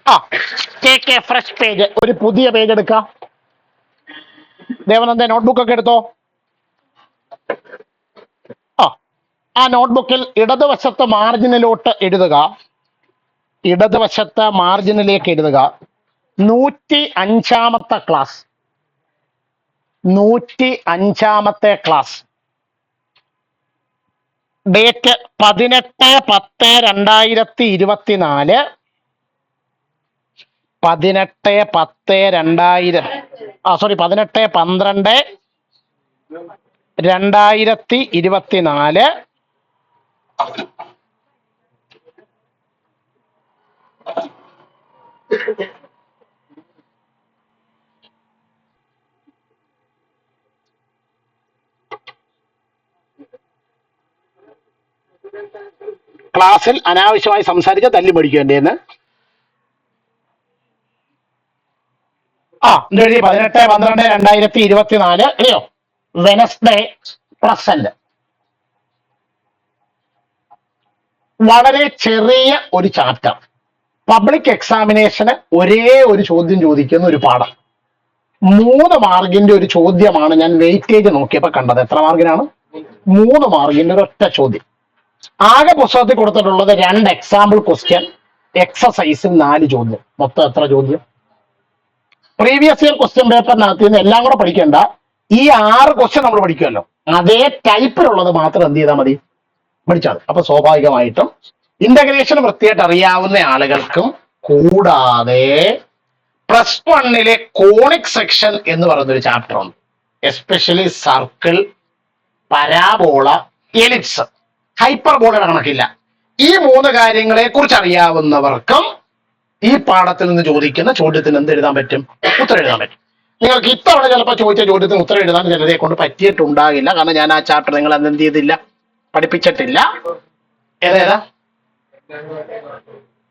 ആ K fresh page, ഒരു പുതിയ പേജ് എടുക്കാം. ദേവനന്ദ നോട്ട്ബുക്ക് ഒക്കെ എടുത്തോ. ആ നോട്ട്ബുക്കിൽ ഇടതുവശത്ത് മാർജിനിലോട്ട് എഴുതുക. ഇടതുവശത്ത് മാർജിനിലേക്ക് എഴുതുക 105ാമത്തെ ക്ലാസ്. 105ാമത്തെ ക്ലാസ്. ഡേറ്റ് 18/10/2024. 18/12/2024. ക്ലാസ്സിൽ അനാവശ്യമായി സംസാരിച്ച തല്ലി പഠിക്കും എൻ്റെ 18/12/2024 അല്ലയോ? Wednesday present. വളരെ ചെറിയ ഒരു ചാപ്റ്റർ. പബ്ലിക് എക്സാമിനേഷന് ഒരേ ഒരു ചോദ്യം ചോദിക്കുന്ന ഒരു പാഠം. 3 മാർക്കിന്റെ ഒരു ചോദ്യമാണ് ഞാൻ വെയിറ്റേജ് നോക്കിയപ്പോൾ കണ്ടത്. എത്ര മാർക്കിനാണ്? 3 മാർക്കിന്റെ ഒരൊറ്റ ചോദ്യം. ആകെ പുസ്തകത്തിൽ കൊടുത്തിട്ടുള്ളത് 2 എക്സാമ്പിൾ ക്വസ്റ്റ്യൻ, എക്സസൈസിൽ 4 ചോദ്യം. മൊത്തം എത്ര ചോദ്യം? പ്രീവിയസ് ഇയർ ക്വസ്റ്റ്യൻ പേപ്പറിനകത്ത് നിന്ന് എല്ലാം കൂടെ പഠിക്കേണ്ട. ഈ 6 ക്വസ്റ്റ്യൻ നമ്മൾ പഠിക്കുമല്ലോ, അതേ ടൈപ്പിലുള്ളത് മാത്രം എന്ത് ചെയ്താൽ മതി? പഠിച്ചാൽ. അപ്പൊ സ്വാഭാവികമായിട്ടും ഇന്റഗ്രേഷൻ വൃത്തിയായിട്ട് അറിയാവുന്ന ആളുകൾക്കും കൂടാതെ +1 കോണിക് സെക്ഷൻ എന്ന് പറയുന്നൊരു ചാപ്റ്റർ ഉണ്ട്. എസ്പെഷ്യലി സർക്കിൾ, പരാബോള, എലിപ്സ്, ഹൈപ്പർബോളയുടെ കണക്കില്ല. ഈ 3 കാര്യങ്ങളെ കുറിച്ച് അറിയാവുന്നവർക്കും ഈ പാഠത്തിൽ നിന്ന് ചോദിക്കുന്ന ചോദ്യത്തിന് എന്ത് എഴുതാൻ പറ്റും? ഉത്തരം എഴുതാൻ പറ്റും. നിങ്ങൾക്ക് ഇത്തവണ ചിലപ്പോൾ ചോദിച്ച ചോദ്യത്തിന് ഉത്തരം എഴുതാൻ ചിലരെ കൊണ്ട് പറ്റിയിട്ടുണ്ടാകില്ല. കാരണം ഞാൻ ആ ചാപ്റ്റർ നിങ്ങൾ അന്ന് എന്ത് ചെയ്തില്ല, പഠിപ്പിച്ചിട്ടില്ല. ഏതേതാ?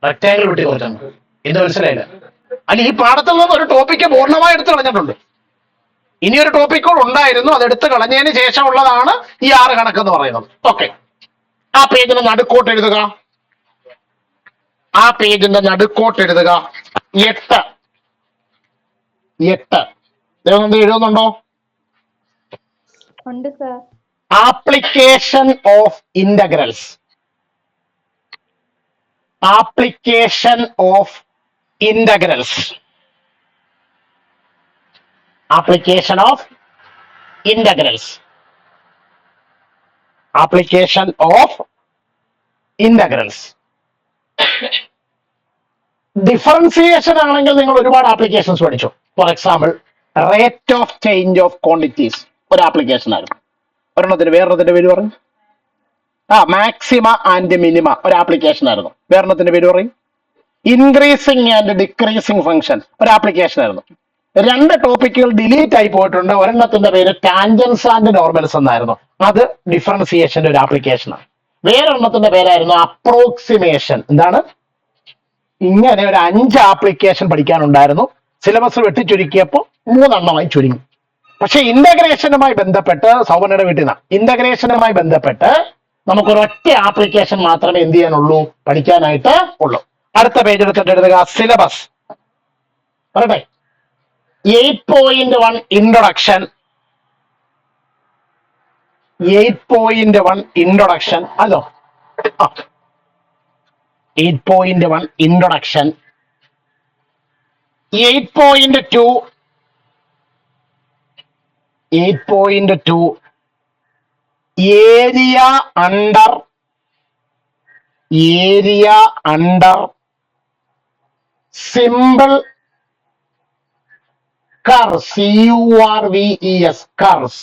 റെക്ടാങ്കിൾ വിട്ടി കുറച്ചാണ്. ഇത് മനസ്സിലായില്ല? അല്ല, ഈ പാഠത്തിൽ നിന്ന് ഒരു ടോപ്പിക്ക് പൂർണ്ണമായി എടുത്തു കളഞ്ഞിട്ടുണ്ട്. ഇനിയൊരു ടോപ്പിക്കോട് ഉണ്ടായിരുന്നു, അതെടുത്ത് കളഞ്ഞതിന് ശേഷമുള്ളതാണ് ഈ 6 കണക്കെന്ന് പറയുന്നത്. ഓക്കെ, ആ പേജിന് നടുക്കോട്ട് എഴുതുക. ആ പേജിന്റെ നടുക്കോട്ട് എഴുതുക 8. ദേവനന്ദ എഴുതുന്നുണ്ടോ? Application of integrals. Application of integrals. Application of integrals. Application of integrals. Differentiation ആണെങ്കിൽ നിങ്ങൾ ഒരുപാട് ആപ്ലിക്കേഷൻസ് പഠിച്ചു. For example, rate of change of quantities ഒരു ആപ്ലിക്കേഷൻ ആയിരുന്നു. ഒരെണ്ണത്തിന് വേറൊരെണ്ണത്തിന്റെ പേര് പറയും. മാക്സിമ ആൻഡ് മിനിമ ഒരു ആപ്ലിക്കേഷൻ ആയിരുന്നു. വേറെണ്ണത്തിന്റെ പേര് പറയും. ഇൻക്രീസിങ് ആൻഡ് ഡിക്രീസിങ് ഫംഗ്ഷൻ ഒരു ആപ്ലിക്കേഷൻ ആയിരുന്നു. 2 ടോപ്പിക്കുകൾ ഡിലീറ്റ് ആയി പോയിട്ടുണ്ട്. ഒരെണ്ണത്തിന്റെ പേര് ടാൻജൻസ് ആൻഡ് നോർമൽസ് എന്നായിരുന്നു. അത് ഡിഫറൻസിയേഷന്റെ ഒരു ആപ്ലിക്കേഷനാണ്. വേറൊരെണ്ണത്തിന്റെ പേരായിരുന്നു അപ്രോക്സിമേഷൻ. എന്താണ്? ഇങ്ങനെ ഒരു 5 ആപ്ലിക്കേഷൻ പഠിക്കാനുണ്ടായിരുന്നു. സിലബസ് വെട്ടിച്ചുരുക്കിയപ്പോൾ 3 എണ്ണമായി ചുരുങ്ങി. പക്ഷെ ഇന്റഗ്രേഷനുമായി ബന്ധപ്പെട്ട്, സൗവർണയുടെ വീട്ടിൽ നിന്നാണ്, ഇന്റഗ്രേഷനുമായി ബന്ധപ്പെട്ട് നമുക്കൊരൊറ്റ ആപ്ലിക്കേഷൻ മാത്രമേ എന്ത് ചെയ്യാനുള്ളൂ, പഠിക്കാനായിട്ട് ഉള്ളൂ. അടുത്ത പേജ് എടുത്തിട്ട് എഴുതുക സിലബസ്. പറയട്ടെ. 8.1 ഇൻട്രൊഡക്ഷൻ. 8.1 ഇൻട്രൊഡക്ഷൻ. അല്ലോ, 8.1 introduction. 8.2 area under simple curves. CURVES curves.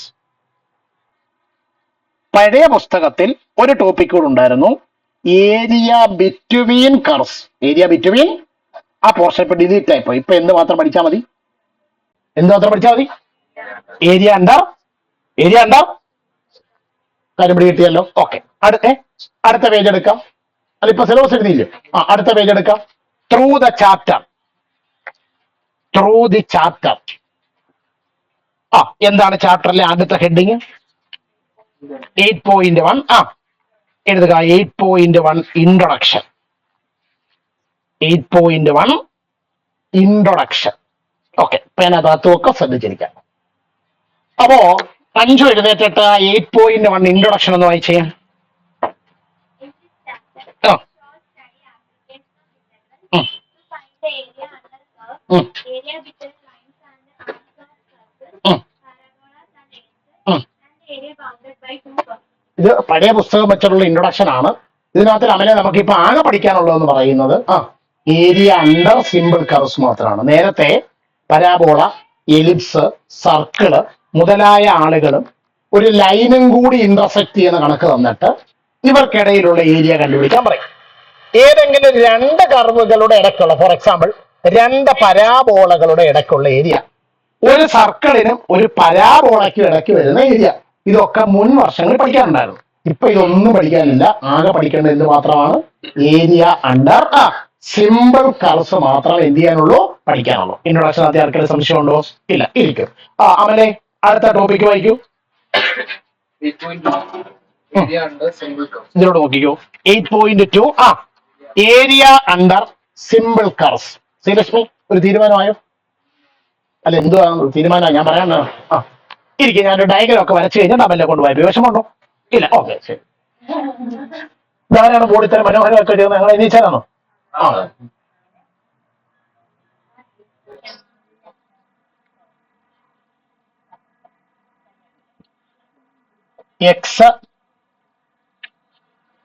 പഴയ പുസ്തകത്തിൽ ഒരു ടോപ്പിക് കൂടെ ഉണ്ടായിരുന്നു, area between curves. Area between ആ പോർഷൻ ഇപ്പൊ ഡിലീറ്റ് ആയിപ്പോ. ഇപ്പൊ എന്ത് മാത്രം പഠിച്ചാൽ മതി? ഏരിയ അണ്ടർ കാര്യം പിടി കിട്ടിയല്ലോ. ഓക്കെ, അടുത്ത പേജ് എടുക്കാം. അതിപ്പോ സിലബസ് എഴുതിയില്ലേ? അടുത്ത പേജ് എടുക്കാം. Through the chapter. എന്താണ് ചാപ്റ്ററിലെ ആദ്യത്തെ ഹെഡിങ്? 8.1. എഴുതുക 8.1 ഇൻട്രൊഡക്ഷൻ. 8.1 ഇൻട്രൊഡക്ഷൻ. ഓക്കെ, പേനകത്തൊക്കെ ശ്രദ്ധിച്ചിരിക്കാം. അപ്പോ 5 എഴുന്നേറ്റിട്ട് 8.1 ഇൻട്രൊഡക്ഷൻ എന്ന് വായിച്ചേ. ആ ഇത് പഴയ പുസ്തകം വെച്ചിട്ടുള്ള ഇൻട്രൊഡക്ഷൻ ആണ്. ഇതിനകത്ത് അമലെ നമുക്കിപ്പോ ആകെ പഠിക്കാനുള്ളതെന്ന് പറയുന്നത് ഏരിയ അണ്ടർ സിമ്പിൾ കർവ്സ് മാത്രമാണ്. നേരത്തെ പരാബോള, എലിപ്സ്, സർക്കിള് മുതലായ ആളുകളും ഒരു ലൈനും കൂടി ഇന്റർസെക്ട് ചെയ്യുന്ന കണക്ക് തന്നിട്ട് ഇവർക്കിടയിലുള്ള ഏരിയ കണ്ടുപിടിക്കാൻ പറയും. ഏതെങ്കിലും 2 കർവുകളുടെ ഇടയ്ക്കുള്ള, ഫോർ എക്സാമ്പിൾ 2 പരാബോളകളുടെ ഇടയ്ക്കുള്ള ഏരിയ, ഒരു സർക്കിളിനും ഒരു പരാബോളയ്ക്കും ഇടയ്ക്ക് വരുന്ന ഏരിയ, ഇതൊക്കെ മുൻ വർഷങ്ങളിൽ പഠിക്കാനുണ്ടായിരുന്നു. ഇപ്പൊ ഇതൊന്നും പഠിക്കാനില്ല. ആകെ പഠിക്കേണ്ടത് എന്ത് മാത്രമാണ്? ഏരിയ അണ്ടർ സിമ്പിൾ കർവ്സ് മാത്രം എന്ത് ചെയ്യാനുള്ളൂ, പഠിക്കാനുള്ളൂ. ഇൻട്രൊഡക്ഷൻ ആദ്യം ആർക്കെങ്കിലും സംശയമുണ്ടോ? ഇല്ല, ഇരിക്കും. അമലെ അടുത്ത ടോപ്പിക്ക് വായിക്കൂ. ഇതിലോട്ട് നോക്കിക്കോ. 8.2 area under simple curves. Sreelakshmi, ഒരു തീരുമാനമായോ? അല്ല, എന്തുവാ തീരുമാനം? ഞാൻ പറയാൻ ഇരിക്കും. ഞാനൊരു ഡയഗ്രം ഒക്കെ വരച്ചു കഴിഞ്ഞാൽ തമ്മിലെ കൊണ്ട് വായിക്കും. വിഷമമുണ്ടോ? ഇല്ല, ഓക്കെ, ശരി. ധാരാളം ബോഡിത്തരം മനോഹരമൊക്കെ ചെയ്യുന്നത് ഞങ്ങൾ എണീച്ചാലാണോ? എക്സ്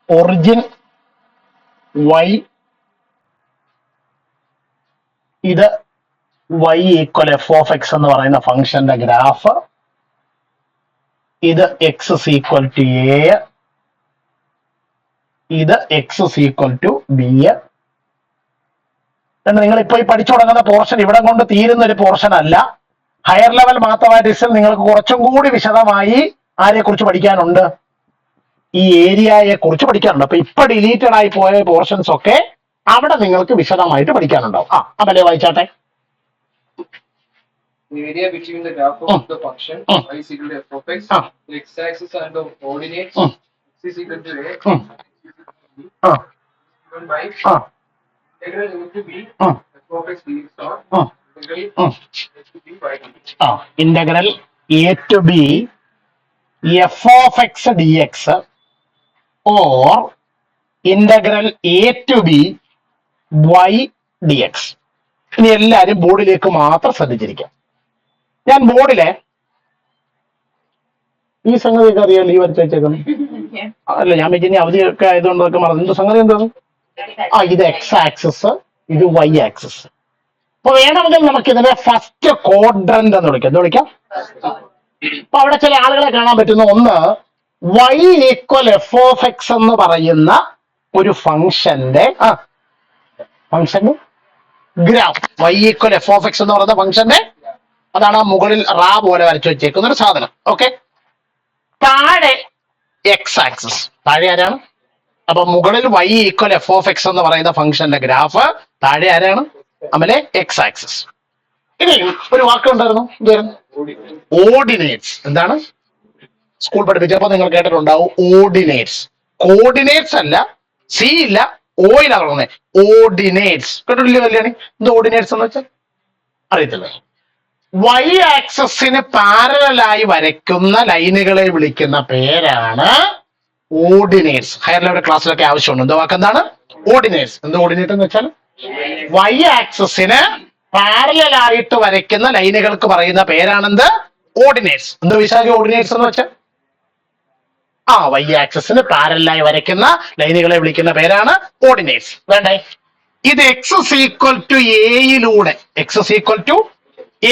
ഒറിജിൻ വൈ, ഇത് y equal f of x എന്ന് പറയുന്ന ഫംഗ്ഷന്റെ ഗ്രാഫ്, ഇത് x is equal to a, ഇത് x is equal to b. നിങ്ങൾ ഇപ്പൊ ഈ പഠിച്ചു തുടങ്ങുന്ന പോർഷൻ ഇവിടെ കൊണ്ട് തീരുന്ന ഒരു പോർഷൻ അല്ല. ഹയർ ലെവൽ മാത്തമാറ്റിക്സിൽ നിങ്ങൾക്ക് കുറച്ചും കൂടി വിശദമായി ആരെ കുറിച്ച് പഠിക്കാനുണ്ട്? ഈ ഏരിയയെ കുറിച്ച് പഠിക്കാനുണ്ട്. അപ്പൊ ഇപ്പൊ ഡിലീറ്റഡ് ആയി പോയ പോർഷൻസ് ഒക്കെ അവിടെ നിങ്ങൾക്ക് വിശദമായിട്ട് പഠിക്കാനുണ്ടാവും. അതല്ലേ വായിച്ചാട്ടെ. Area between the graph of the function y is equal to f of x, the x-axis and the coordinates x is equal to a, given by integral a to b f of x dx dot integral a to b by dx. Integral a to b f of x dx or integral a to b y dx. ഇനി എല്ലാരും ബോർഡിലേക്ക് മാത്രം ശ്രദ്ധിച്ചിരിക്കാം. ഞാൻ ബോർഡിലെ ഈ സംഗതിയൊക്കെ അറിയാമല്ലോ, ഈ വരച്ച് വെച്ചേക്കുന്നു. അല്ല, ഞാൻ വെച്ചാൽ അവധിയൊക്കെ ആയതുകൊണ്ടൊക്കെ മറന്നു. എന്ത് സംഗതി എന്താണ്? ഇത് എക്സ് ആക്സിസ്, ഇത് വൈ ആക്സിസ്. അപ്പൊ വേണമെങ്കിൽ നമുക്ക് ഇതിനെ ഫസ്റ്റ് ക്വാഡ്രന്റ് എന്ന് വിളിക്കാം. എന്ത് വിളിക്കാം? അപ്പൊ അവിടെ ചില ആളുകളെ കാണാൻ പറ്റുന്ന ഒന്ന്, y equal f of x എന്ന് പറയുന്ന ഒരു ഫംഗ്ഷന്റെ graph. y equal f of x എന്ന് പറയുന്ന ഫംഗ്ഷന്റെ, അതാണ് മുകളിൽ റാ പോലെ വരച്ചു വെച്ചേക്കുന്ന ഒരു സാധനം. ഓക്കെ, താഴെ എക്സ് ആക്സിസ്, താഴെ ആരാണ്? അപ്പൊ മുകളിൽ y equal f of x എന്ന് പറയുന്ന ഫംഗ്ഷന്റെ ഗ്രാഫ്, താഴെ ആരാണ്? അമലെ എക്സ് ആക്സിസ്. ഇനി ഒരു വാക്കുണ്ടായിരുന്നു, എന്തായിരുന്നു? ഓർഡിനേറ്റ്സ്. എന്താണ്? സ്കൂൾ പഠിപ്പിച്ചപ്പോ നിങ്ങൾ കേട്ടിട്ടുണ്ടാവും ഓർഡിനേറ്റ്സ്. കോർഡിനേറ്റ്സ് അല്ല, സി ഇല്ല, ഓയിലാണ്. ഓർഡിനേറ്റ്സ് കേട്ടിട്ടില്ലേ കല്യാണി? എന്ത് ഓർഡിനേറ്റ്സ് എന്ന് വെച്ചാൽ അറിയത്തില്ല. വൈ ആക്സസിന് പാരലായി വരയ്ക്കുന്ന ലൈനുകളെ വിളിക്കുന്ന പേരാണ് ഓർഡിനേറ്റ്സ്. ഹയർ ലെവൽ ക്ലാസ്സിലൊക്കെ ആവശ്യമുണ്ട്. എന്താ വാക്കെന്താണ്? ഓർഡിനേറ്റ്സ്. എന്ത് ഓർഡിനേറ്റ് എന്ന് വെച്ചാൽ വൈ ആക്സസിന് പാരലായിട്ട് വരയ്ക്കുന്ന ലൈനുകൾക്ക് പറയുന്ന പേരാണെന്ത്? ഓർഡിനേറ്റ്സ്. എന്ത് വിശാഖ ഓർഡിനേറ്റ്സ് എന്ന് വെച്ചാൽ വൈ ആക്സസിന് പാരലായി വരയ്ക്കുന്ന ലൈനുകളെ വിളിക്കുന്ന പേരാണ് ഓർഡിനേറ്റ്സ്. വേണ്ടേ? ഇത് എക്സ് ഈക്വൽ ടു എയിലൂടെ, എക്സ് ഈക്വൽ ടു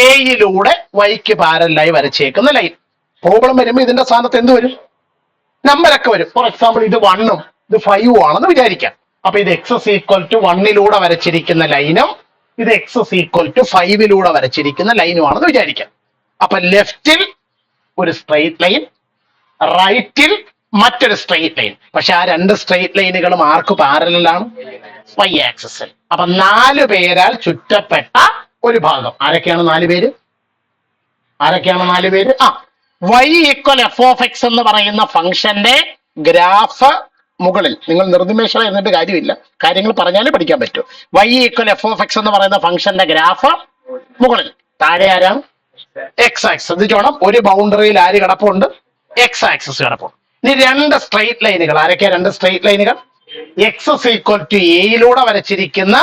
എയിലൂടെ വൈക്ക് പാരലായി വരച്ചേക്കുന്ന ലൈൻ. പ്രോബ്ലം വരുമ്പോ ഇതിന്റെ സ്ഥാനത്ത് എന്ത് വരും? നമ്പരൊക്കെ വരും. ഫോർ എക്സാമ്പിൾ ഇത് 1ഉം ഇത് 5ഉം ആണെന്ന് വിചാരിക്കാം. അപ്പൊ ഇത് എക്സ് ഈക്വൽ ടു 1ലൂടെ വരച്ചിരിക്കുന്ന ലൈനും ഇത് എക്സ് ഈക്വൽ ടു 5ലൂടെ വരച്ചിരിക്കുന്ന ലൈനും ആണെന്ന് വിചാരിക്കാം. അപ്പൊ ലെഫ്റ്റിൽ ഒരു സ്ട്രെയിറ്റ് ലൈൻ, റൈറ്റിൽ മറ്റൊരു സ്ട്രെയിറ്റ് ലൈൻ. പക്ഷെ ആ 2 സ്ട്രെയിറ്റ് ലൈനുകളും ആർക്ക് പാരലാണ്? വൈ ആക്സിസിൽ. അപ്പൊ 4 പേരാൽ ചുറ്റപ്പെട്ട ഒരു ഭാഗം. ആരൊക്കെയാണ് 4 പേര്? ആരൊക്കെയാണ് 4 പേര്? Y equal f of x എന്ന് പറയുന്ന ഫംഗ്ഷന്റെ ഗ്രാഫ് മുകളിൽ നിങ്ങൾ നിർനിമേഷം എന്നിട്ട് കാര്യമില്ല, കാര്യങ്ങൾ പറഞ്ഞാലേ പഠിക്കാൻ പറ്റൂ. y equal f of x എന്ന് പറയുന്ന ഫംഗ്ഷന്റെ ഗ്രാഫ് മുകളിൽ, താഴെ ആരാണ്? X axis. ശ്രദ്ധിച്ചോണം, ഒരു ബൗണ്ടറിയിൽ ആര് കിടപ്പുണ്ട്? എക്സ് ആക്സിസ് കിടപ്പുണ്ട്. ഇനി രണ്ട് സ്ട്രെയിറ്റ് ലൈനുകൾ. ആരൊക്കെയാ രണ്ട് സ്ട്രെയിറ്റ് ലൈനുകൾ? എക്സ് ഈക്വൽ ടു എയിലൂടെ വരച്ചിരിക്കുന്ന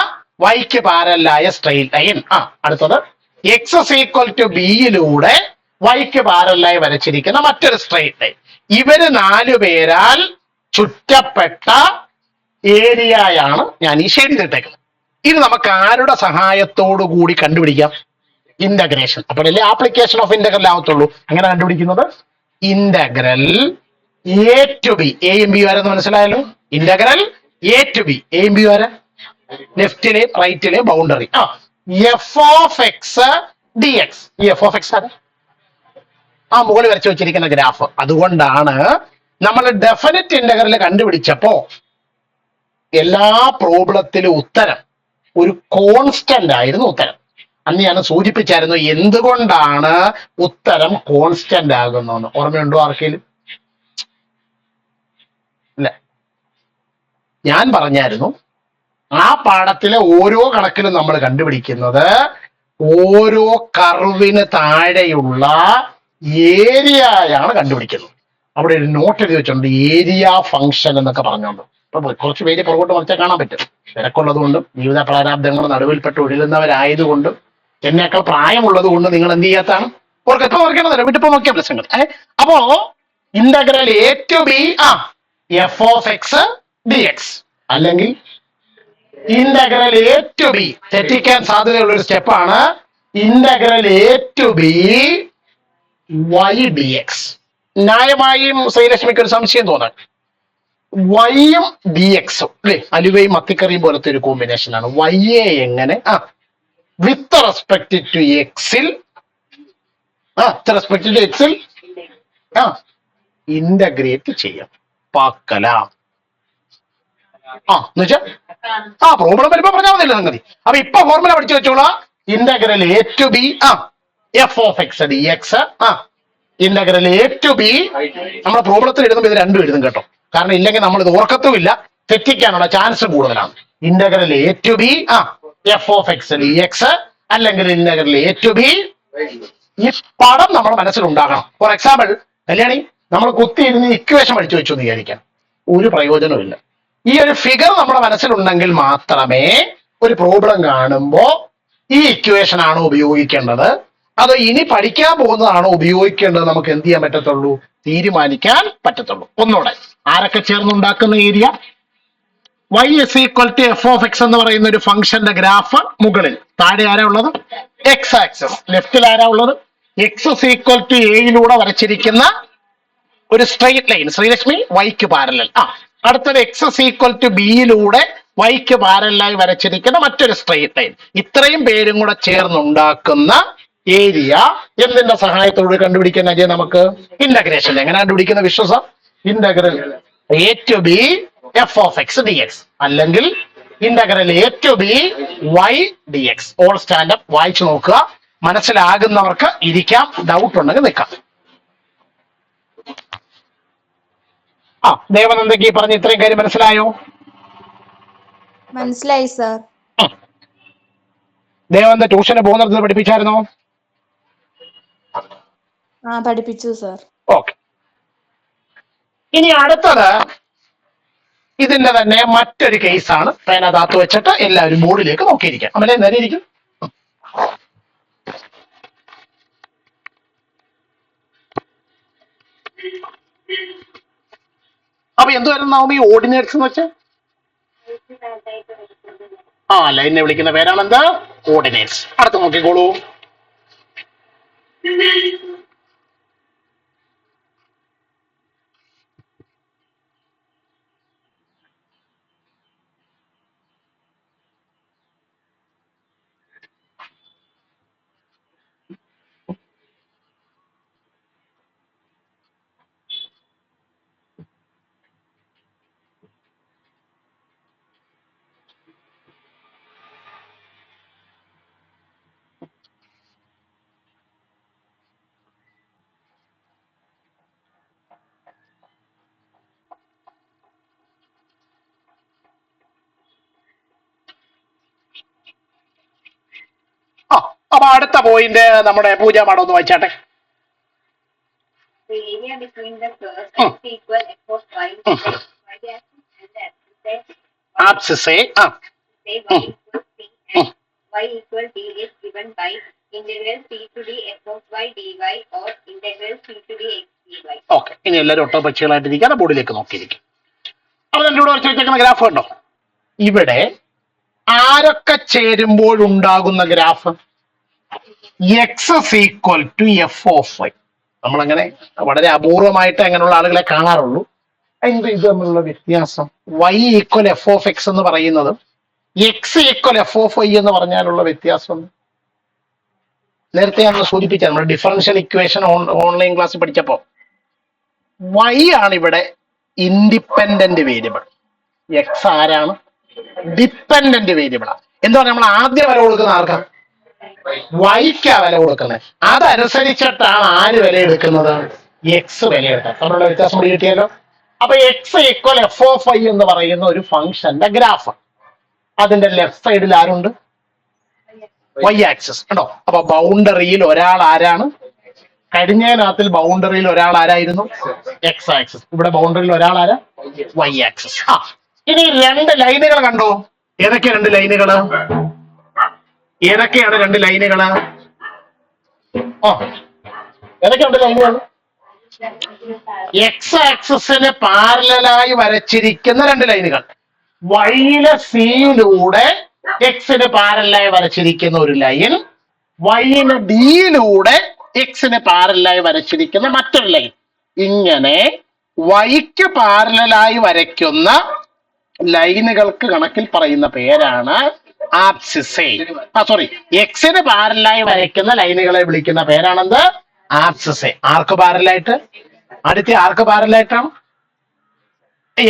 വൈക്ക് പാരലായ സ്ട്രെയിറ്റ് ലൈൻ. അടുത്തത് എക്സ് ഈക്വൽ ടു ബിയിലൂടെ വൈക്ക് പാരലായി വരച്ചിരിക്കുന്ന മറ്റൊരു സ്ട്രെയിറ്റ് ലൈൻ. ഇവര് നാലു പേരാൽ ചുറ്റപ്പെട്ട ഏരിയയാണ് ഞാൻ ഈ ഷെയ്ഡ് ചെയ്തിട്ടേക്കുന്നത്. ഇത് നമുക്ക് ആരുടെ സഹായത്തോടു കൂടി കണ്ടുപിടിക്കാം? ഇന്റഗ്രേഷൻ. അപ്പോഴല്ലേ ആപ്ലിക്കേഷൻ ഓഫ് ഇന്റഗ്രൽ ആവത്തുള്ളൂ. എങ്ങനെ കണ്ടുപിടിക്കുന്നത്? ഇന്റഗ്രൽ എ ടു ബി, എയും ബി വരെ മനസ്സിലായല്ലോ. ഇന്റഗ്രൽ എ ടു ബി, എയും ബി വരെ, ലെഫ്റ്റിലെ റൈറ്റിലെ boundary. F of x d x. ഈ എഫ് ഓഫ് എക്സ് ആണ് മുകളിൽ വരച്ചു വെച്ചിരിക്കുന്ന ഗ്രാഫ്. അതുകൊണ്ടാണ് നമ്മൾ ഡെഫിനിറ്റ് ഇന്റഗ്രൽ കണ്ടുപിടിച്ചപ്പോ എല്ലാ പ്രോബ്ലത്തിലും ഉത്തരം ഒരു കോൺസ്റ്റന്റ് ആയിരുന്നു ഉത്തരം. അന്ന് ഞാൻ സൂചിപ്പിച്ചായിരുന്നു എന്തുകൊണ്ടാണ് ഉത്തരം കോൺസ്റ്റന്റ് ആകുന്നതെന്ന്. ഓർമ്മയുണ്ടോ ആർക്കെങ്കിലും? ഇല്ല, ഞാൻ പറഞ്ഞായിരുന്നു ആ പാഠത്തിലെ ഓരോ കണക്കിലും നമ്മൾ കണ്ടുപിടിക്കുന്നത് ഓരോ കർവിന് താഴെയുള്ള ഏരിയയാണ് കണ്ടുപിടിക്കുന്നത്. അവിടെ ഒരു നോട്ട് എഴുതി വെച്ചിട്ടുണ്ട്, ഏരിയ ഫംഗ്ഷൻ എന്നൊക്കെ പറഞ്ഞുകൊണ്ട്. അപ്പൊ കുറച്ച് പേര് പുറകോട്ട് മറിച്ചാൽ കാണാൻ പറ്റും. തിരക്കുള്ളത് കൊണ്ടും ജീവിത പ്രാരാബ്ദങ്ങൾ നടുവിൽപ്പെട്ട് ഒഴുകുന്നവരായതുകൊണ്ടും എന്നേക്കാൾ പ്രായമുള്ളത് കൊണ്ട് നിങ്ങൾ എന്ത് ചെയ്യാത്താണ് ഇപ്പൊ ഓർക്കേണ്ടതല്ല, വീട്ടിപ്പോ നോക്കിയ പ്രശ്നങ്ങൾ. അപ്പോ integral a to b f of x d x, അല്ലെങ്കിൽ ഇന്റഗ്രൽ എ ടു ബി, തെറ്റിക്കാൻ സാധ്യതയുള്ള ഒരു സ്റ്റെപ്പാണ് integral a to b y d x. ന്യായമായും ശ്രീലക്ഷ്മിക്ക് ഒരു സംശയം തോന്നാൻ, വൈയും ഡി എക്സും അല്ലെ അലുവയും മത്തിക്കറിയും പോലത്തെ ഒരു കോമ്പിനേഷൻ ആണ്. വൈയെ എങ്ങനെ വിത്ത് റെസ്പെക്ട് ടു എക്സിൽ ഇന്റഗ്രേറ്റ് ചെയ്യാം, പാക്കലാം. എന്നുവെച്ചാ പ്രോബ്ലം വരുമ്പോ പറഞ്ഞാൽ മതിയല്ലോ സംഗതി. അപ്പൊ ഇപ്പൊ ഫോർമുല പഠിച്ചു വെച്ചോളാം. Integral a to b f of x d x. Integral a to b നമ്മുടെ പ്രോബ്ലത്തിൽ എഴുതുമ്പോൾ ഇത് രണ്ടും എഴുതും കേട്ടോ, കാരണം ഇല്ലെങ്കിൽ നമ്മൾ ഇത് ഓർക്കത്തുമില്ല, തെറ്റിക്കാനുള്ള ചാൻസ് കൂടുതലാണ്. Integral a to b f of x d x, അല്ലെങ്കിൽ ഇന്റഗ്രൽ എ ടു ബി. ഈ പടം നമ്മുടെ മനസ്സിലുണ്ടാകണം. ഫോർ എക്സാമ്പിൾ, കല്യാണി നമ്മൾ കുത്തിയിരുന്ന് ഇക്വേഷൻ പഠിച്ചു വെച്ചു എന്ന് വിചാരിക്കാം, ഒരു പ്രയോജനമില്ല. ഈ ഒരു ഫിഗർ നമ്മുടെ മനസ്സിലുണ്ടെങ്കിൽ മാത്രമേ ഒരു പ്രോബ്ലം കാണുമ്പോ ഈ ഇക്വേഷൻ ആണോ ഉപയോഗിക്കേണ്ടത് അതോ ഇനി പഠിക്കാൻ പോകുന്നതാണോ ഉപയോഗിക്കേണ്ടത് നമുക്ക് എന്ത് ചെയ്യാൻ പറ്റത്തുള്ളൂ, തീരുമാനിക്കാൻ പറ്റത്തുള്ളൂ. ഒന്നുകൂടെ, ആരൊക്കെ ചേർന്നുണ്ടാക്കുന്ന area? y is equal to f of x എന്ന് പറയുന്ന ഒരു ഫംഗ്ഷന്റെ ഗ്രാഫ് മുകളിൽ, താഴെ ആരാ ഉള്ളത്? X axis. ലെഫ്റ്റിൽ ആരാ ഉള്ളത്? എക്സ് is equal to എയിലൂടെ വരച്ചിരിക്കുന്ന ഒരു സ്ട്രെയിറ്റ് ലൈൻ, ശ്രീലക്ഷ്മി, വൈക്ക് പാരലൽ. അടുത്തത് എക്സ് is equal to ബിയിലൂടെ വൈക്ക് പാരലായി വരച്ചിരിക്കുന്ന മറ്റൊരു സ്ട്രെയിറ്റ് ലൈൻ. ഇത്രയും പേരും കൂടെ ചേർന്നുണ്ടാക്കുന്ന ഏരിയ എന്തിന്റെ സഹായത്തോട് കണ്ടുപിടിക്കാൻ കഴിയും നമുക്ക്? ഇന്റഗ്രേഷൻ. എങ്ങനെ കണ്ടുപിടിക്കുന്ന വിശ്വാസ? Integral a to b f of x d x, അല്ലെങ്കിൽ integral a to b y d x. All stand up വായിച്ചു നോക്കുക, മനസ്സിലാകുന്നവർക്ക് ഇരിക്കാം, ഡൗട്ട് ഉണ്ടെങ്കിൽ നിൽക്കാം. ദേവനന്ദക്ക് ഈ പറഞ്ഞ ഇത്രയും കാര്യം മനസ്സിലായോ? മനസ്സിലായി സർ. ദേവനന്ദ ട്യൂഷന് പോകുന്നിടത്ത് പഠിപ്പിച്ചായിരുന്നോ? പഠിപ്പിച്ചു സർ. ഓക്കെ. ഇനി അടുത്തത് ഇതിന്റെ തന്നെ മറ്റൊരു കേസാണ്. പേന താത്തു വെച്ചിട്ട് എല്ലാവരും ബോർഡിലേക്ക് നോക്കിയിരിക്കാം. അമലെ നേരെ ഇരിക്കും. അപ്പൊ എന്തുവായിരുന്നു നാം ഈ ഓർഡിനേറ്റ്സ് എന്ന് വെച്ചാൽ? ലൈനെ വിളിക്കുന്ന പേരാണ് എന്താ? ഓർഡിനേറ്റ്സ്. അടുത്ത് നോക്കിക്കോളൂ. പോയിന്റ് നമ്മുടെ പൂജ മാഡം ഒന്ന് വായിച്ചാട്ടെ. The area between the curve x equal f of y, y-axis and the ആപ്സിസെ say y equal c and y equal d is given by integral c to d f of y dy or integral c to d x dy. Okay. ഇനി എല്ലാവരും ഒട്ടപക്ഷികളായിട്ടിരിക്കാതെ ബോർഡിലേക്ക് നോക്കിയിരിക്കും. അപ്പൊ എൻ്റെ കൂടെ വെച്ചിരിക്കുന്ന graph കണ്ടോ? ഇവിടെ ആരൊക്കെ ചേരുമ്പോഴുണ്ടാകുന്ന graph x is equal to f of y. നമ്മളങ്ങനെ വളരെ അപൂർവമായിട്ട് അങ്ങനെയുള്ള ആളുകളെ കാണാറുള്ളൂ. എന്ത് ഇത് തമ്മിലുള്ള വ്യത്യാസം? Y equal f of x എന്ന് പറയുന്നത് x equal f of y എന്ന് പറഞ്ഞാലുള്ള വ്യത്യാസം നേരത്തെ ഞങ്ങൾ സൂചിപ്പിച്ചത് നമ്മൾ ഡിഫറൻഷ്യൽ ഇക്വേഷൻ ഓൺലൈൻ ക്ലാസ്സിൽ പഠിച്ചപ്പോൾ വൈ ആണ് ഇവിടെ ഇൻഡിപെൻഡന്റ് വേരിയബിൾ, എക്സ് ആരാണ്? ഡിപ്പെൻഡന്റ് വേരിയബിളാണ്. എന്താണ് നമ്മൾ ആദ്യം വില കൊടുക്കുന്ന ആർക്കാണ്? വൈക്കാ വില കൊടുക്കുന്നത്. അതനുസരിച്ചിട്ടാണ് ആര് വില എടുക്കുന്നത്? എക്സ് വില എടുക്കുക. തമ്മിലുള്ള വ്യത്യാസം കൂടി കിട്ടിയല്ലോ. അപ്പൊ X equal f of I എന്ന് പറയുന്ന ഒരു ഫംഗ്ഷന്റെ ഗ്രാഫ്, അതിന്റെ ലെഫ്റ്റ് സൈഡിൽ ആരുണ്ട്? വൈ ആക്സിസ് ഉണ്ടോ? അപ്പൊ ബൗണ്ടറിയിൽ ഒരാൾ ആരാണ്? കഴിഞ്ഞതിനകത്തിൽ ബൗണ്ടറിയിൽ ഒരാൾ ആരായിരുന്നു? X axis. ഇവിടെ ബൗണ്ടറിയിൽ ഒരാൾ ആരാ? Y axis. ഇനി രണ്ട് ലൈനുകൾ കണ്ടോ? ഏതൊക്കെ രണ്ട് ലൈനുകള്? ഏതൊക്കെയാണ് രണ്ട് ലൈനുകള്? ഏതൊക്കെയുണ്ട് ലൈനുകൾ? എക്സ് ആക്സിസിന് പാരലായി വരച്ചിരിക്കുന്ന രണ്ട് ലൈനുകൾ. വൈയിലെ സിയിലൂടെ എക്സിന് പാരലായി വരച്ചിരിക്കുന്ന ഒരു ലൈൻ, വൈയിലെ ഡിയിലൂടെ എക്സിന് പാരലായി വരച്ചിരിക്കുന്ന മറ്റൊരു ലൈൻ. ഇങ്ങനെ വൈക്ക് പാരലായി വരയ്ക്കുന്ന ലൈനുകൾക്ക് കണക്കിൽ പറയുന്ന പേരാണ് ആപ്സിസെ. സോറി, എക്സിന് പാരലായി വരയ്ക്കുന്ന ലൈനുകളെ വിളിക്കുന്ന പേരാണെന്ത്? ആപ്സിസെ. ആർക്ക് പാരലായിട്ട്? അടുത്ത ആർക്ക് പാരലായിട്ടാണ്?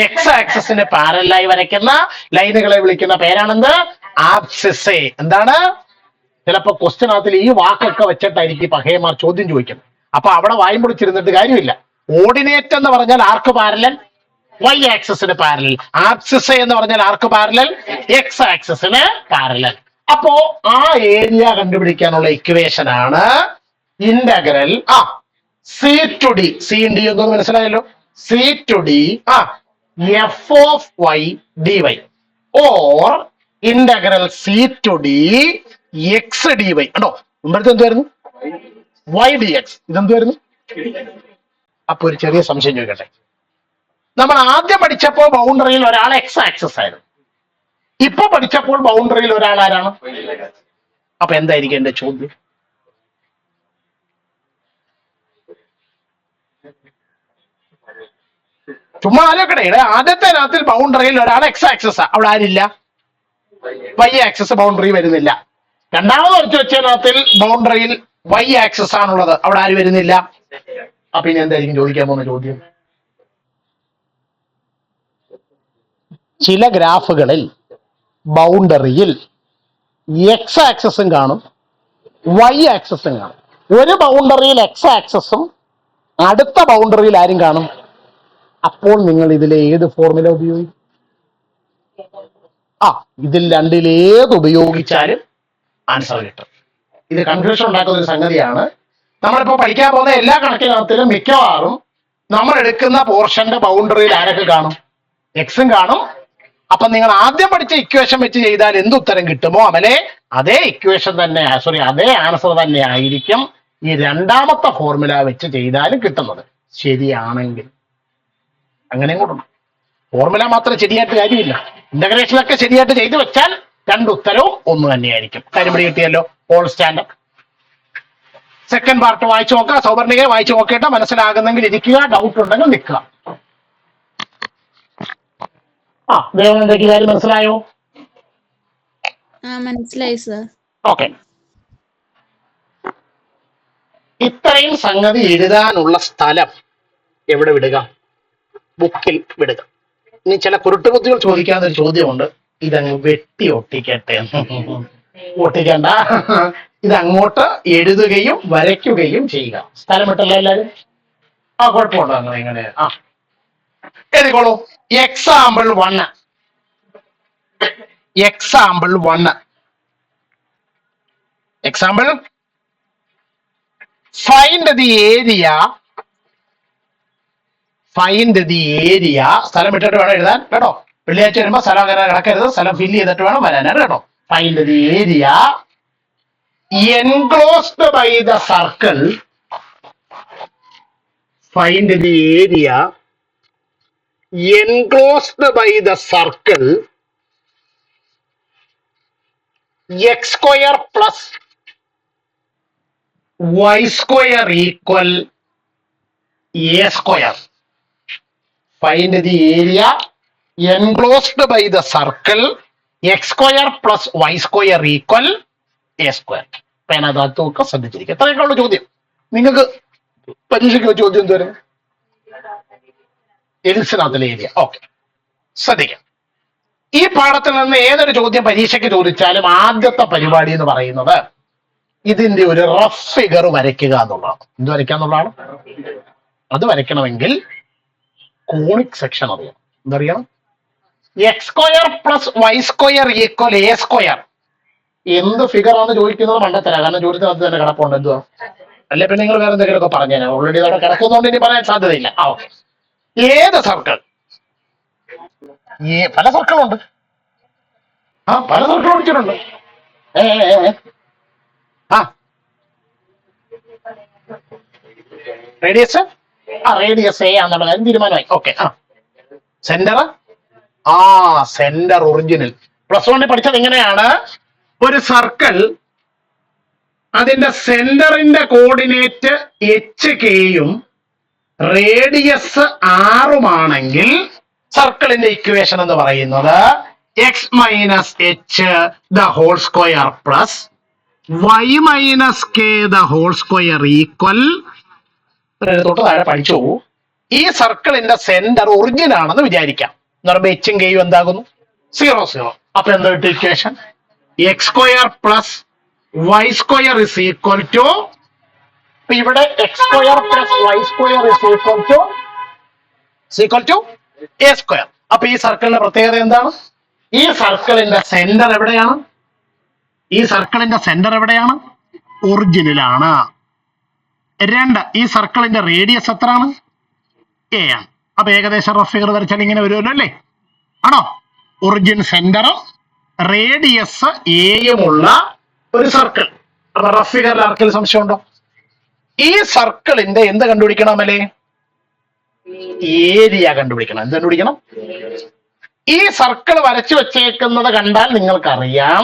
എക്സ് ആക്സിസിന് പാരലായി വരയ്ക്കുന്ന ലൈനുകളെ വിളിക്കുന്ന പേരാണെന്ത്? ആപ്സിസെ. എന്താണ്? ചിലപ്പോ ക്വസ്റ്റ്യനകത്തിൽ ഈ വാക്കൊക്കെ വെച്ചിട്ടായിരിക്കും പഹയമാർ ചോദ്യം ചോദിക്കുന്നത്. അപ്പൊ അവിടെ വായും പൊടിച്ചിരുന്നിട്ട് കാര്യമില്ല. ഓർഡിനേറ്റ് എന്ന് പറഞ്ഞാൽ ആർക്ക് പാരലൽ? വൈ ആക്സിസിന് പാരലൽ. ആപ്സിസെ എന്ന് പറഞ്ഞാൽ ആർക്ക് പാരലൽ? എക്സ് ആക്സിസിന് പാരലൽ. അപ്പോ ആ ഏരിയ കണ്ടുപിടിക്കാനുള്ള ഇക്വേഷൻ ആണ് integral c to d. C d എന്ന് മനസ്സിലായല്ലോ. C to d f of y d y or integral c to d x d y. ഉണ്ടോ? മുമ്പത്തെ എന്തുവായിരുന്നു? Y d x. ഇതെന്തുവായിരുന്നു? അപ്പൊ ഒരു ചെറിയ സംശയം ചോദിക്കട്ടെ. നമ്മൾ ആദ്യം പഠിച്ചപ്പോൾ ബൗണ്ടറിയിൽ ഒരാൾ എക്സ് ആക്സിസ് ആയിരുന്നു. ഇപ്പൊ പഠിച്ചപ്പോൾ ബൗണ്ടറിയിൽ ഒരാൾ ആരാണ്? അപ്പൊ എന്തായിരിക്കും എന്റെ ചോദ്യം? ചുമ്മാ ആലോചിക്കട്ടെ. ആദ്യത്തെ രാത്രിയിൽ ബൗണ്ടറിയിൽ ഒരാൾ എക്സ് ആക്സിസ്, അവിടെ ആരില്ല? വൈ ആക്സിസ് ബൗണ്ടറി വരുന്നില്ല. രണ്ടാമത് വരച്ച് വെച്ചതിനകത്തിൽ ബൗണ്ടറിയിൽ വൈ ആക്സിസ് ആണുള്ളത്, അവിടെ ആര് വരുന്നില്ല. അപ്പൊ ഇനി എന്തായിരിക്കും ചോദിക്കാൻ പോകുന്ന ചോദ്യം? ചില ഗ്രാഫുകളിൽ ബൗണ്ടറിയിൽ എക്സ് ആക്സസും കാണും, വൈ ആക്സസും കാണും. ഒരു ബൗണ്ടറിയിൽ എക്സ് ആക്സസും അടുത്ത ബൗണ്ടറിയിൽ ആരും കാണും. അപ്പോൾ നിങ്ങൾ ഇതിലെ ഏത് ഫോർമുല ഉപയോഗിക്കും? ഇതിൽ രണ്ടിൽ ഏത് ഉപയോഗിച്ചാലും ആൻസർ കിട്ടും. ഇത് കൺഫ്യൂഷൻ ഉണ്ടാക്കുന്ന ഒരു സംഗതിയാണ്. നമ്മളിപ്പോ പഠിക്കാൻ പോകുന്ന എല്ലാ കണക്കിനകത്തിലും മിക്കവാറും നമ്മൾ എടുക്കുന്ന പോർഷന്റെ ബൗണ്ടറിയിൽ ആരൊക്കെ കാണും? എക്സും കാണും. അപ്പൊ നിങ്ങൾ ആദ്യം പഠിച്ച ഇക്വേഷൻ വെച്ച് ചെയ്താൽ എന്ത് ഉത്തരം കിട്ടുമോ അമലെ അതേ ഇക്വേഷൻ തന്നെ, അതേ ആൻസർ തന്നെ ആയിരിക്കും ഈ രണ്ടാമത്തെ ഫോർമുല വെച്ച് ചെയ്താലും കിട്ടുന്നത്, ശരിയാണെങ്കിൽ. അങ്ങനെ കൂടെ ഫോർമുല മാത്രം ശരിയായിട്ട് കാര്യമില്ല. ഇന്റഗ്രേഷനൊക്കെ ശരിയായിട്ട് ചെയ്തു വെച്ചാൽ രണ്ടുത്തരവും ഒന്ന് തന്നെയായിരിക്കും. കരിമടി കിട്ടിയല്ലോ. All standup. സെക്കൻഡ് പാർട്ട് വായിച്ചു നോക്കുക. സൗവർണികയെ വായിച്ചു നോക്കിയിട്ട് മനസ്സിലാകുന്നെങ്കിൽ ഇരിക്കുക, ഡൗട്ട് ഉണ്ടെങ്കിൽ നിൽക്കുക. ദേവനന്ദയ്ക്ക് കാര്യം മനസ്സിലായോ? മനസ്സിലായി സർ. ഓക്കെ. ഇത്രയും സംഗതി എഴുതാനുള്ള സ്ഥലം എവിടെ വിടുക? ബുക്കിൽ വിടുക. ഇനി ചില കുരുട്ടുബുദ്ധികൾ ചോദിക്കാന്നൊരു ചോദ്യമുണ്ട്. ഇതങ്ങ് വെട്ടി ഒട്ടിക്കട്ടെ. ഒട്ടിക്കണ്ട, ഇതങ്ങോട്ട് എഴുതുകയും വരയ്ക്കുകയും ചെയ്യുക. സ്ഥലം വിട്ടല്ലോ എല്ലാവരും? കുഴപ്പമുണ്ടോ? അങ്ങനെ ഇങ്ങനെ എഴുതിക്കോളൂ. Example 1. Example 1. Example find the area. Find the area. സ്ഥലം ഇട്ടിട്ട് വേണം എഴുതാൻ കേട്ടോ. വെള്ളിയാഴ്ച വരുമ്പോ സ്ഥലം അങ്ങനെ കിടക്കരുത്. സ്ഥലം ഫില്ല് ചെയ്തിട്ട് വേണം വരാനാണ് കേട്ടോ. Find the area enclosed by the circle. Find the area enclosed by the circle x square plus y square equal a square. Find the area enclosed by the circle x square plus y square equal a square. പേനകത്തൊക്കെ ശ്രദ്ധിച്ചിരിക്കുക. എത്രയൊക്കെയുള്ള ചോദ്യം നിങ്ങൾക്ക് പരീക്ഷയ്ക്ക് ചോദ്യം തരും. എലിസിനകത്തിലെ area. Okay, ശ്രദ്ധിക്കാം. ഈ പാഠത്തിൽ നിന്ന് ഏതൊരു ചോദ്യം പരീക്ഷയ്ക്ക് ചോദിച്ചാലും ആദ്യത്തെ പരിപാടി എന്ന് പറയുന്നത് ഇതിന്റെ ഒരു റഫ് ഫിഗർ വരയ്ക്കുക എന്നുള്ളതാണ്. എന്ത് വരയ്ക്കുക എന്നുള്ളതാണ്? അത് വരയ്ക്കണമെങ്കിൽ കോണിക് സെക്ഷൻ അറിയണം. എന്തറിയണം? X square plus Y square equal A square. എന്ത് ഫിഗർ ആണ് ചോദിക്കുന്നത് മണ്ടത്തര. കാരണം ചോദ്യത്തിനകത്ത് തന്നെ കിടപ്പുണ്ട്. എന്തുവാ? അല്ലെ പിന്നെ നിങ്ങൾ വേറെ എന്തെങ്കിലുമൊക്കെ പറഞ്ഞാൽ ഓൾറെഡി അവിടെ കിടക്കുന്നതുകൊണ്ട് ഇനി പറയാൻ സാധ്യതയില്ല. ഓക്കെ, ഏത് സർക്കിൾ? പല സർക്കിളുണ്ട്. പല സർക്കിൾ പഠിച്ചിട്ടുണ്ട്. റേഡിയസ് റേഡിയസ് എ ആണെന്നുള്ള കാര്യം തീരുമാനമായി. Okay, centre centre original. Plus 1 പഠിച്ചത് എങ്ങനെയാണ്? ഒരു സർക്കിൾ അതിന്റെ സെന്ററിന്റെ കോർഡിനേറ്റ് എച്ച് കെയും റേഡിയസ് ആറുമാണെങ്കിൽ സർക്കിളിന്റെ ഇക്വേഷൻ എന്ന് പറയുന്നത് x minus h the whole square plus y minus k the whole square equal. തൊട്ട് താഴെ പഠിച്ചു. ഈ സർക്കിളിന്റെ സെന്റർ ഒറിജിൻ ആണെന്ന് വിചാരിക്കാം. എന്ന് പറയുമ്പോൾ എച്ചും കെയും എന്താകുന്നു? 0 0. അപ്പൊ എന്താ കിട്ടും equation? X square plus Y square is equal to. ഇവിടെ x square plus Y square is equal to a square. അപ്പൊ ഈ സർക്കിളിന്റെ പ്രത്യേകത എന്താണ്? ഈ സർക്കിളിന്റെ സെന്റർ എവിടെയാണ്? ഈ സർക്കിളിന്റെ സെന്റർ എവിടെയാണ്? ഒറിജിനിലാണ്. 2, ഈ സർക്കിളിന്റെ റേഡിയസ് എത്രയാണ്? എ ആണ്. അപ്പൊ ഏകദേശം റഫ് ഫിഗർ വരച്ചാൽ ഇങ്ങനെ വരുമല്ലോ അല്ലേ? ആണോ? ഒറിജിൻ സെന്റർ റേഡിയസ് എയുമുള്ള ഒരു സർക്കിൾ. അപ്പൊ റഫ് ഫിഗറിൽ ആർക്കെങ്കിലും സംശയമുണ്ടോ? ഈ സർക്കിളിന്റെ എന്ത് കണ്ടുപിടിക്കണം അല്ലേ? ഏരിയ കണ്ടുപിടിക്കണം. എന്ത് കണ്ടുപിടിക്കണം? ഈ സർക്കിൾ വരച്ചു വെച്ചേക്കുന്നത് കണ്ടാൽ നിങ്ങൾക്കറിയാം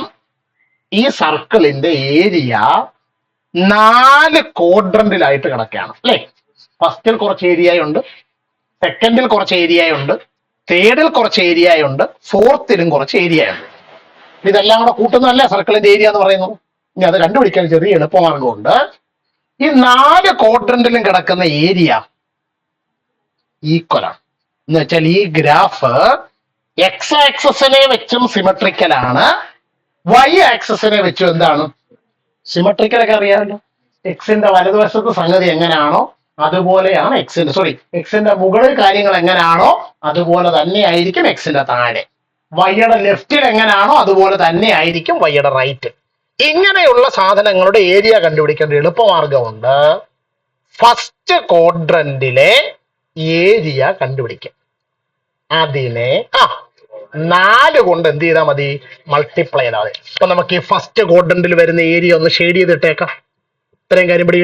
ഈ സർക്കിളിന്റെ ഏരിയ 4 ക്വാഡ്രന്റിലായിട്ട് കിടക്കുകയാണ് അല്ലേ? ഫസ്റ്റിൽ കുറച്ച് ഏരിയ ഉണ്ട്, സെക്കൻഡിൽ കുറച്ച് ഏരിയ ഉണ്ട്, തേർഡിൽ കുറച്ച് ഏരിയ ഉണ്ട്, ഫോർത്തിലും കുറച്ച് ഏരിയ ഉണ്ട്. ഇതെല്ലാം കൂടെ കൂട്ടുന്നതല്ലേ സർക്കിളിന്റെ ഏരിയ എന്ന് പറയുന്നത്. ഇനി അത് കണ്ടുപിടിക്കാൻ ചെറിയ എളുപ്പമാർഗമുണ്ട്. ഈ 4 ക്വാഡ്രന്റിലും കിടക്കുന്ന ഏരിയ ഈക്വലാണ്. എന്ന് വെച്ചാൽ ഈ ഗ്രാഫ് എക്സ് ആക്സിസിനെ വെച്ചും സിമെട്രിക്കലാണ്, വൈ ആക്സിസിനെ വെച്ചും എന്താണ്? സിമെട്രിക്കലൊക്കെ അറിയാമല്ലോ. എക്സിന്റെ വലതുവശത്ത് സംഗതി എങ്ങനെയാണോ അതുപോലെയാണ് എക്സിന്റെ മുകളിൽ കാര്യങ്ങൾ എങ്ങനെയാണോ അതുപോലെ തന്നെ ആയിരിക്കും എക്സിന്റെ താഴെ. വൈയുടെ ലെഫ്റ്റിൽ എങ്ങനെയാണോ അതുപോലെ തന്നെ ആയിരിക്കും വൈയുടെ റൈറ്റ്. ഇങ്ങനെയുള്ള സാധനങ്ങളുടെ ഏരിയ കണ്ടുപിടിക്കേണ്ട എളുപ്പമാർഗമുണ്ട്. ഫസ്റ്റ് ക്വാഡ്രന്റിലെ ഏരിയ കണ്ടുപിടിക്കാം. അതിനെ 4 കൊണ്ട് എന്ത് ചെയ്താൽ മതി? മൾട്ടിപ്ലൈ ചെയ്താൽ മതി. അപ്പൊ നമുക്ക് ഈ ഫസ്റ്റ് ക്വാഡ്രന്റിൽ വരുന്ന ഏരിയ ഒന്ന് ഷെയ്ഡ് ചെയ്തിട്ടേക്കാം. ഇത്രയും കാര്യം പിടി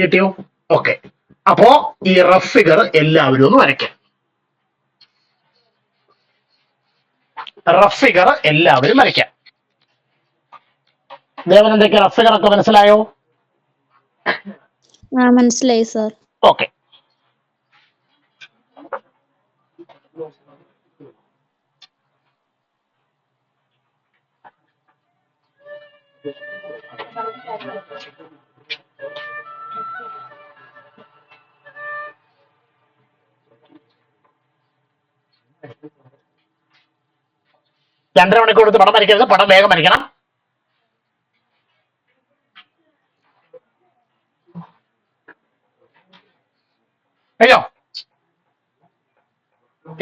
കിട്ടിയോ? ഓക്കെ, അപ്പോ ഈ റഫ് ഫിഗർ എല്ലാവരും ഒന്ന് വരയ്ക്കാം. റഫ് ഫിഗർ എല്ലാവരും വരയ്ക്കാം. ദേവനന്ദയ്ക്ക് റഫ് ഫിഗർ ഒക്കെ മനസ്സിലായോ? മനസ്സിലായി സാർ. ഓക്കെ, രണ്ടര മണിക്കൂർ എടുത്ത് പടം വരയ്ക്കരുത്. പടം വേഗം വരയ്ക്കണം. അയ്യോ,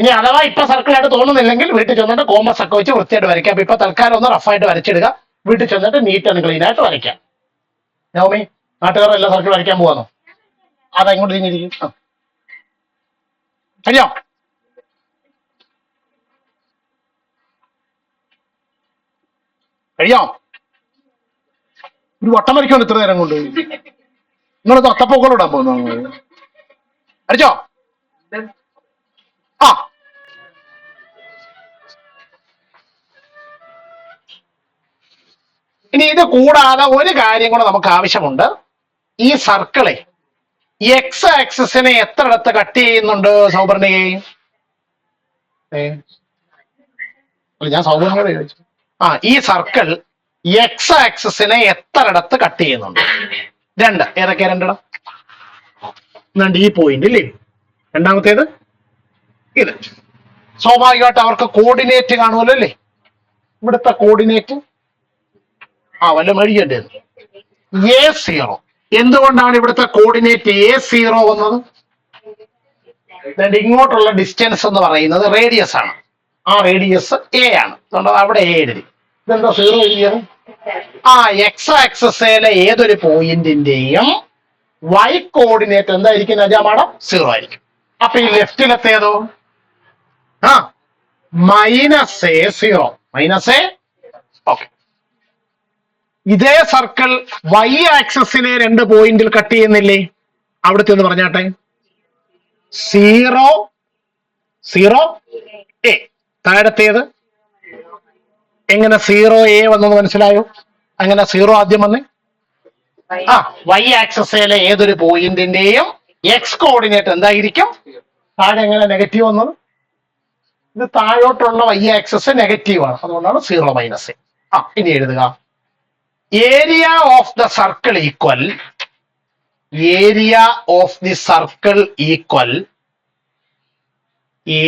ഇനി അഥവാ ഇപ്പൊ സർക്കിളായിട്ട് തോന്നുന്നില്ലെങ്കിൽ വീട്ടിൽ ചെന്നിട്ട് കോമ്പസ് ഒക്കെ വെച്ച് വൃത്തിയായിട്ട് വരയ്ക്കാം. അപ്പൊ ഇപ്പൊ തൽക്കാലം ഒന്ന് റഫായിട്ട് വരച്ചിടുക. വീട്ടിൽ ചെന്നിട്ട് നീറ്റ് ആൻഡ് ക്ലീൻ ആയിട്ട് വരയ്ക്കാം. നവമി, നാട്ടുകാർ എല്ലാ സർക്കിൾ വരയ്ക്കാൻ പോവാന്നോ? അതെങ്ങോട്ട് തിരിഞ്ഞിരിക്കും? കഴിഞ്ഞോ? കഴിയാം. ഒരു വട്ടം വരയ്ക്കുമല്ലോ ഇത്ര നേരം കൊണ്ട്. നിങ്ങളത് അത്തപ്പൂക്കളം ഇടാൻ പോകുന്നു. അടിച്ചോ? ആ ഇനി ഇത് കൂടാതെ ഒരു കാര്യം കൂടെ നമുക്ക് ആവശ്യമുണ്ട്. ഈ സർക്കിളെ എക്സ് ആക്സിസിനെ എത്ര ഇടത്ത് കട്ട് ചെയ്യുന്നുണ്ട് സൗപർണികെ? ഞാൻ സൗപർണികയോട് ചോദിച്ചു. ഈ സർക്കിൾ എക്സ് ആക്സിസിനെ എത്ര ഇടത്ത് കട്ട് ചെയ്യുന്നുണ്ട്? 2. ഏതൊക്കെയാ 2 ഇടം? ഈ പോയിന്റ് ഇല്ലേ? രണ്ടാമത്തേത് ഇത്. സ്വാഭാവികമായിട്ട് അവർക്ക് കോർഡിനേറ്റ് കാണുമല്ലോ അല്ലേ? ഇവിടുത്തെ കോർഡിനേറ്റ് വല്ല മേടിക്കേണ്ടത് A0. എന്തുകൊണ്ടാണ് ഇവിടുത്തെ കോർഡിനേറ്റ് A0 വന്നത്? ഇങ്ങോട്ടുള്ള ഡിസ്റ്റൻസ് എന്ന് പറയുന്നത് റേഡിയസ് ആണ്. ആ റേഡിയസ് A ആണ്. അതുകൊണ്ട് അവിടെ A എഴുതി. ഇതെന്താ 0 എഴുതിയത്? എക്സ് ആക്സിസിലെ ഏതൊരു പോയിന്റിന്റെയും y കോർഡിനേറ്റ് എന്തായിരിക്കും നജാമാടം? 0 ആയിരിക്കും. അപ്പൊ ഈ ലെഫ്റ്റിലത്തേതോ? -A0. -A. ഓക്കെ. ഇതേ സർക്കിൾ y ആക്സിസിനെ 2 പോയിന്റിൽ കട്ട് ചെയ്യുന്നില്ലേ? അവിടുത്തെ എന്ന് പറഞ്ഞാട്ടെ 0 0 A. താഴത്തേത് എങ്ങനെ 0 A വന്നെന്ന് മനസ്സിലായോ? അങ്ങനെ 0 ആദ്യം വന്നേ. y ആക്സിസിലെ ഏതൊരു പോയിന്റിന്റെയും എക്സ് കോർഡിനേറ്റ് എന്തായിരിക്കും? താഴെ എങ്ങനെ നെഗറ്റീവ് വന്നത്? ഇത് താഴോട്ടുള്ള y ആക്സിസ് നെഗറ്റീവ് ആണ്. അതുകൊണ്ടാണ് 0 - A. ഇനി എഴുതുക. Area of the circle equal area of the circle equal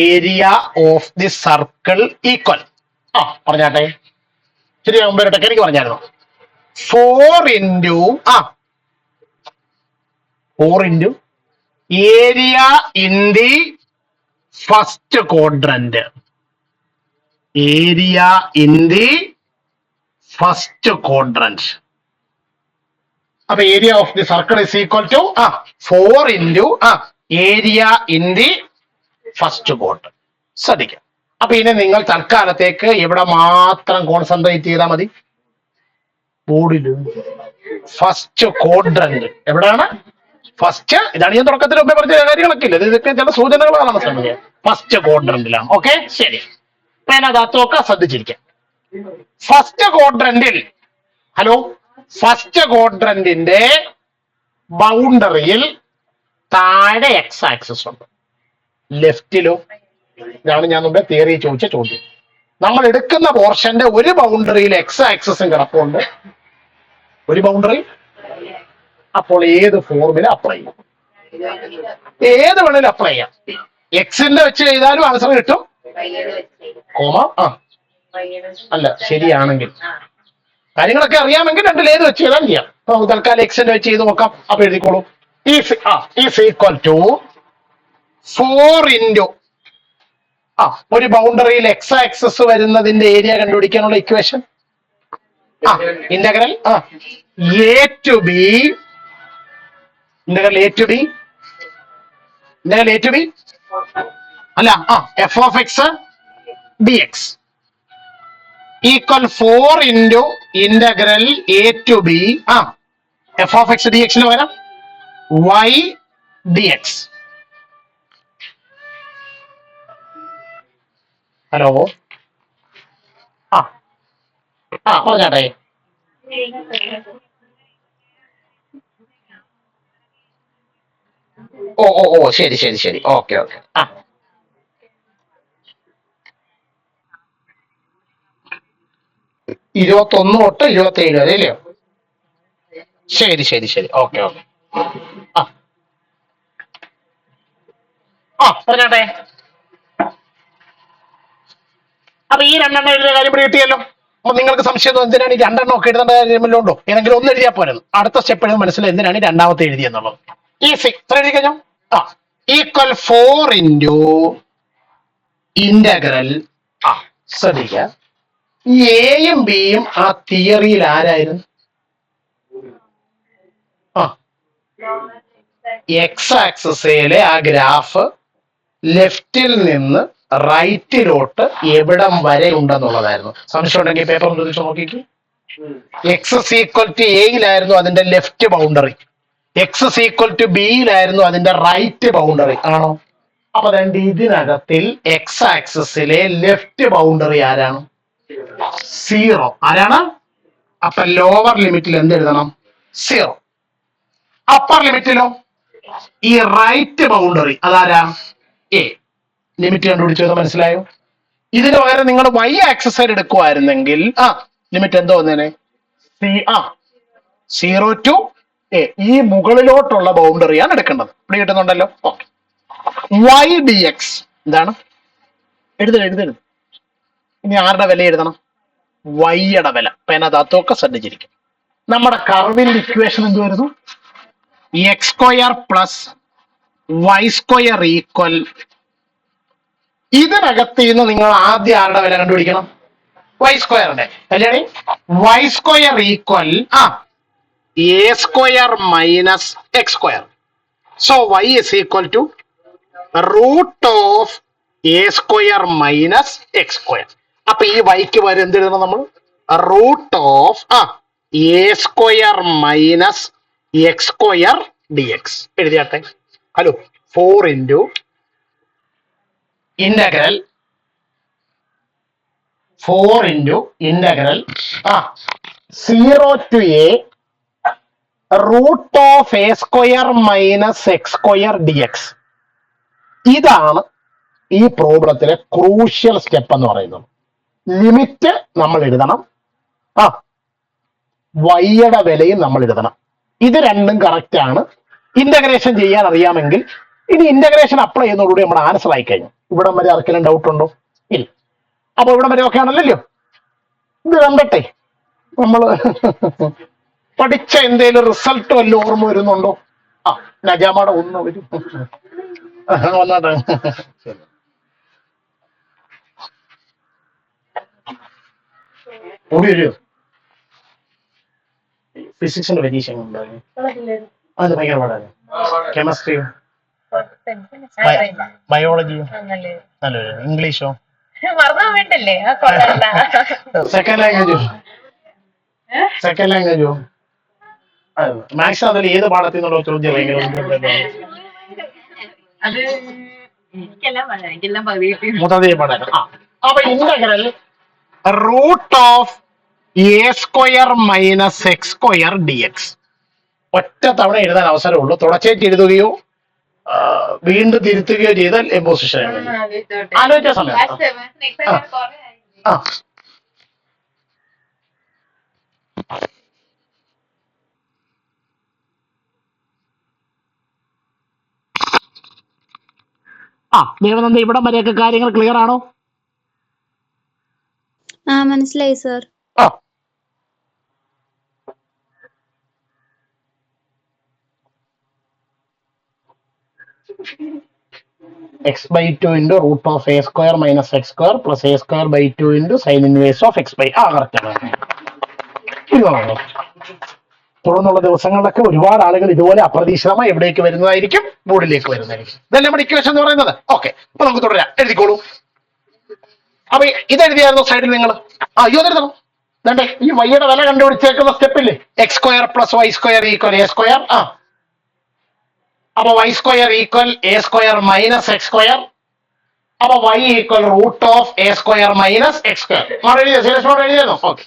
area of the circle equal പറഞ്ഞാട്ടെ. ശരി, മുമ്പേട്ടൊക്കെ എനിക്ക് പറഞ്ഞായിരുന്നു. 4 into area in the first quadrant. Area in the first quadrant. അപ്പൊ area of the circle is equal to 4 into area in the first quadrant. ശ്രദ്ധിക്കാം. അപ്പൊ ഇനി നിങ്ങൾ തൽക്കാലത്തേക്ക് ഇവിടെ മാത്രം കോൺസെൻട്രേറ്റ് ചെയ്താൽ മതി. ബോർഡില് ഫസ്റ്റ് ക്വാഡ്രന്റ് എവിടെയാണ്? ഫസ്റ്റ്. ഇതാണ് ഞാൻ തുടക്കത്തിൽ മുമ്പേ പറഞ്ഞ കാര്യങ്ങളൊക്കെ ഇല്ല. ഇതൊക്കെ ചില സൂചനകളാണ് നമുക്ക്. ഫസ്റ്റ് ക്വാഡ്രന്റിലാണ്. ഓക്കെ, ശരി. അതിനകത്തൊക്കെ ശ്രദ്ധിച്ചിരിക്കാം. ഫസ്റ്റ് ക്വാഡ്രന്റിൽ ഫസ്റ്റ് ക്വാഡ്രന്റിന്റെ ബൗണ്ടറിയിൽ താഴെ എക്സ് ആക്സിസ് ഉണ്ട്. ലെഫ്റ്റിലോ? ഇതാണ് ഞാൻ മുമ്പേ തിയറി ചോദിച്ച ചോദ്യം. നമ്മൾ എടുക്കുന്ന പോർഷന്റെ ഒരു ബൗണ്ടറിയിൽ എക്സ് ആക്സിസും കിടപ്പുണ്ട്, ഒരു ബൗണ്ടറി. അപ്പോൾ ഏത് ഫോർമുല അപ്ലൈ ചെയ്യും? ഏത് വേണേലും അപ്ലൈ ചെയ്യാം. എക്സിന്റെ വെച്ച് ചെയ്താലും ആൻസർ കിട്ടും. കോമ അല്ല, ശരിയാണെങ്കിൽ കാര്യങ്ങളൊക്കെ അറിയാമെങ്കിൽ രണ്ടിലേത് വെച്ച് ചെയ്താൽ ചെയ്യാം. നമുക്ക് തൽക്കാലം എക്സിന്റെ വെച്ച് ചെയ്ത് നോക്കാം. അപ്പൊ എഴുതിക്കോളൂ. ഈസ് ഈക്വൽ ടു 4 into ഒരു ബൗണ്ടറിയിൽ എക്സ് ആക്സസ് വരുന്നതിന്റെ ഏരിയ കണ്ടുപിടിക്കാനുള്ള equation integral A to B അല്ല f of x dx equal 4 into integral A to B f of x dx ന് പകരം y dx. ഹലോ പറഞ്ഞാട്ടെ. ഓ ശരി ശരി ശരി. ഓക്കെ. 21 തൊട്ട് 27 വരെ അല്ലയോ? ശരി. ഓക്കെ. പറഞ്ഞാട്ടെ. അപ്പൊ ഈ 2 എഴുതുന്ന കാര്യം ഇവിടെ കിട്ടിയല്ലോ. അപ്പൊ നിങ്ങൾക്ക് സംശയം എന്തിനാണ് ഈ 2 ഒക്കെ എഴുതേണ്ട കാര്യമല്ലോ ഉണ്ടോ? ഏതെങ്കിലും ഒന്ന് എഴുതിയാൽ പോരുന്നു. അടുത്ത സ്റ്റെപ്പ് എഴുതുന്ന മനസ്സിലായി എന്തിനാണ് ഈ 2ാമത്തെ എഴുതിയെന്നുള്ളത്. ഈസി. എഴുതി കഴിഞ്ഞോ? Equal 4 into integral. ശ്രദ്ധിക്കുക, ഈ എയും ബിയും ആ തിയറിയിൽ ആരായിരുന്നു? എക്സ് ആക്സിസിലെ ആ ഗ്രാഫ് ലെഫ്റ്റിൽ നിന്ന് റൈറ്റിലോട്ട് എവിടം വരെ ഉണ്ടെന്നുള്ളതായിരുന്നു. സംശയം ഉണ്ടെങ്കിൽ പേപ്പർ ഒന്ന് തിരിച്ചു നോക്കിക്ക്. എക്സ് ഈക്വൽ ടു എയിലായിരുന്നു അതിന്റെ left boundary, x equal to ബിയിലായിരുന്നു അതിന്റെ റൈറ്റ് ബൗണ്ടറി ആണോ? അപ്പൊ രണ്ട് ഇതിനകത്തിൽ എക്സ് ആക്സിസിലെ ലെഫ്റ്റ് ബൗണ്ടറി ആരാണ്? 0. ആരാണ്? അപ്പൊ ലോവർ ലിമിറ്റിൽ എന്ത് എഴുതണം? 0. അപ്പർ ലിമിറ്റിലോ ഈ റൈറ്റ് ബൗണ്ടറി അതാരാ? എ. ലിമിറ്റ് കണ്ടുപിടിച്ചത് മനസ്സിലായോ? ഇതിന് പകരം നിങ്ങൾ വൈ ആക്സസൈഡ് എടുക്കുമായിരുന്നെങ്കിൽ ലിമിറ്റ് എന്തോ വന്നേനെ? 0 to a. ഈ മുകളിലോട്ടുള്ള ബൗണ്ടറിയാണ് എടുക്കേണ്ടത്. ഇവിടെ കിട്ടുന്നുണ്ടല്ലോ. ഓക്കെ. വൈ ഡി എക്സ് എന്താണ്? എഴുതരുത്. ഇനി ആരുടെ വില എഴുതണം? വൈയുടെ വില. പേനകത്തൊക്കെ ശ്രദ്ധിച്ചിരിക്കും. നമ്മുടെ കർവിന്റെ ഇക്വേഷൻ എന്തുവായിരുന്നു? X square plus Y square equal. ഇതിനകത്ത് നിന്ന് നിങ്ങൾ ആദ്യം ആരുടെ വില കണ്ടുപിടിക്കണം? വൈ സ്ക്വയറിന്റെ. അല്ലേ? Y square equal A square minus X square. So y is equal to root of A square minus X square. അപ്പൊ ഈ വൈക്ക് വരെ എന്ത് എഴുതണം നമ്മൾ? Root of A square minus X square d x എഴുതിയാട്ടെ. Hello, 4 into integral 0 to a root of A square minus X square d x. ഇതാണ് ഈ പ്രോബ്ലത്തിലെ ക്രൂഷ്യൽ സ്റ്റെപ്പ് എന്ന് പറയുന്നത്. ലിമിറ്റ് നമ്മൾ എഴുതണം, വൈയുടെ വിലയും നമ്മൾ എഴുതണം. ഇത് രണ്ടും കറക്റ്റ് ആണ്. ഇന്റഗ്രേഷൻ ചെയ്യാൻ അറിയാമെങ്കിൽ ഇനി ഇന്റഗ്രേഷൻ അപ്ലൈ ചെയ്യുന്നതോടുകൂടി നമ്മുടെ ആൻസർ ആയി കഴിഞ്ഞു. ഇവിടം വരെ ആർക്കെങ്കിലും ഡൗട്ട് ഉണ്ടോ? ഇല്ല. അപ്പൊ ഇവിടം വരെ ഓക്കെ ആണല്ലോ. ഇത് കണ്ടട്ടെ, നമ്മള് പഠിച്ച എന്തേലും റിസൾട്ട് വല്ല ഓർമ്മ വരുന്നുണ്ടോ? നജാമയുടെ ഒന്ന് വരും വന്നാട്ടെ. ഓടി വരുമോ? ഫിസിക്സിന്റെ പരീക്ഷ അത് ഭയങ്കര പാടാണ്. കെമിസ്ട്രിയോ ബയോളജിയോ നല്ല. ഇംഗ്ലീഷോ? സെക്കൻഡ് ലാംഗ്വേജോ? മാത്സ് അതിൽ ഏത് പാഠത്തിൽ നിന്നുള്ള ചോദ്യം അപ്പൊ integral root of A square minus X square d x. ഒറ്റ തവണ എഴുതാൻ അവസരമുള്ളൂ. തുടച്ചേറ്റ് എഴുതുകയോ വീണ്ടും തിരുത്തുകയോ ചെയ്താൽ പൊസിഷൻ ആലോചിച്ച സമയം. ദേവനന്ദ, ഇവിടം വരെയൊക്കെ കാര്യങ്ങൾ ക്ലിയർ ആണോ? മനസ്സിലായി sir. x by 2 into root of a square minus x square plus a square by 2 into sin inverse of x by correct ആണ്. തുടർന്നുള്ള ദിവസങ്ങളിലൊക്കെ ഒരുപാട് ആളുകൾ ഇതുപോലെ അപ്രതീക്ഷിതമായി എവിടേക്ക് വരുന്നതായിരിക്കും? ബോർഡിലേക്ക് വരുന്നതായിരിക്കും. ഇതല്ലേ നമ്മുടെ ഇക്വേഷൻ എന്ന് പറയുന്നത്. ഓക്കെ, അപ്പൊ നമുക്ക് തുടരാം. എഴുതിക്കോളൂ. അപ്പൊ ഇതെഴുതിയായിരുന്നു സൈഡിൽ നിങ്ങൾ? എഴുതണം. വേണ്ടേ? ഈ വൈയുടെ വില കണ്ടുപിടിച്ചേക്കുന്ന സ്റ്റെപ്പില്ലേ? X square plus Y square equal A square. അപ്പൊ Y square equal A square minus X square. അപ്പൊ Y equal root of A square minus X square. എഴുതിയോ? സീരിയസ് മോഡ് എഴുതിയായിരുന്നു? ഓക്കെ,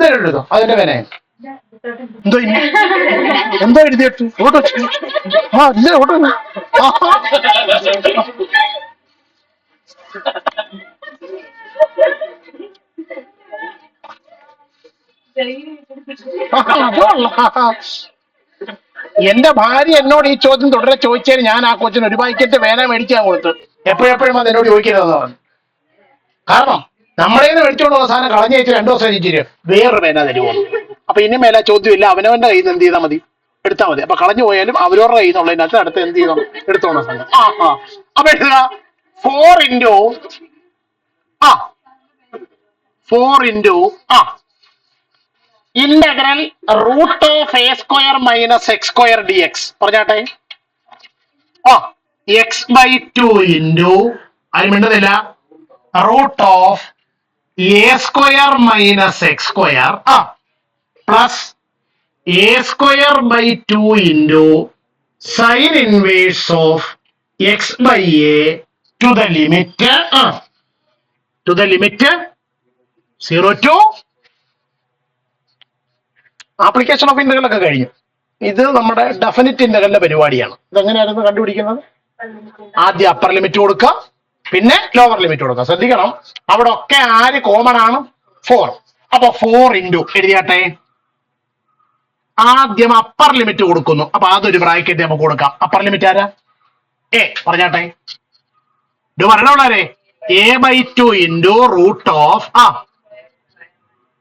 എഴുതോ. അതിന്റെ വില എന്തോ എഴുതിയിട്ടു ഓട്ടോ ഇല്ല ഓട്ടോ. എന്റെ ഭാര്യ എന്നോട് ഈ ചോദ്യം തുടരെ ചോദിച്ചതിന് ഞാൻ ആ കൊച്ചിന് ഒരു പാക്കറ്റ് വേന മേടിക്കാൻ കൊടുത്തു. എപ്പോഴെപ്പോഴും അത് എന്നോട് ചോദിക്കരുതെന്ന് പറഞ്ഞു. കാരണം നമ്മുടെ മേടിച്ചോണ്ട് പോകുന്ന സാധനം കളഞ്ഞു വെച്ച് 2 ദിവസം ഇരിച്ചിട്ട് വേറൊരു പേന തരുമോ? അപ്പൊ ഇനി മേലെ ചോദ്യമില്ല, അവനവന്റെ കയ്യിൽ നിന്ന് എന്ത് ചെയ്താൽ മതി? എടുത്താൽ മതി. അപ്പൊ കളഞ്ഞു പോയാലും അവരവരുടെ കയ്യിൽ നിന്നുള്ളതിനകത്ത് അടുത്ത് എന്ത് ചെയ്യണം? എടുത്തോണം സാധനം. അപ്പൊ എഴുതുക 4 into 4 into integral root of A square minus X square d x പറഞ്ഞാട്ടെ. ആ എക്സ് ബൈ ടു ഇൻറ്റു അത് മിണ്ടുന്നില്ല root of A square minus X square plus a square by two into sine inverse of x by a to the limit 0 to application of integral ഒക്കെ കഴിഞ്ഞു. ഇത് നമ്മുടെ definite ഇന്റഗ്രലിന്റെ പരിപാടിയാണ്. ഇതെങ്ങനെയായിരുന്നു കണ്ടുപിടിക്കുന്നത്? ആദ്യം അപ്പർ ലിമിറ്റ് കൊടുക്കുക, പിന്നെ ലോവർ ലിമിറ്റ് കൊടുക്കുക. ശ്രദ്ധിക്കണം, അവിടെ ഒക്കെ ആര് കോമൺ ആണ്? 4. അപ്പൊ 4 ഇൻറ്റു എഴുതിയാട്ടെ. ആദ്യം അപ്പർ ലിമിറ്റ് കൊടുക്കുന്നു. അപ്പൊ അതൊരു ബ്രാക്കറ്റ് നമുക്ക് കൊടുക്കാം. അപ്പർ ലിമിറ്റ് ആരാ? എ പറഞ്ഞാട്ടെ. ഇത് പറയണേ a by two into root of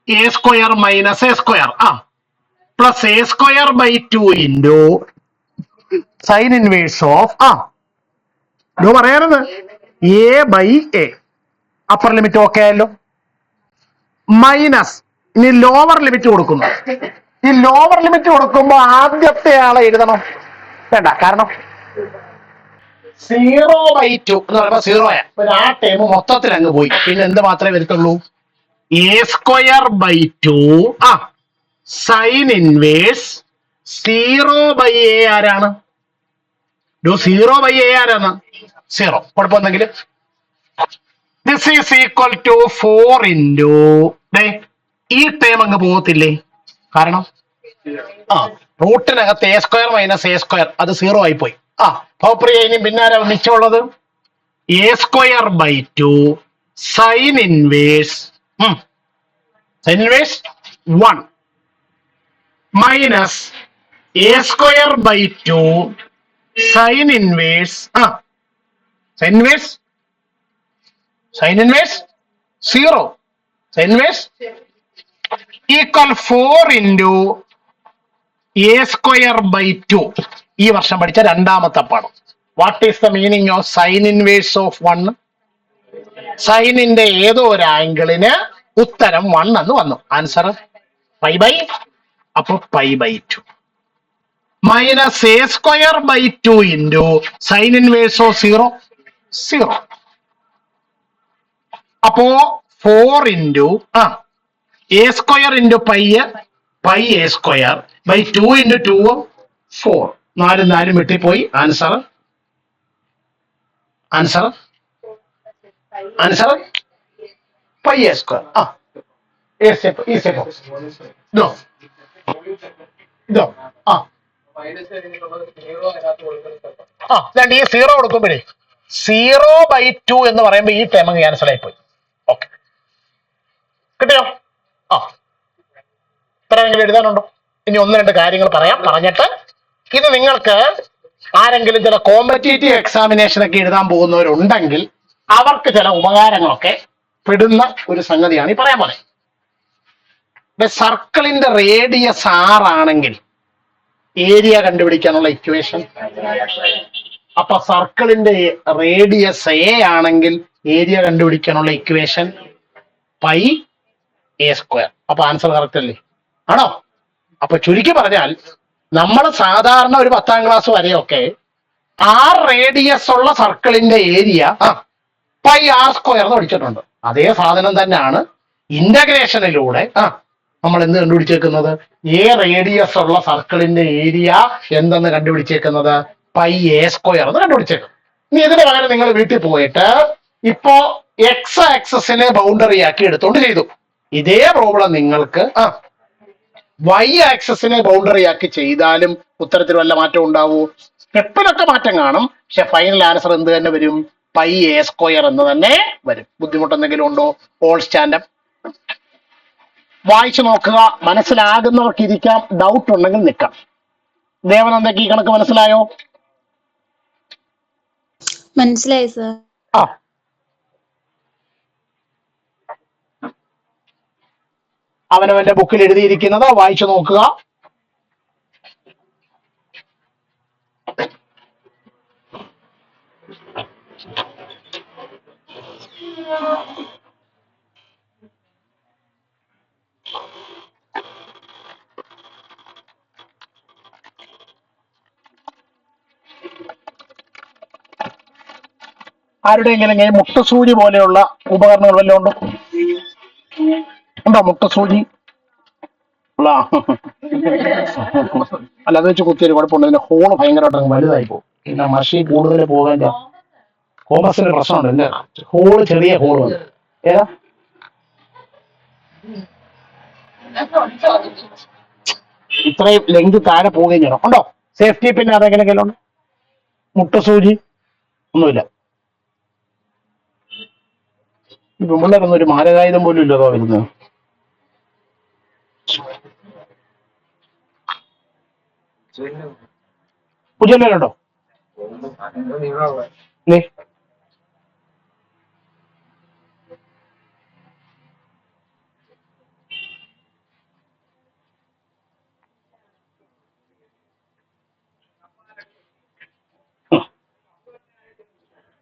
A square minus a square plus a square by two into sine inverse of ഇത് പറയാനത് a by a. Upper limit okay ആയല്ലോ. മൈനസ് ഇനി ലോവർ ലിമിറ്റ് കൊടുക്കുന്നു. ഈ ലോവർ ലിമിറ്റ് കൊടുക്കുമ്പോൾ ആദ്യത്തെ ആളെ എഴുതണം വേണ്ട, കാരണം 0/2 എന്ന് പറയുമ്പോൾ 0 ആ ടൈം മൊത്തത്തിൽ അങ്ങ് പോയി. പിന്നെ എന്ത് മാത്രമേ വരത്തുള്ളൂ? A square by two sine inverse 0/a ആരാണ്? 0/a ആരാണ്? 0. കുഴപ്പമൊന്നെങ്കിൽ this is equal to 4 into ഈ ടൈം അങ്ങ് പോകത്തില്ലേ? കാരണം റൂട്ടിനകത്ത് a square minus a square അത് 0 ആയി പോയി. ഇനി പിന്നെ ആരാ മിച്ചമുള്ളത്? A square by two sine inverse 1 minus a square by two sine inverse sine inverse 0 sine inverse equal 4 into a square by two. ഈ വർഷം പഠിച്ച രണ്ടാമത്തെ പാഠം. What is the meaning of sine inverse of 1? സൈനിന്റെ ഏതോ ഒരു ആംഗിളിന് ഉത്തരം 1 എന്ന് വന്നു. ആൻസർ π/, അപ്പൊ π/2 minus a square by two into sine inverse of 0. അപ്പോ 4 into a square into pi a square by 2 into 2 4. 4 വെട്ടിപ്പോയി. Answer pi a square. ഇതോ ഈ 0 കൊടുക്കുമ്പോഴേ 0/2 എന്ന് പറയുമ്പോ ഈ ടേം ക്യാൻസൽ ആയി പോയി. ഓക്കെ, കിട്ടിയോ? ഇത്രയെങ്കിലും എഴുതാനുണ്ടോ? ഇനി 1-2 കാര്യങ്ങൾ പറഞ്ഞിട്ട് ഇത് നിങ്ങൾക്ക് ആരെങ്കിലും ചില കോമ്പറ്റേറ്റീവ് എക്സാമിനേഷൻ ഒക്കെ എഴുതാൻ പോകുന്നവരുണ്ടെങ്കിൽ അവർക്ക് ചില ഉപകാരങ്ങളൊക്കെ പെടുന്ന ഒരു സംഗതിയാണ് ഈ പറയാൻ പോലെ. സർക്കിളിന്റെ റേഡിയസ് 6 ആണെങ്കിൽ ഏരിയ കണ്ടുപിടിക്കാനുള്ള ഇക്വേഷൻ, അപ്പൊ സർക്കിളിന്റെ റേഡിയസ് എ ആണെങ്കിൽ ഏരിയ കണ്ടുപിടിക്കാനുള്ള ഇക്വേഷൻ πa². അപ്പൊ ആൻസർ കറക്റ്റ് അല്ലേ? ആണോ? അപ്പൊ ചുരുക്കി പറഞ്ഞാൽ നമ്മൾ സാധാരണ ഒരു 10ാം ക്ലാസ് വരെയൊക്കെ റേഡിയസ് ഉള്ള സർക്കിളിന്റെ ഏരിയ πr² എന്ന് പഠിച്ചിട്ടുണ്ട്. അതേ സാധനം തന്നെയാണ് ഇന്റഗ്രേഷനിലൂടെ നമ്മൾ എന്ത് കണ്ടുപിടിച്ചേക്കുന്നത്? റേഡിയസ് ഉള്ള സർക്കിളിന്റെ ഏരിയ എന്തെന്ന് കണ്ടുപിടിച്ചേക്കുന്നത്? πa² എന്ന് കണ്ടുപിടിച്ചേക്കുന്നത്. ഇനി ഇതിന് പകരം നിങ്ങൾ വീട്ടിൽ പോയിട്ട് ഇപ്പോ എക്സ് ആക്സസിനെ ബൗണ്ടറി ആക്കി എടുത്തോണ്ട് ചെയ്തു. ഇതേ പ്രോബ്ലം നിങ്ങൾക്ക് വൈ ആക്സസിനെ ബൗണ്ടറി ആക്കി ചെയ്താലും ഉത്തരത്തിൽ വല്ല മാറ്റം ഉണ്ടാവൂ? സ്റ്റെപ്പിലൊക്കെ മാറ്റം കാണും, പക്ഷെ ഫൈനൽ ആൻസർ എന്ത് തന്നെ വരും? πa² എന്ന് തന്നെ വരും. ബുദ്ധിമുട്ടെന്തെങ്കിലും ഉണ്ടോ? ഓൾ സ്റ്റാൻഡപ്പ് വായിച്ചു നോക്കുക. മനസ്സിലാകുന്നവർക്ക് ഇരിക്കാം, ഡൗട്ട് ഉണ്ടെങ്കിൽ നിൽക്കാം. ദേവനന്ദക്ക് ഈ കണക്ക് മനസ്സിലായോ? മനസ്സിലായി സർ. അവനവന്റെ ബുക്കിൽ എഴുതിയിരിക്കുന്നത് വായിച്ചു നോക്കുക. ആരുടെയെങ്കിലും കയ്യിൽ മുട്ടസൂചി പോലെയുള്ള ഉപകരണങ്ങൾ വല്ലതും ഉണ്ടോ? ഉണ്ടോ മുട്ടസൂചി? അല്ല, അത് വെച്ച് കുത്തിയൊരു കുഴപ്പമുണ്ട്. ഇതിന്റെ ഹോള് ഭയങ്കരമായിട്ട് വലുതായി പോകും. പിന്നെ മഷി കൂടുതൽ പോകാൻ കോമസിന്റെ പ്രശ്നമുണ്ട്. എന്റെ ഹോള് ചെറിയ ഹോള് ഏതാ ഇത്രയും ലെങ്ത് താഴെ പോവുകയും ചെയ്യണം. ഉണ്ടോ സേഫ്റ്റി? പിന്നെ അതെങ്ങനെയെങ്കിലും ഉണ്ട്? മുട്ടസൂചി ഒന്നുമില്ല. പെമ്പിള്ളേരൊന്നും ഒരു മാരകായുധം പോലും ഇല്ലതോ വരുന്നത്. പുതിയല്ലോ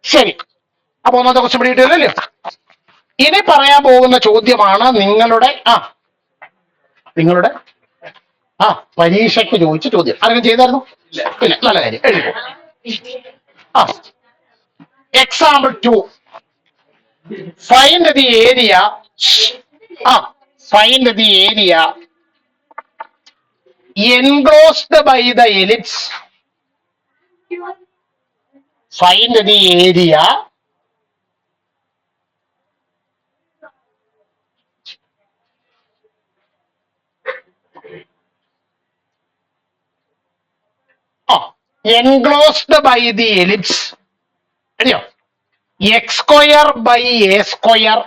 ശരി. അപ്പൊ ഒന്നാമത്തെ ക്വസ്റ്റ്യൻ പിടികിട്ടിയതല്ലേ? ഇനി പറയാൻ പോകുന്ന ചോദ്യമാണ് നിങ്ങളുടെ പരീക്ഷയ്ക്ക് ചോദിച്ച ചോദ്യം. ആരെങ്കിലും ചെയ്തായിരുന്നു? ഇല്ല. നല്ല കാര്യം. എഴുതി. Example 2. Find the area enclosed by the ellipse. Find the area enclosed by the ellipse. X square by a square.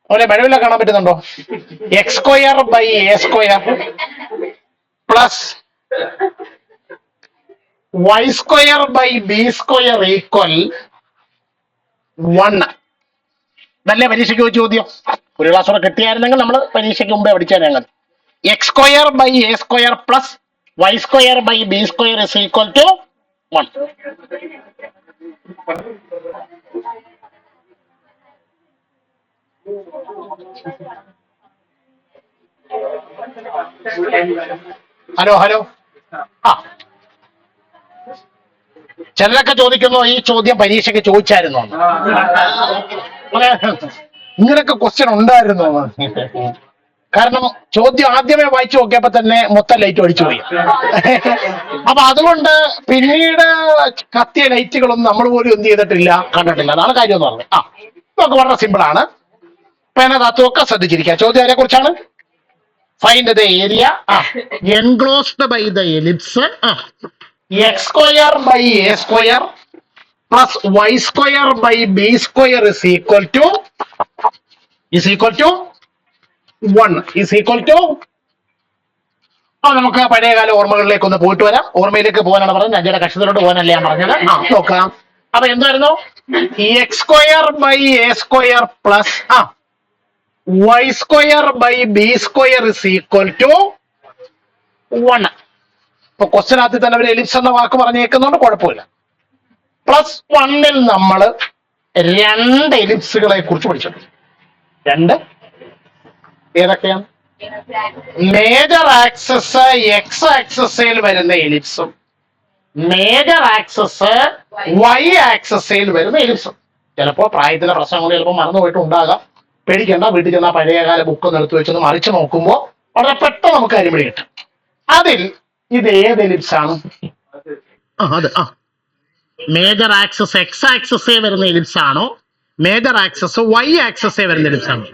വരവില്ല കാണാൻ പറ്റുന്നുണ്ടോ? X square by a square plus y square by b square equal 1. ഇതല്ലേ പരീക്ഷയ്ക്ക് ചോദ്യം? ഒരു class കൂടെ കിട്ടിയായിരുന്നെങ്കിൽ നമ്മൾ പരീക്ഷയ്ക്ക് മുമ്പേ പഠിച്ചാൽ അങ്ങനെ. X square by a square plus y square by b square is equal to 1. Hello. ചിലരൊക്കെ ചോദിക്കുന്നു ഈ ചോദ്യം പരീക്ഷയ്ക്ക് ചോദിച്ചായിരുന്നോ? ഇങ്ങനൊക്കെ ക്വസ്റ്റ്യൻ ഉണ്ടായിരുന്നോ? കാരണം ചോദ്യം ആദ്യമേ വായിച്ചു നോക്കിയപ്പോ തന്നെ മൊത്തം ലൈറ്റ് അടിച്ചു പോയി. അപ്പൊ അതുകൊണ്ട് പിന്നീട് കത്തിയ ലൈറ്റുകളൊന്നും നമ്മൾ പോലും എന്ത് ചെയ്തിട്ടില്ല, കണ്ടിട്ടില്ല. അതാണ് കാര്യം എന്ന് പറഞ്ഞത്. ഇതൊക്കെ വളരെ സിമ്പിൾ ആണ്. പേനകത്തൊക്കെ ശ്രദ്ധിച്ചിരിക്കുക. ചോദ്യം ആരെ കുറിച്ചാണ്? Find the area enclosed by the ellipse x square by a square plus y square by b square is equal to 1. നമുക്ക് പഴയകാല ഓർമ്മകളിലേക്ക് ഒന്ന് പോയിട്ട് വരാം. ഓർമ്മയിലേക്ക് പോകാനാണ് പറഞ്ഞത്, അഞ്ചയുടെ കക്ഷത്തിലോട്ട് പോകാനല്ലേ ഞാൻ പറഞ്ഞത്. നോക്കാം. അപ്പൊ എന്തായിരുന്നു? x square by a square plus y square by b square is equal to 1. ഇപ്പൊ ക്വസ്റ്റ്യനകത്ത് തന്നെ ഒരു എലിപ്സ് എന്ന വാക്ക് പറഞ്ഞേക്കുന്നതുകൊണ്ട് കുഴപ്പമില്ല. +1 നമ്മൾ 2 എലിപ്സുകളെ കുറിച്ച് പഠിച്ചിട്ടുണ്ട്. 2 ഏതൊക്കെയാണ്? മേജർ ആക്സസ് എക്സ് ആക്സസിൽ വരുന്ന എലിപ്സും മേജർ ആക്സസ് വൈ ആക്സസിൽ വരുന്ന എലിപ്സും. ചിലപ്പോൾ പ്രായത്തിന്റെ പ്രശ്നം കൊണ്ട് ചിലപ്പോൾ മറന്നുപോയിട്ടുണ്ടാകാം. പേടിക്കേണ്ട. വീട്ടിൽ ചെന്നാൽ പഴയകാല ബുക്ക് ഒന്ന് എടുത്ത് വെച്ചൊന്ന് മറിച്ച് നോക്കുമ്പോൾ വളരെ പെട്ടെന്ന് നമുക്ക് കാര്യം പിടി കിട്ടും. അതിൽ ഇത് ഏത് എലിപ്സ് ആണ്? മേജർ ആക്സസ് എക്സ് ആക്സസേ വരുന്ന എലിപ്സ് ആണോ, മേജർ ആക്സസ് വൈ ആക്സസേ വരുന്ന എലിപ്സ് ആണോ?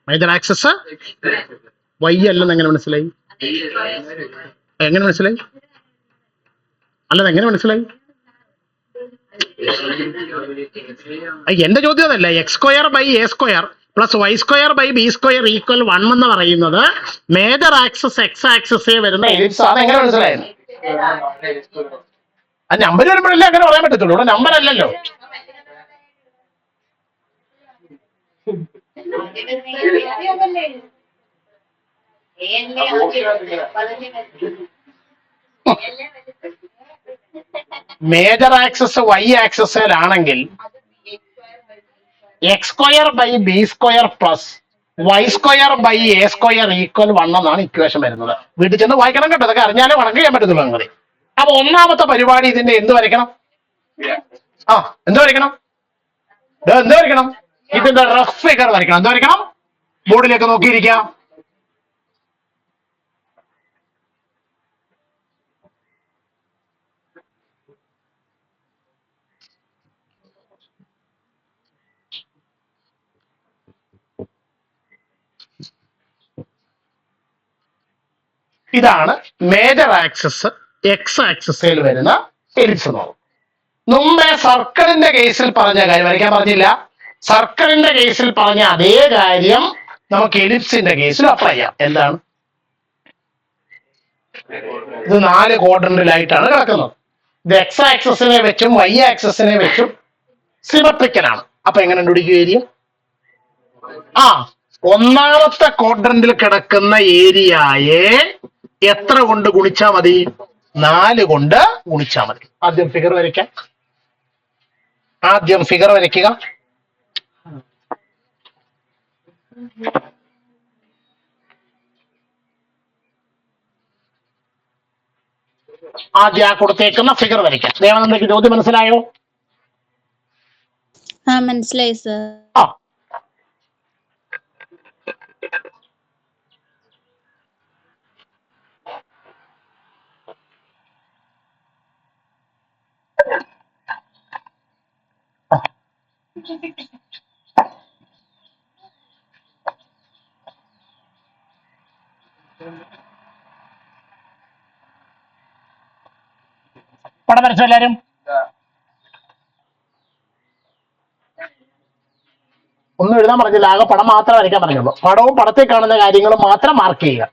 മേജർ ആക്സസ് വൈ അല്ലെന്ന് എങ്ങനെ മനസ്സിലായി? എങ്ങനെ മനസ്സിലായി? അല്ലത് എങ്ങനെ മനസ്സിലായി? എന്റെ ചോദ്യം അതല്ല. x square by a square plus y square by b square equal 1 എന്ന് പറയുന്നത് മേജർ ആക്സസ് എക്സ് ആക്സസേ വരുന്ന എലിപ്സ് ആണ്. എങ്ങനെ മനസ്സിലായത്? ആ നമ്പർ വരുമ്പോഴല്ലേ അങ്ങനെ പറയാൻ പറ്റത്തുള്ളൂ. ഇവിടെ നമ്പർ അല്ലല്ലോ. മേജർ ആക്സസ് വൈ ആക്സസിലാണെങ്കിൽ x square by b square plus Y square by a square equal 1 എന്നാണ് ഇക്വേഷൻ വരുന്നത്. വീട്ടിൽ ചെന്ന് വായിക്കണം കേട്ടോ. അതൊക്കെ അറിഞ്ഞാലേ വർക്ക് ചെയ്യാൻ പറ്റത്തുള്ളൂ. അങ്ങനെ അപ്പൊ ഒന്നാമത്തെ പരിപാടി ഇതിന്റെ എന്ത് വരയ്ക്കണം? ആ എന്തോ വരയ്ക്കണം? എന്തോ വരയ്ക്കണം? ഇതിന്റെ റഫ് ഫിഗർ വരയ്ക്കണം. എന്തോ വരയ്ക്കണം? ബോർഡിലേക്ക് നോക്കിയിരിക്കാം. ഇതാണ് മേജർ ആക്സിസ് എക്സ് ആക്സിസിൽ വരുന്ന എലിപ്സ് നോക്കും. മുമ്പേ സർക്കിളിന്റെ കേസിൽ പറഞ്ഞ കാര്യം വരയ്ക്കാൻ പറഞ്ഞില്ല. സർക്കിളിന്റെ കേസിൽ പറഞ്ഞ അതേ കാര്യം നമുക്ക് എലിപ്സിന്റെ കേസിൽ അപ്ലൈ ചെയ്യാം. എന്താണ്? ഇത് 4 ക്വാഡ്രന്റിലായിട്ടാണ് കിടക്കുന്നത്. ഇത് എക്സ് ആക്സിസിനെ വെച്ചും വൈ ആക്സിസിനെ വെച്ചും സിമെട്രിക്കലാണ്. അപ്പൊ എങ്ങനെ കണ്ടുപിടിക്കും ഏരിയ? ഒന്നാമത്തെ ക്വാഡ്രന്റിൽ കിടക്കുന്ന ഏരിയയെ എത്ര കൊണ്ട് ഗുണിച്ചാൽ മതി? 4 കൊണ്ട് ഗുണിച്ചാൽ മതി. ആദ്യം ഫിഗർ വരയ്ക്കാം. ആദ്യം ഫിഗർ വരയ്ക്കുക. ആദ്യം കൊടുത്തേക്കുന്ന ഫിഗർ വരയ്ക്കാം. ദേവനന്ദയ്ക്ക് ചോദ്യം മനസ്സിലായോ? മനസ്സിലായി സർ. പടം വരച്ചോ എല്ലാരും? ഒന്നും എഴുതാൻ പറഞ്ഞില്ല, ആകെ പടം മാത്രം വരയ്ക്കാൻ പറഞ്ഞുള്ളൂ. പടവും പടത്തിൽ കാണുന്ന കാര്യങ്ങളും മാത്രം മാർക്ക് ചെയ്യുക.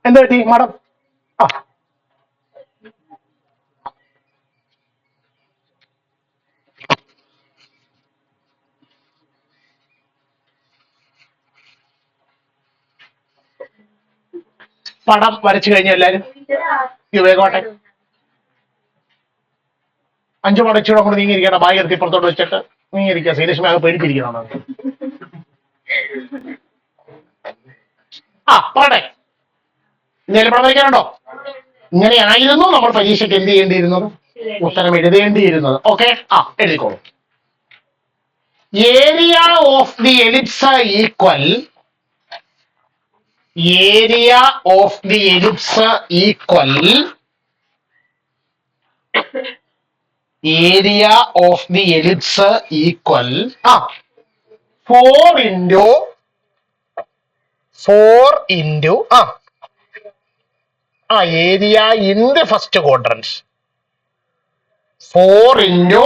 എന്താ പറ്റി മാഡം? പടം വരച്ചു കഴിഞ്ഞ എല്ലാരും വേഗോട്ടെ. 5 പടം ഇച്ചിരി കൂടെ നീങ്ങിയിരിക്കട്ടെ. ബാഗ് എടുത്ത് ഇപ്പുറത്തോട്ട് വെച്ചിട്ട് നീങ്ങിയിരിക്കുക. ശ്രീലക്ഷ്മി ആകെ പേടിപ്പിരിക്കണം. പറട്ടെ, ഇങ്ങനെ പടം വരയ്ക്കാനുണ്ടോ? ഇങ്ങനെയായിരുന്നു നമ്മൾ പരീക്ഷയ്ക്ക് എന്ത് ചെയ്യേണ്ടിയിരുന്നത്? ഉത്തരം എഴുതേണ്ടിയിരുന്നത്. ഓക്കെ, എഴുതിക്കോളൂ. Area of the ellipse equal area of the ellipse equal area of the ellipse equal 4 into area in the first quadrant. 4 into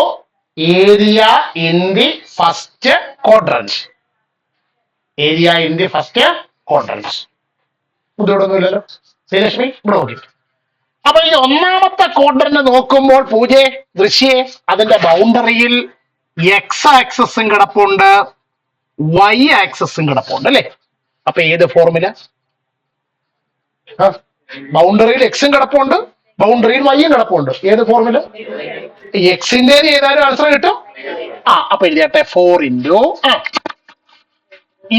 area in the first quadrant. Area in the first quadrant. ബുദ്ധിമുട്ടൊന്നുമില്ലല്ലോ. ശ്രീലക്ഷ്മി ഇവിടെ നോക്കി. അപ്പൊ ഈ ഒന്നാമത്തെ quadrant നോക്കുമ്പോൾ പൂജയെ ദൃശ്യേ അതിന്റെ ബൗണ്ടറിയിൽ X ആക്സസും കിടപ്പുണ്ട്, Y ആക്സസും കിടപ്പുണ്ട് അല്ലെ? അപ്പൊ ഏത് ഫോർമുല? ബൗണ്ടറിയിൽ എക്സും കിടപ്പുണ്ട്, ബൗണ്ടറിയിൽ വൈയും കിടപ്പുണ്ട്. ഏത് ഫോർമുല? എക്സിന്റെ ഏതായാലും ആൻസർ കിട്ടും. അപ്പൊ എഴുതിയാട്ടെ 4 into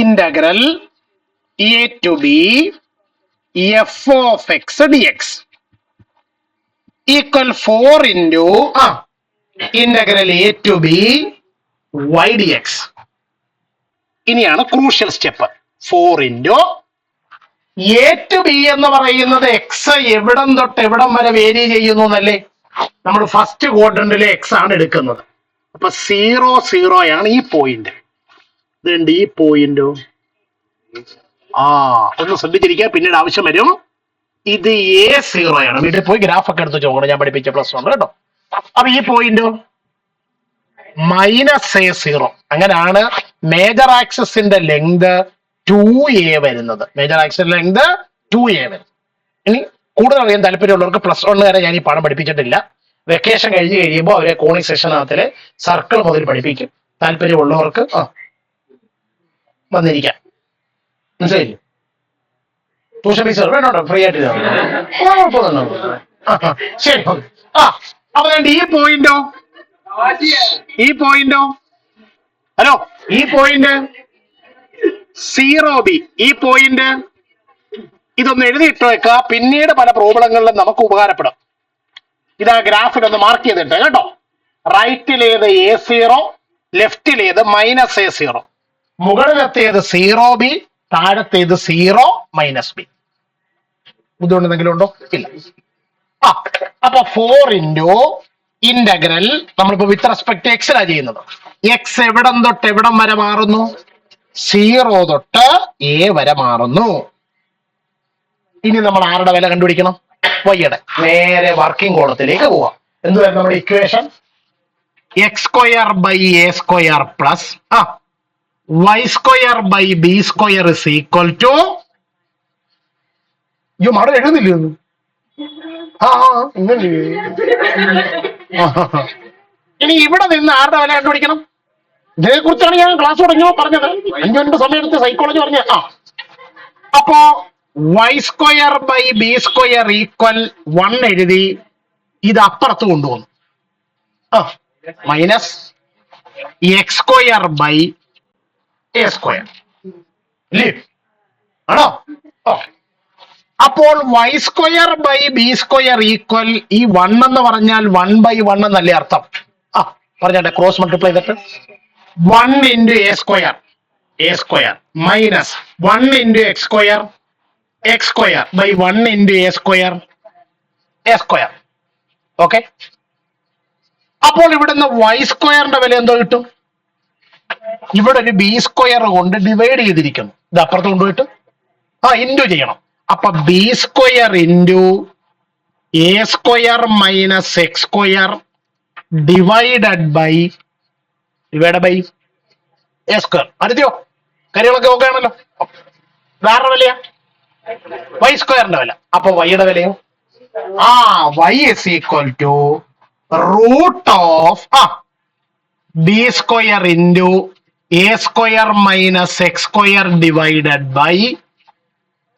integral a to b f of x dx equal 4 into integral a to b y dx. ഇനിയാണ് crucial step. 4 into a to b എന്ന് പറയുന്നത് എക്സ് എവിടം തൊട്ട് എവിടം വരെ വേരി ചെയ്യുന്നു എന്നല്ലേ? നമ്മൾ ഫസ്റ്റ് ക്വാഡ്രന്റിലെ എക്സ് ആണ് എടുക്കുന്നത്. അപ്പൊ 0 0 ആണ് ഈ പോയിന്റ്. ഇതുണ്ട് ഈ പോയിന്റോ. ഒന്ന് ശ്രദ്ധിച്ചിരിക്കുക, പിന്നീട് ആവശ്യം വരും. ഇത് A0 ആണ്. വീട്ടിൽ പോയി ഗ്രാഫ് ഒക്കെ എടുത്ത് ചോദിക്കണം, ഞാൻ പഠിപ്പിച്ച +1 കേട്ടോ. അപ്പൊ ഈ പോയിന്റോ -A0. അങ്ങനെയാണ് മേജർ ആക്സിസിന്റെ ലെങ്ത് 2a വരുന്നത്. മേജർ ആക്സിസിന്റെ ലെങ്ത് 2a വരുന്നത്. ഇനി കൂടുതൽ അറിയാൻ താല്പര്യമുള്ളവർക്ക് +1 വരെ ഞാൻ ഈ പാഠം പഠിപ്പിച്ചിട്ടില്ല. വെക്കേഷൻ കഴിഞ്ഞ് കഴിയുമ്പോൾ അവരെ കോണിക് സെക്ഷനകത്തിലെ സർക്കിൾ മുതൽ പഠിപ്പിക്കും. താല്പര്യമുള്ളവർക്ക് വന്നിരിക്കാം. മനസ്സിലായില്ലേ? ട്യൂഷൻ ഫീസ് വേണോ? ഫ്രീ ആയിട്ട് ശരി. അപ്പൊ ഈ പോയിന്റോ ഹലോ ഈ പോയിന്റ് 0b ഈ പോയിന്റ് ഇതൊന്ന് എഴുതിയിട്ട് വെക്കുക. പിന്നീട് പല പ്രോബ്ലങ്ങളിലും നമുക്ക് ഉപകാരപ്പെടും. ഇതാ ഗ്രാഫിൽ ഒന്ന് മാർക്ക് ചെയ്തിട്ട് കേട്ടോ. റൈറ്റിലേത് A0, ലെഫ്റ്റിലേത് -A0. മുകളിലത്തേത് 0B, താഴത്തേത് 0 -B. ബുദ്ധിമുട്ട് എന്തെങ്കിലും ഉണ്ടോ? ഇല്ല. അപ്പൊ 4 ഇൻറ്റു ഇന്റഗ്രൽ നമ്മളിപ്പോ വിത്ത് റെസ്പെക്ട് എക്സിലാ ചെയ്യുന്നത്. എക്സ് എവിടം തൊട്ട് എവിടം വരെ മാറുന്നു? 0 തൊട്ട് A വരെ മാറുന്നു. ഇനി നമ്മൾ ആരുടെ വില കണ്ടുപിടിക്കണം? വൈയുടെ. നേരെ വർക്കിംഗ് കോളത്തിലേക്ക് പോവാം. എന്തുവായിരുന്നു നമ്മുടെ equation? x² / A² plus y² / B² is equal to മട എഴുതുന്നില്ല. ഇനി ഇവിടെ നിന്ന് ആരുടെ വില കണ്ടുപിടിക്കണം? ഇതിനെ കുറിച്ചാണ് ഞാൻ ക്ലാസ് തുടങ്ങിയോ പറഞ്ഞത്. 5 മിനിറ്റ് സമയം എടുത്ത് സൈക്കോളജി പറഞ്ഞ. അപ്പോ y² / B² ഈക്വൽ 1 എഴുതി ഇത് അപ്പുറത്ത് കൊണ്ടുവന്നു. മൈനസ് x² / A² ഇല്ലേ? ആണോ? അപ്പോൾ y² / B² ഈക്വൽ ഈ 1 എന്ന് പറഞ്ഞാൽ 1/1 എന്നല്ലേ അർത്ഥം? പറഞ്ഞാട്ടെ, ക്രോസ് മൾട്ടിപ്ലൈ ചെയ്തിട്ട് 1 into A² minus 1 into x² by 1 into A². Okay. അപ്പോൾ ഇവിടുന്ന് y² വില എന്തോ കിട്ടും? ഇവിടെ ഒരു B² കൊണ്ട് ഡിവൈഡ് ചെയ്തിരിക്കുന്നു. ഇത് അപ്പുറത്ത് കൊണ്ടുപോയിട്ട് ഇൻറ്റു ചെയ്യണം. അപ്പൊ B² into A² minus x² divided by A². അറിയോ? കാര്യങ്ങളൊക്കെ ഓക്കെ ആണല്ലോ. വേറെ വിലയാ y² വില. അപ്പൊ വൈയുടെ വിലയോ? y is equal to root of B² into A² minus x² divided by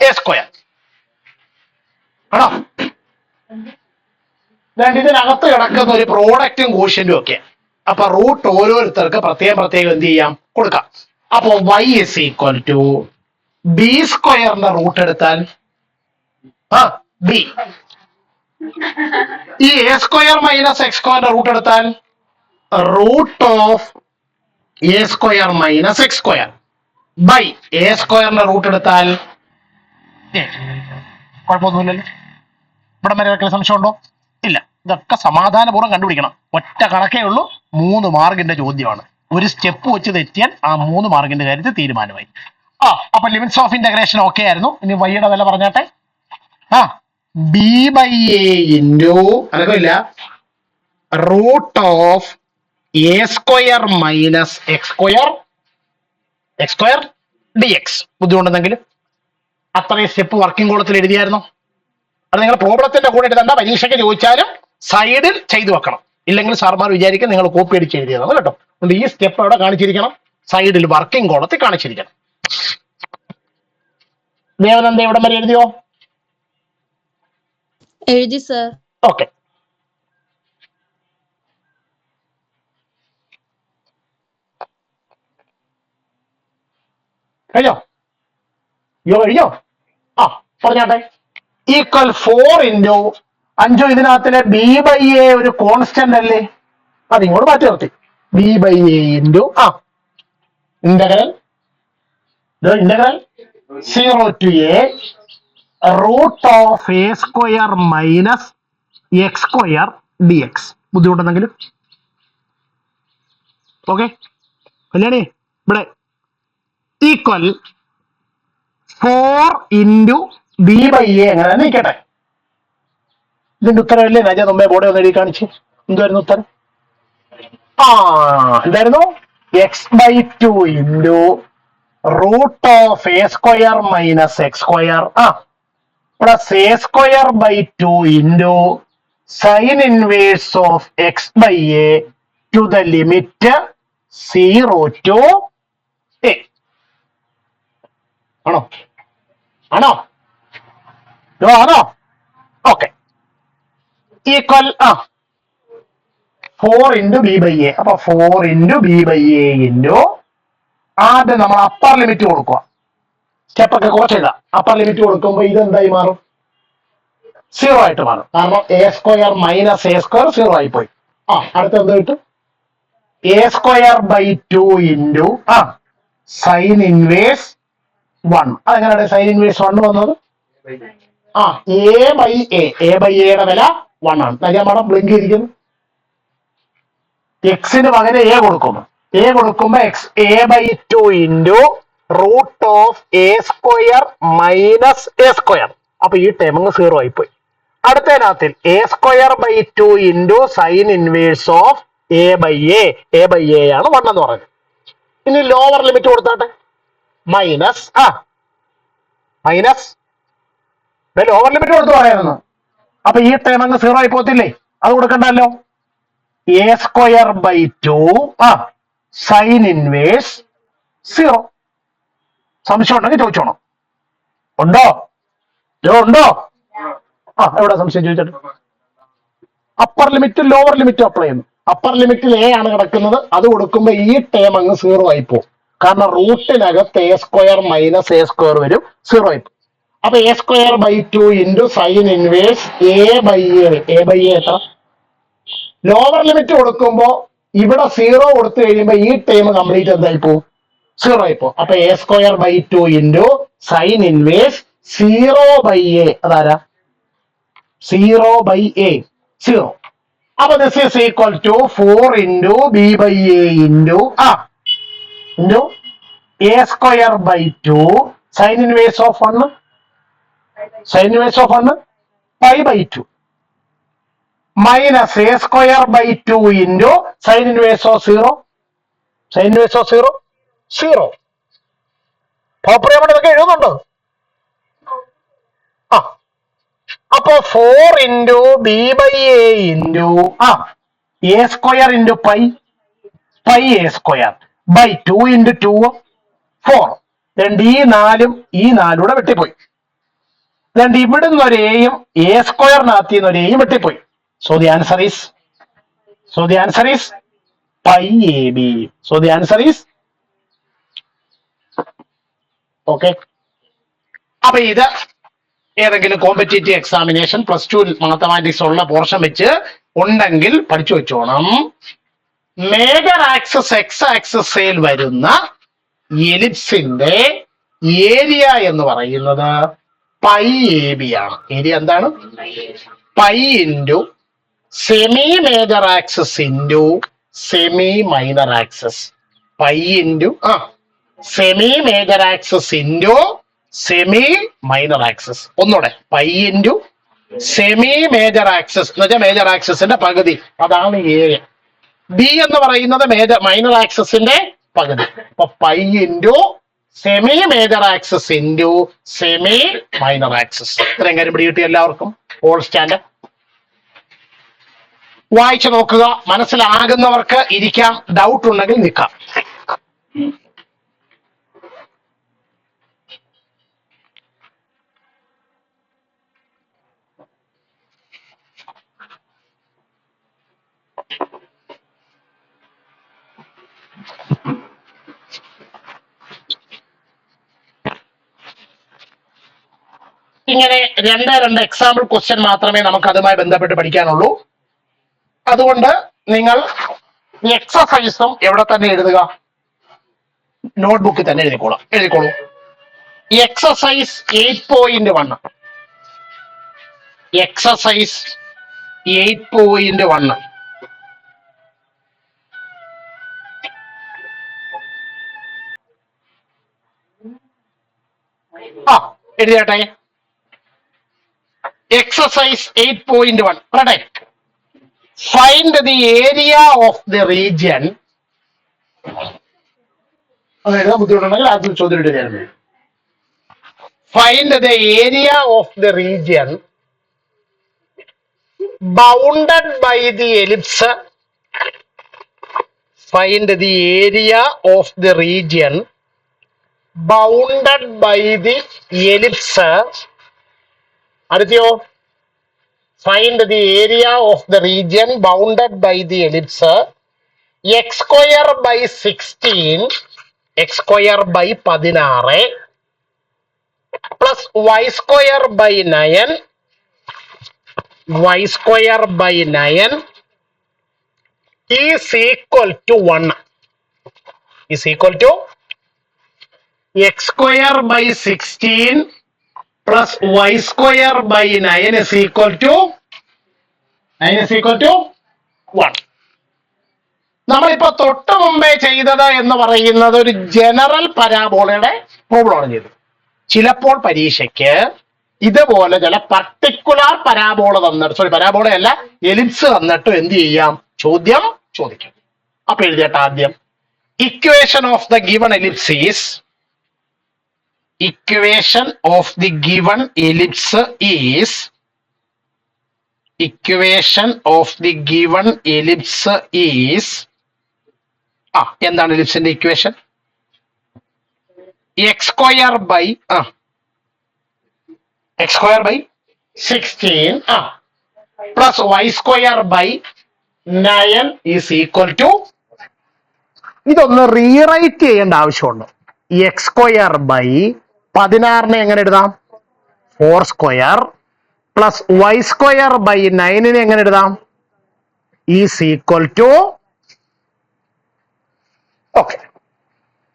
A². ആണോ? ഇതിനകത്ത് കിടക്കുന്ന ഒരു പ്രോഡക്റ്റും കോഷ്യന്റും ഒക്കെ. അപ്പൊ റൂട്ട് ഓരോരുത്തർക്ക് പ്രത്യേകം എന്ത് ചെയ്യാം? കൊടുക്കാം. അപ്പോ y is equal to B² root എടുത്താൽ B, ഈ A² മൈനസ് x² റൂട്ട് എടുത്താൽ root of A² minus x² by A² root എടുത്താൽ കുഴപ്പമൊന്നുമില്ലല്ലോ. ഇവിടെ വരെ സംശയം ഉണ്ടോ? ഇല്ല. ഇതൊക്കെ സമാധാനപൂർവ്വം കണ്ടുപിടിക്കണം. ഒറ്റ കണക്കേ ഉള്ളൂ. 3 മാർക്കിന്റെ ചോദ്യമാണ്. ഒരു സ്റ്റെപ്പ് വെച്ച് തെറ്റിയാൽ ആ 3 മാർക്കിന്റെ കാര്യത്തിൽ തീരുമാനമായി. അപ്പൊ ലിമിറ്റ്സ് ഓഫ് ഇന്റഗ്രേഷൻ ഓക്കെ ആയിരുന്നു. ഇനി വൈയുടെ വില പറഞ്ഞാട്ടെ. B/A ഇൻറ്റു അനക്കമില്ല root of A² minus x² dx. ബുദ്ധിമുട്ടുണ്ടെങ്കിൽ അത്രയും സ്റ്റെപ്പ് വർക്കിംഗ് കോളത്തിൽ എഴുതിയായിരുന്നോ? അത് നിങ്ങൾ പ്രോബ്ലത്തിന്റെ കൂടെ എഴുതണ്ട. പരീക്ഷയ്ക്ക് ചോദിച്ചാലും സൈഡിൽ ചെയ്തു വെക്കണം. ഇല്ലെങ്കിൽ സാർമാർ വിചാരിക്കും നിങ്ങൾ കോപ്പി അടിച്ച് എഴുതിയതാണ് കേട്ടോ. അതുകൊണ്ട് ഈ സ്റ്റെപ്പ് അവിടെ കാണിച്ചിരിക്കണം, സൈഡിൽ വർക്കിംഗ് കോളത്തിൽ കാണിച്ചിരിക്കണം. ദേവനന്ദ എവിടം വരെ എഴുതിയോ? എഴുതി സർ. ഓക്കെ. കഴിഞ്ഞോ? കഴിഞ്ഞോ? പറഞ്ഞാട്ടെ. Equal 4 into 5. ഇതിനകത്തിലെ B/A ഒരു കോൺസ്റ്റന്റ് അല്ലേ? അതിങ്ങോട്ട് മാറ്റി നിർത്തി. B/A into integral 0 to A root of A² minus x² dx. ബുദ്ധിമുട്ടുണ്ടെങ്കിലും ഓക്കെ. കല്യാണി ഇവിടെ ഈക്വൽ 4 ഇൻറ്റു B/A എങ്ങനെ നിൽക്കട്ടെ. ഇതിന്റെ ഉത്തരവല്ലേ രാജ? മുമ്പേ ബോർഡ് ഒന്ന് എഴുതി കാണിച്ച്. എന്തുവായിരുന്നു ഉത്തരം? എന്തായിരുന്നു? x/2 into root of A² minus x² plus A²/2 into sine inverse of x/A to the limit 0 to A. ആണോ? ആണോ? ഓക്കെ. Equal 4 into B/A. അപ്പൊ 4 ഇൻറ്റു B/A ഇൻറ്റു ആദ്യം നമ്മൾ അപ്പർ ലിമിറ്റ് കൊടുക്കുക. സ്റ്റെപ്പൊക്കെ കുറച്ച് എഴുതാം. അപ്പർ ലിമിറ്റ് കൊടുക്കുമ്പോൾ ഇതെന്തായി മാറും? സീറോ ആയിട്ട് മാറും. കാരണം a square minus a square zero ആയി പോയി. അടുത്ത എന്ത് കിട്ടും? A square by 2 into sine inverse 1. അതെങ്ങനെയാണ് സൈൻ ഇൻവേഴ്സ് 1 വന്നത്? എ ബൈ എയുടെ വില 1 ആണ്. ഞാൻ അവിടെ ബ്ലിങ്ക് ചെയ്തിരിക്കുന്നു. എക്സിന് പകരം എ കൊടുക്കുന്നു. എ കൊടുക്കുമ്പോ a by 2 into root of A square minus a square. അപ്പൊ ഈ ടേം അങ്ങ് സീറോ ആയിപ്പോയി. അടുത്തതിനകത്തിൽ a square by 2 into sine inverse of a by a ആണ് 1 എന്ന് പറഞ്ഞത്. ഇനി ലോവർ ലിമിറ്റ് കൊടുത്താട്ടെ, മൈനസ് ലോവർ ലിമിറ്റ് കൊടുത്ത് പറയുന്നു. അപ്പൊ ഈ ടേം അങ്ങ് സീറോ ആയി പോകത്തില്ലേ? അത് കൊടുക്കണ്ടല്ലോ. A square by 2 sine inverse 0. സംശയം ഉണ്ടെങ്കിൽ ചോദിച്ചോണം. ഉണ്ടോ? എവിടെ സംശയം ചോദിച്ചിട്ട്? Upper limit lower limit apply ചെയ്യുന്നു. അപ്പർ ലിമിറ്റിൽ എ ആണ് കിടക്കുന്നത്. അത് കൊടുക്കുമ്പോൾ ഈ ടേം അങ്ങ് സീറോ ആയി പോകും. കാരണം റൂട്ടിനകത്ത് a square minus a square വരും, സീറോ ആയി പോകും. അപ്പൊ a square by 2 into sine inverse a by a എത്ര? ലോവർ ലിമിറ്റ് കൊടുക്കുമ്പോ ഇവിടെ സീറോ കൊടുത്തു കഴിയുമ്പോ ഈ ടേം കംപ്ലീറ്റ് എന്തായി പോകും? സീറോ ആയി പോകും. അപ്പൊ a square by 2 into sine inverse 0 by a. അതാരാ? 0 ബൈ എ 0. അപ്പൊ this is equal to 4 into b by a into a square by 2 sine inverse of 1 pi by 2 minus a square by 2 into sine inverse of 0. Proper ഇതൊക്കെ എഴുതുന്നുണ്ടോ? അപ്പോ 4 into b by a into a square into pi a square by 2 into 2 4. ഈ 4ഉം ഈ 4 കൂടെ വെട്ടിപ്പോയി. ഇവിടുന്ന് ഒരു എയും A സ്ക്വയറിനകത്ത് നിന്ന് ഒരു എയും വെട്ടിപ്പോയി. So the answer is pi AB. So the answer is okay. അപ്പൊ ഇത് ഏതെങ്കിലും കോമ്പറ്റേറ്റീവ് എക്സാമിനേഷൻ +2 മാത്തമാറ്റിക്സ് ഉള്ള പോർഷൻ വെച്ച് ഉണ്ടെങ്കിൽ പഠിച്ചു വെച്ചോണം. മേജർ ആക്സിസ് എക്സ് ആക്സിസിൽ വരുന്ന എലിപ്സിന്റെ ഏരിയ എന്ന് പറയുന്നത് പൈ എ ബി ആണ്. ഏരിയ എന്താണ്? Pi into semi major axis into semi minor axis. Pi into semi major axis into semi minor axis. ഒന്നുകൂടെ, pi into semi major axis എന്ന് വെച്ചാൽ മേജർ ആക്സിസിന്റെ പകുതി, അതാണ് ഏരിയ. ബി എന്ന് പറയുന്നത് മൈനർ ആക്സിസിന്റെ പകുതി. അപ്പൊ pi into semi major axis into semi minor axis. ഇത്രയും കാര്യം പിടികിട്ടി എല്ലാവർക്കും? ഓൾ സ്റ്റാൻഡേർഡ് വായിച്ചു നോക്കുക. മനസ്സിലാകുന്നവർക്ക് ഇരിക്കാം, ഡൗട്ട് ഉണ്ടെങ്കിൽ നിൽക്കാം. ഇങ്ങനെ രണ്ട് എക്സാമ്പിൾ ക്വസ്റ്റ്യൻ മാത്രമേ നമുക്ക് അതുമായി ബന്ധപ്പെട്ട് പഠിക്കാനുള്ളൂ. അതുകൊണ്ട് നിങ്ങൾ എക്സസൈസും എവിടെ തന്നെ എഴുതുക? നോട്ട്ബുക്കിൽ തന്നെ എഴുതിക്കോളൂ. എക്സസൈസ് 8.1. എക്സസൈസ് 8.1. എഴുതിയാട്ടെ. Exercise 8.1. Product. Find the area of the region. Find the area of the region bounded by the ellipse. Find the area of the region bounded by the ellipse. Adityo. Find the area of the region bounded by the ellipse x square by 16 x square by 16 plus y square by 9 y square by 9 is equal to 1. Is equal to x square by 16 plus y square by 9 is equal to 1. നമ്മളിപ്പോ തൊട്ട് മുമ്പേ ചെയ്തത് എന്ന് പറയുന്നത് ഒരു general പരാബോളയുടെ പ്രോബ്ലമാണ് ചെയ്തത്. ചിലപ്പോൾ പരീക്ഷയ്ക്ക് ഇതുപോലെ ചില പർട്ടിക്കുലർ പരാബോള തന്നിട്ട് പരാബോളയല്ല എലിപ്സ് തന്നിട്ട് എന്ത് ചെയ്യാം, ചോദ്യം ചോദിക്കാം. അപ്പൊ എഴുതിയിട്ട് ആദ്യം equation of the given ellipse is equation of the given ellipse is എന്താണ് എലിപ്സിന്റെ equation? x square by 16 plus y square by 9 is equal to, ഇതൊന്ന് റീറൈറ്റ് ചെയ്യേണ്ട ആവശ്യമുണ്ട്. എക്സ് സ്ക്വയർ ബൈ 16 എങ്ങനെ എഴുതാം? 4 square plus Y square by 9 എങ്ങനെ എഴുതാം? Is equal to, okay,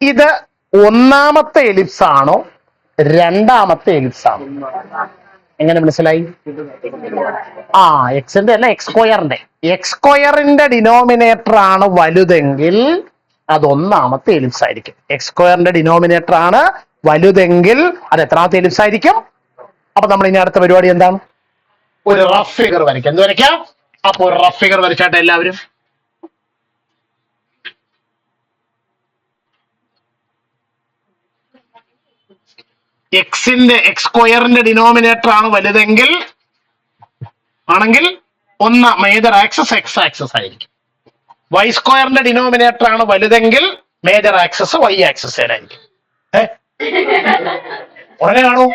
ഇത് ഒന്നാമത്തെ എലിപ്സ് ആണോ രണ്ടാമത്തെ എലിപ്സ് ആണോ? എങ്ങനെ മനസ്സിലായി? എക്സിന്റെ അല്ല, എക്സ് സ്ക്വയറിന്റെ. എക്സ് സ്ക്വയറിന്റെ ഡിനോമിനേറ്റർ ആണ് വലുതെങ്കിൽ അത് ഒന്നാമത്തെ എലിപ്സ് ആയിരിക്കും. എക്സ് സ്ക്വയറിന്റെ ഡിനോമിനേറ്റർ ആണ് വലുതെങ്കിൽ അത് എത്രാമത്തെ എലിപ്സ് ആയിരിക്കും? അപ്പൊ നമ്മൾ ഇനി അടുത്ത പരിപാടി എന്താണ്? ഒരു റഫ് ഫിഗർ വരയ്ക്കാം. എന്ത് വരയ്ക്കാം? അപ്പൊ ഒരു റഫ് ഫിഗർ വരച്ചാട്ടെ എല്ലാവരും. എക്സ് സ്ക്വയറിന്റെ ഡിനോമിനേറ്റർ ആണ് വലുതെങ്കിൽ ഒന്ന് മേജർ ആക്സസ് എക്സ് ആക്സസ് ആയിരിക്കും. വൈ സ്ക്വയറിന്റെ ഡിനോമിനേറ്റർ ആണ് വലുതെങ്കിൽ മേജർ ആക്സസ് വൈ ആക്സസ് ആയിരിക്കും. ഉടനെ കാണൂ.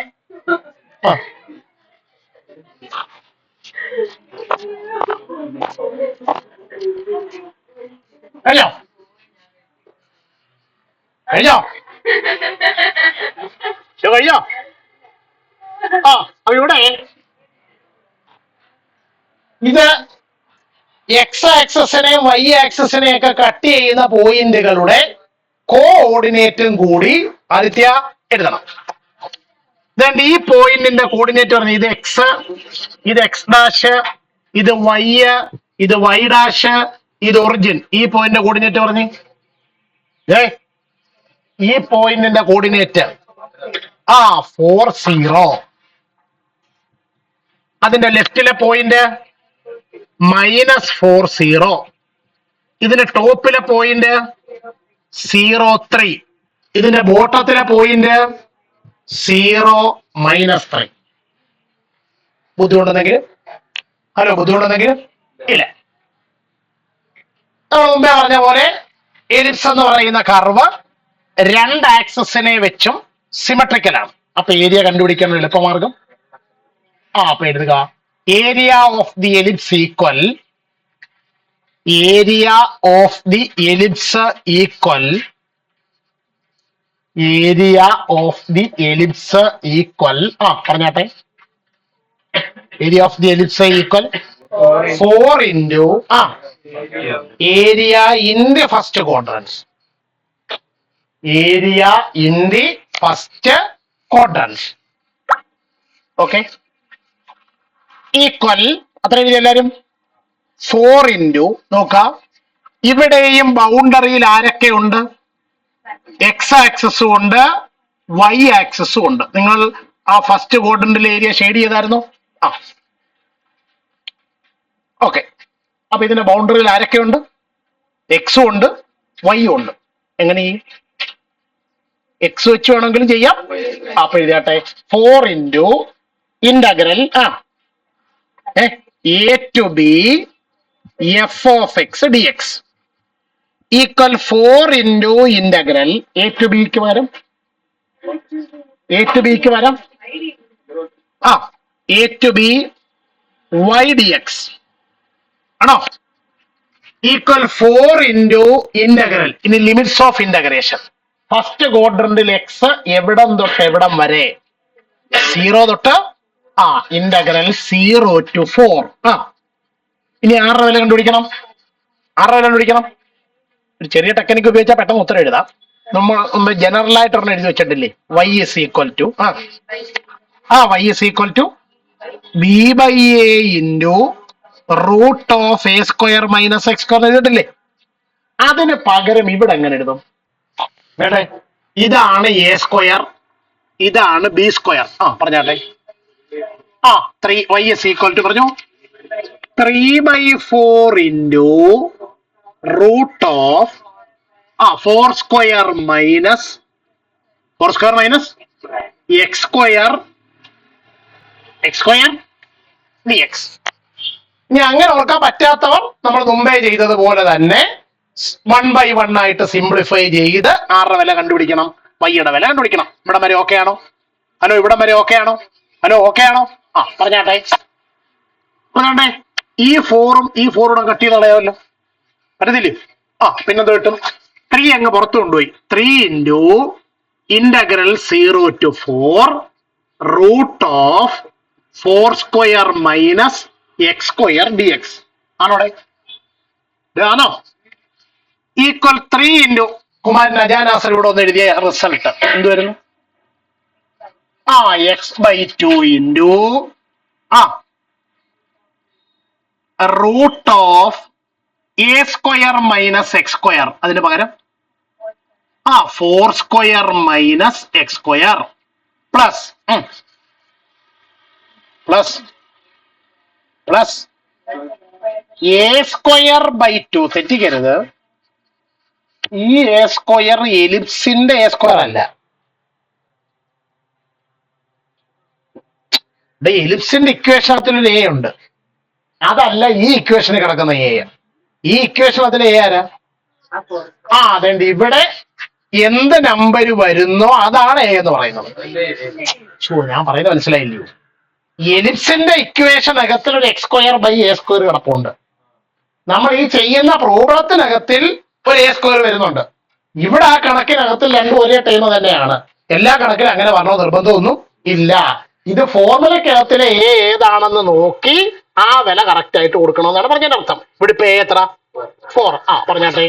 കഴിഞ്ഞോ? അപ്പൊ ഇവിടെ ഇത് എക്സ് ആക്സസിനെയും വൈ ആക്സസിനെയും ഒക്കെ കട്ട് ചെയ്യുന്ന പോയിന്റുകളുടെ കോഓർഡിനേറ്റും കൂടി ആദിത്യ എഴുതണം. ഈ പോയിന്റിന്റെ കോർഡിനേറ്റ് പറഞ്ഞു ഇത് എക്സ്, ഇത് എക്സ് ഡാഷ്, ഇത് വൈ, ഇത് വൈ ഡാഷ്, ഇത് ഒറിജിൻ. ഈ പോയിന്റിന്റെ കോർഡിനേറ്റ് പറഞ്ഞു ഈ പോയിന്റിന്റെ കോർഡിനേറ്റ് 40. അതിന്റെ ലെഫ്റ്റിലെ പോയിന്റ് -40. ഇതിന്റെ ടോപ്പിലെ പോയിന്റ് 0.3. ഇതിന്റെ ബോട്ടത്തിലെ പോയിന്റ് 0 -3. ബുദ്ധിമുട്ടുണ്ടെങ്കിൽ ഇല്ല. നമ്മൾ മുമ്പേ പറഞ്ഞ പോലെ എലിപ്സ് എന്ന് പറയുന്ന കർവ് രണ്ട് ആക്സസിനെ വെച്ചും സിമെട്രിക്കലാണ്. അപ്പൊ ഏരിയ കണ്ടുപിടിക്കാൻ എളുപ്പമാർഗം അപ്പൊ എഴുതുക area of the ellipse equal പറഞ്ഞാട്ടെ. Area of the ellipse equal 4 into area in the first quadrant. Area in the first quadrant. Okay, equal അത്ര എഴുതി എല്ലാരും. 4 into നോക്കാം, ഇവിടെയും ബൗണ്ടറിയിൽ ആരൊക്കെ ഉണ്ട്? എക്സ് ആക്സസും ഉണ്ട്, വൈ ആക്സസും ഉണ്ട്. നിങ്ങൾ ആ ഫസ്റ്റ് ക്വാഡ്രന്റിലെ ഏരിയ ഷെയ്ഡ് ചെയ്തായിരുന്നു. ഓക്കെ, അപ്പൊ ഇതിന്റെ ബൗണ്ടറിയിൽ ആരൊക്കെ ഉണ്ട്? എക്സും ഉണ്ട്, വൈയും ഉണ്ട്. എങ്ങനെ എക്സ് വെച്ച് വേണമെങ്കിലും ചെയ്യാം. അപ്പൊ എഴുതിയാട്ടെ 4 into integral a to b f of x dx equal 4 into integral a to b ക്ക് പകരം a to b y dx ആണോ? Equal 4 into integral. ഇനി ലിമിറ്റ്സ് ഓഫ് ഇന്റഗ്രേഷൻ. ഫസ്റ്റ് ക്വാഡ്രന്റിൽ എക്സ് എവിടം തൊട്ട് എവിടം വരെ? 0 തൊട്ട് ഇന്റഗ്രൽ 0 to 4. ഇനി ആരുടെ വില കണ്ടുപിടിക്കണം? ഒരു ചെറിയ ടെക്നിക്ക് ഉപയോഗിച്ചാൽ പെട്ടെന്ന് ഉത്തരം എഴുതാം. നമ്മൾ ജനറൽ ആയിട്ട് ഒരെണ്ണം എഴുതി വെച്ചിട്ടില്ലേ, y is equal to y is equal to b/a into root of a square minus x square എഴുതിട്ടില്ലേ? അതിന് പകരം ഇവിടെ എങ്ങനെ എഴുതും? വേണ്ടേ, ഇതാണ് എ സ്ക്വയർ, ഇതാണ് ബി സ്ക്വയർ. പറഞ്ഞാട്ടെ. 3y is equal to പറഞ്ഞു 3/4 into root of 4 square minus x square dx. ഇനി അങ്ങനെ ഓർക്കാൻ പറ്റാത്തവർ നമ്മൾ മുമ്പേ ചെയ്തതുപോലെ തന്നെ 1/1 ആയിട്ട് സിംപ്ലിഫൈ ചെയ്ത് ആരുടെ വില കണ്ടുപിടിക്കണം? വൈയുടെ വില കണ്ടുപിടിക്കണം. ഇവിടം വരെ ഓക്കെ ആണോ? ഹലോ, ഇവിടം വരെ ഓക്കെ ആണോ? പറഞ്ഞാട്ടെ. ഈ ഫോറും കട്ട് ചെയ്ത് കളയാമല്ലോ, പറ്റത്തില്ലേ? പിന്നെന്ത് കിട്ടും? 3 അങ്ങ് പുറത്തു കൊണ്ടുപോയി. 3 into integral 0 to 4 root of 4 square minus x square dx. ആണോടെ? ആണോ? ഈക്വൽ 3 into കുമാരൻ അജാനാസർ ഇവിടെ ഒന്ന് എഴുതിയ റിസൾട്ട് എന്ത് വരുന്നു? x/2 into root of a square minus x square. അതിന് പകരം 4 square minus x square plus a square by 2. തെറ്റിക്കരുത്, ഈ a square എലിപ്സിന്റെ a square അല്ല. എലിപ്സിന്റെ ഇക്വേഷനത്തിൽ a ഉണ്ട്, അതല്ല ഈ ഇക്വേഷന് കിടക്കുന്ന a. ഈ ഇക്വേഷൻ അതിലെ a ആരാ? അതേണ്ട, ഇവിടെ എന്ത് നമ്പർ വരുന്നോ അതാണ് a എന്ന് പറയുന്നത്. ഞാൻ പറയുന്നത് മനസ്സിലായില്ലയോ? എലിപ്സിന്റെ ഇക്വേഷൻ അകത്തിൽ ഒരു x square by a square കിടപ്പുണ്ട്. നമ്മൾ ഈ ചെയ്യുന്ന പ്രോബ്ലത്തിനകത്തിൽ ഒരു a square വരുന്നുണ്ട്. ഇവിടെ ആ കണക്കിനകത്തിൽ രണ്ടും ഒരേ ടൈം തന്നെയാണ്. എല്ലാ കണക്കിലും അങ്ങനെ പറഞ്ഞോ നിർബന്ധമൊന്നും ഇല്ല. ഇത് ഫോർമുലക്കകത്തിലെ a ഏതാണെന്ന് നോക്കി ആ വില കറക്റ്റ് ആയിട്ട് കൊടുക്കണമെന്നാണ് പറഞ്ഞതിന്റെ അർത്ഥം. ഇവിടെ ഇപ്പൊ a എത്ര? 4. പറഞ്ഞാട്ടെ.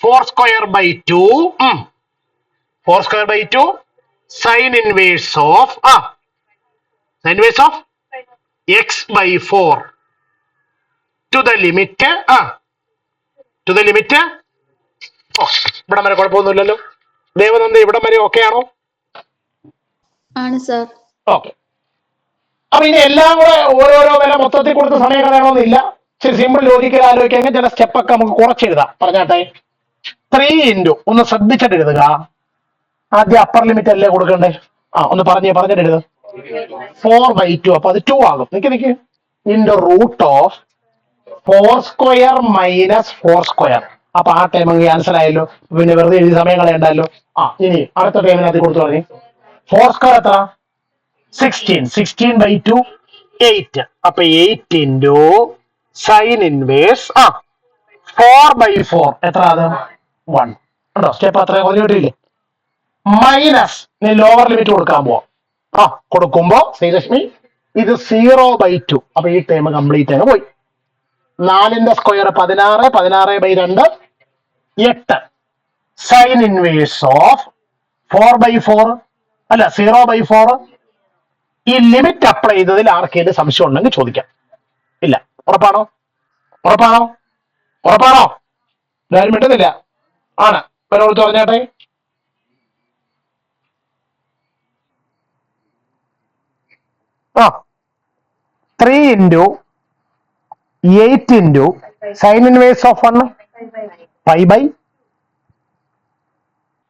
4 square by 2 sin inverse of x/4 to the limit ഇവിടം വരെ കുഴപ്പമൊന്നുമില്ലല്ലോ. ദേവനന്ദ, ഇവിടം വരെ ഓക്കെ ആണോ? ആണ് സർ. ഓക്കെ. അപ്പൊ ഇനി എല്ലാം കൂടെ ഓരോരോ വില മൊത്തത്തിൽ കൊടുത്ത് സമയം കളയണമെന്നില്ല. സിമ്പിൾ ലോജിക്കൽ ആലോചിക്കാൻ ചില സ്റ്റെപ്പൊക്കെ നമുക്ക് കുറച്ചെഴുതാം. പറഞ്ഞാട്ടെ. 3 into ഒന്ന് ശ്രദ്ധിച്ചിട്ട് എഴുതുക. ആദ്യം അപ്പർ ലിമിറ്റ് അല്ലേ കൊടുക്കണ്ടേ? ഒന്ന് പറഞ്ഞിട്ട് എഴുതുക. 4/2. അപ്പൊ അത് 2 ആകും. നിക്ക് into root of 4 square minus 4 square. അപ്പൊ ആ ടൈം ക്യാൻസൽ ആയല്ലോ, പിന്നെ വെറുതെ എഴുതി സമയം കളയണ്ടല്ലോ. ഇനി അടുത്ത ടൈമിനകത്ത് കൊടുത്തു പറഞ്ഞു. 4 square എത്ര? 16. 16/2 8. അപ്പൊ 8 into sin inverse 4/4 എത്ര? അത് 1. ഉണ്ടോ? സ്റ്റെപ്പ് അത്ര കുറഞ്ഞിട്ടില്ലേ? മൈനസ് ലോവർ ലിമിറ്റ് കൊടുക്കാൻ പോവാം. കൊടുക്കുമ്പോ ശ്രീലക്ഷ്മി ഇത് 0/2. അപ്പൊ ഈ ടൈം കംപ്ലീറ്റ് അങ്ങ് പോയി. 4ന്റെ സ്ക്വയർ 16. 16/2 8. സൈൻ ഇൻവേഴ്സ് ഓഫ് 4/4 അല്ല 0/4. ഈ ലിമിറ്റ് അപ്ലൈ ചെയ്തതിൽ ആർക്കെങ്കിലും സംശയം ഉണ്ടെങ്കിൽ ചോദിക്കാം. ഇല്ല, ഉറപ്പാണോ? എല്ലാവരും മിണ്ടുന്നില്ല. ആണ്. ഒരാൾ പറഞ്ഞാട്ടെ. ആ 3 into 8 into sin inverse of 1 pi/.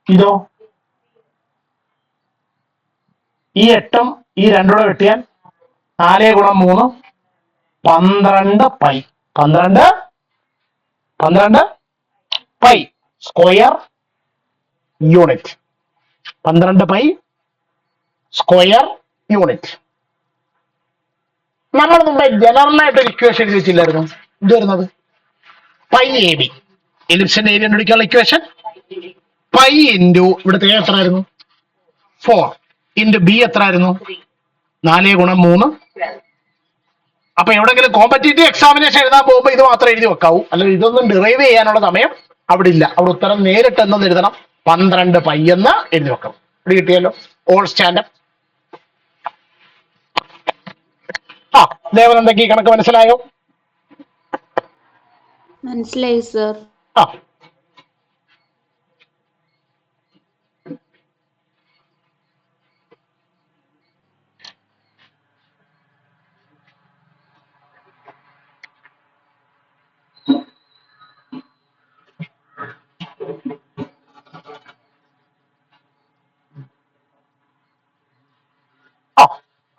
ഇതോ ഈ 8ഉം ഈ 2 കൂടെ വെട്ടിയാൽ 4 × 3 12 pi. 12 pi square unit. 12 pi square unit. നമ്മൾ നമ്മുടെ ജനറലായിട്ട് ഒരു ഇക്വേഷൻ വെച്ചില്ലായിരുന്നു? ഇത് വരുന്നത് പൈ എ ബി, എലിപ്സിന്റെ ഏരിയ കണ്ടുപിടിക്കാനുള്ള ഇക്വേഷൻ. പൈ ഇൻറ്റു ഇവിടുത്തെ എ എത്ര ആയിരുന്നു? 4 ഇൻറ്റു ബി എത്ര ആയിരുന്നു? 4 ഗുണം 3. അപ്പൊ എവിടെങ്കിലും കോമ്പറ്റേറ്റീവ് എക്സാമിനേഷൻ എഴുതാൻ പോകുമ്പോൾ ഇത് മാത്രം എഴുതി വെക്കാവൂ, അല്ലെങ്കിൽ ഇതൊന്നും ഡിറൈവ് ചെയ്യാനുള്ള സമയം അവിടെ ഇല്ല. അവിടെ ഉത്തരം നേരിട്ട് എന്നത് എഴുതണം, 12 പൈ എന്ന് എഴുതി വെക്കണം. ഇവിടെ കിട്ടിയല്ലോ ഓൾ സ്റ്റാൻഡപ്പ്. ദേവനന്ദയ്ക്ക് ഈ കണക്ക് മനസ്സിലായോ? മനസ്സിലായി സർ. ആ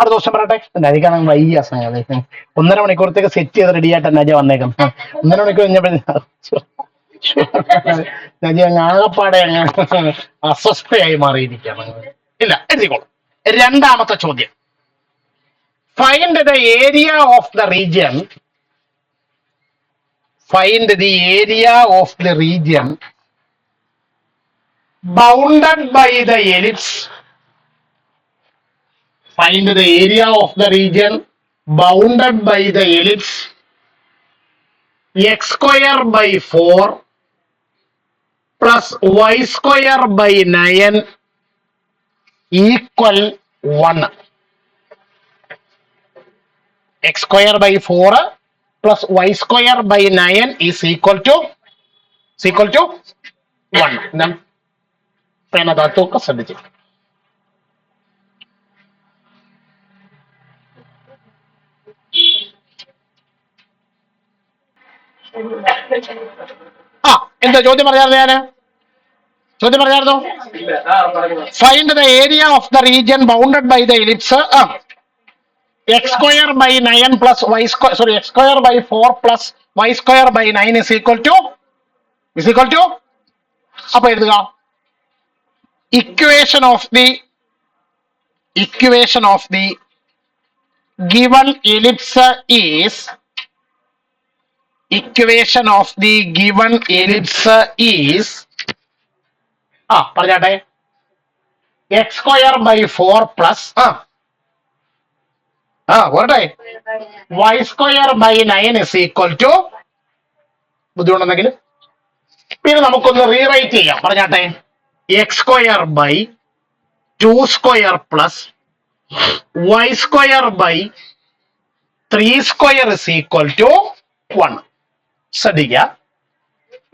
അടുത്ത ദിവസം പറയട്ടെ. നജിക്കാണ് വൈകിയ സമയം 1.5 മണിക്കൂറത്തേക്ക് സെറ്റ് ചെയ്ത് റെഡി ആയിട്ട് നജ വന്നേക്കാം. 1.5 മണിക്കൂർ കഴിഞ്ഞപ്പോൾ നജി അങ്ങ് ആകപ്പാടെ അങ്ങ് അസ്വസ്ഥയായി മാറിയിരിക്കുകയാണ്. ഇല്ല, എഴുതിക്കോളൂ. രണ്ടാമത്തെ ചോദ്യം, find the area of the region. Find the area of the region bounded by the ellipse. Find the area of the region bounded by the ellipse x square by 4 plus y square by 9 equal 1. X square by 4 plus y square by 9 is equal to 1. ഞാൻ പേനകത്തൊക്കെ ശ്രദ്ധിച്ചു. എന്താ ചോദ്യം പറഞ്ഞായിരുന്നു? ഞാന് ചോദ്യം പറഞ്ഞായിരുന്നു, find the area of the region bounded by the ellipse x square by 9 plus y square, sorry, x square by 4 plus y square by 9 is equal to അപ്പൊ എഴുതുക, equation of the given ellipse is പറഞ്ഞാട്ടെ, x square by 4 plus പോരട്ടെ y square by 9 is equal to, ബുദ്ധിമുട്ടുണ്ടെങ്കിൽ പിന്നെ നമുക്കൊന്ന് rewrite ചെയ്യാം. പറഞ്ഞാട്ടെ, x square by 2 square plus y square by 3 square is equal to 1. ശ്രദ്ധിക്കുക,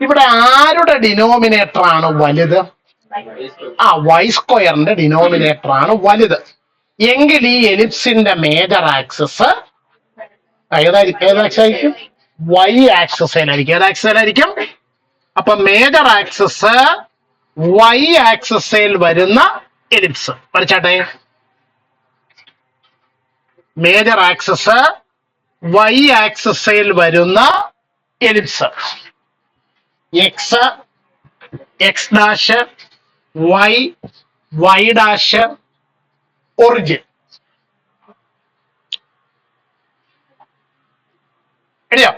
ഇവിടെ ആരുടെ ഡിനോമിനേറ്റർ ആണ് വലുത്? y സ്ക്വയറിന്റെ ഡിനോമിനേറ്റർ ആണ് വലുത്. എങ്കിൽ ഈ എലിപ്സിന്റെ മേജർ ആക്സിസ് ഏതായിരിക്കും? y ആക്സിസിലായിരിക്കും. ഏത് ആക്സിസിലായിരിക്കും? അപ്പൊ മേജർ ആക്സിസ് y ആക്സിസിൽ വരുന്ന എലിപ്സ് വരച്ചാട്ടെ. മേജർ ആക്സിസ് y ആക്സിസിൽ വരുന്ന ellipse x dash y dash origin. എഴുതിയോ?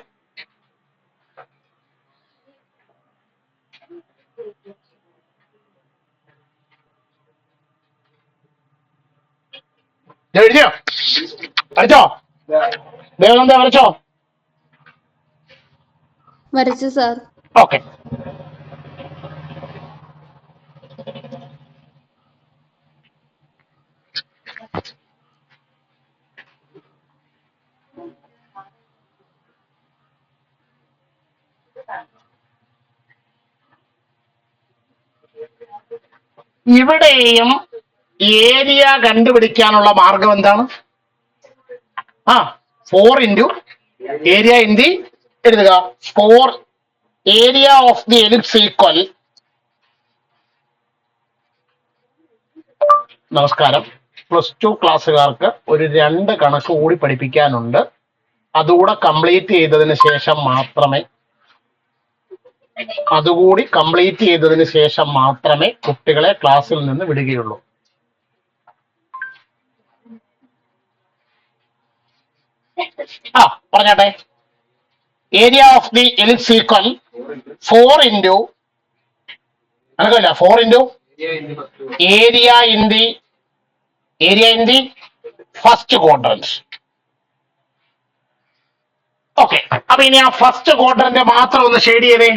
എഴുതിയോ? വരച്ചോ? ദേവനന്ദ വരച്ചോ? വരച്ചു സാർ. ഓക്കെ. ഇവിടെയും ഏരിയ കണ്ടുപിടിക്കാനുള്ള മാർഗം എന്താണ്? 4 ഇൻറ്റു ഏരിയ ഇൻ ദി, എഴുതുക, 4 area of the ellipse equal. നമസ്കാരം, +2 ക്ലാസ്സുകാർക്ക് ഒരു 2 കണക്ക് കൂടി പഠിപ്പിക്കാനുണ്ട്. അതുകൂടെ കംപ്ലീറ്റ് ചെയ്തതിന് ശേഷം മാത്രമേ കുട്ടികളെ ക്ലാസ്സിൽ നിന്ന് വിടുകയുള്ളൂ. പറഞ്ഞാട്ടെ, area of the ellipse equal 4 into അനക്കല്ല 4 into area in the first quadrant. Okay, അപ്പൊ ഇനി ആ ഫസ്റ്റ് ക്വാഡ്രന്റ് മാത്രം ഒന്ന് ഷെയ്ഡ് ചെയ്തേ.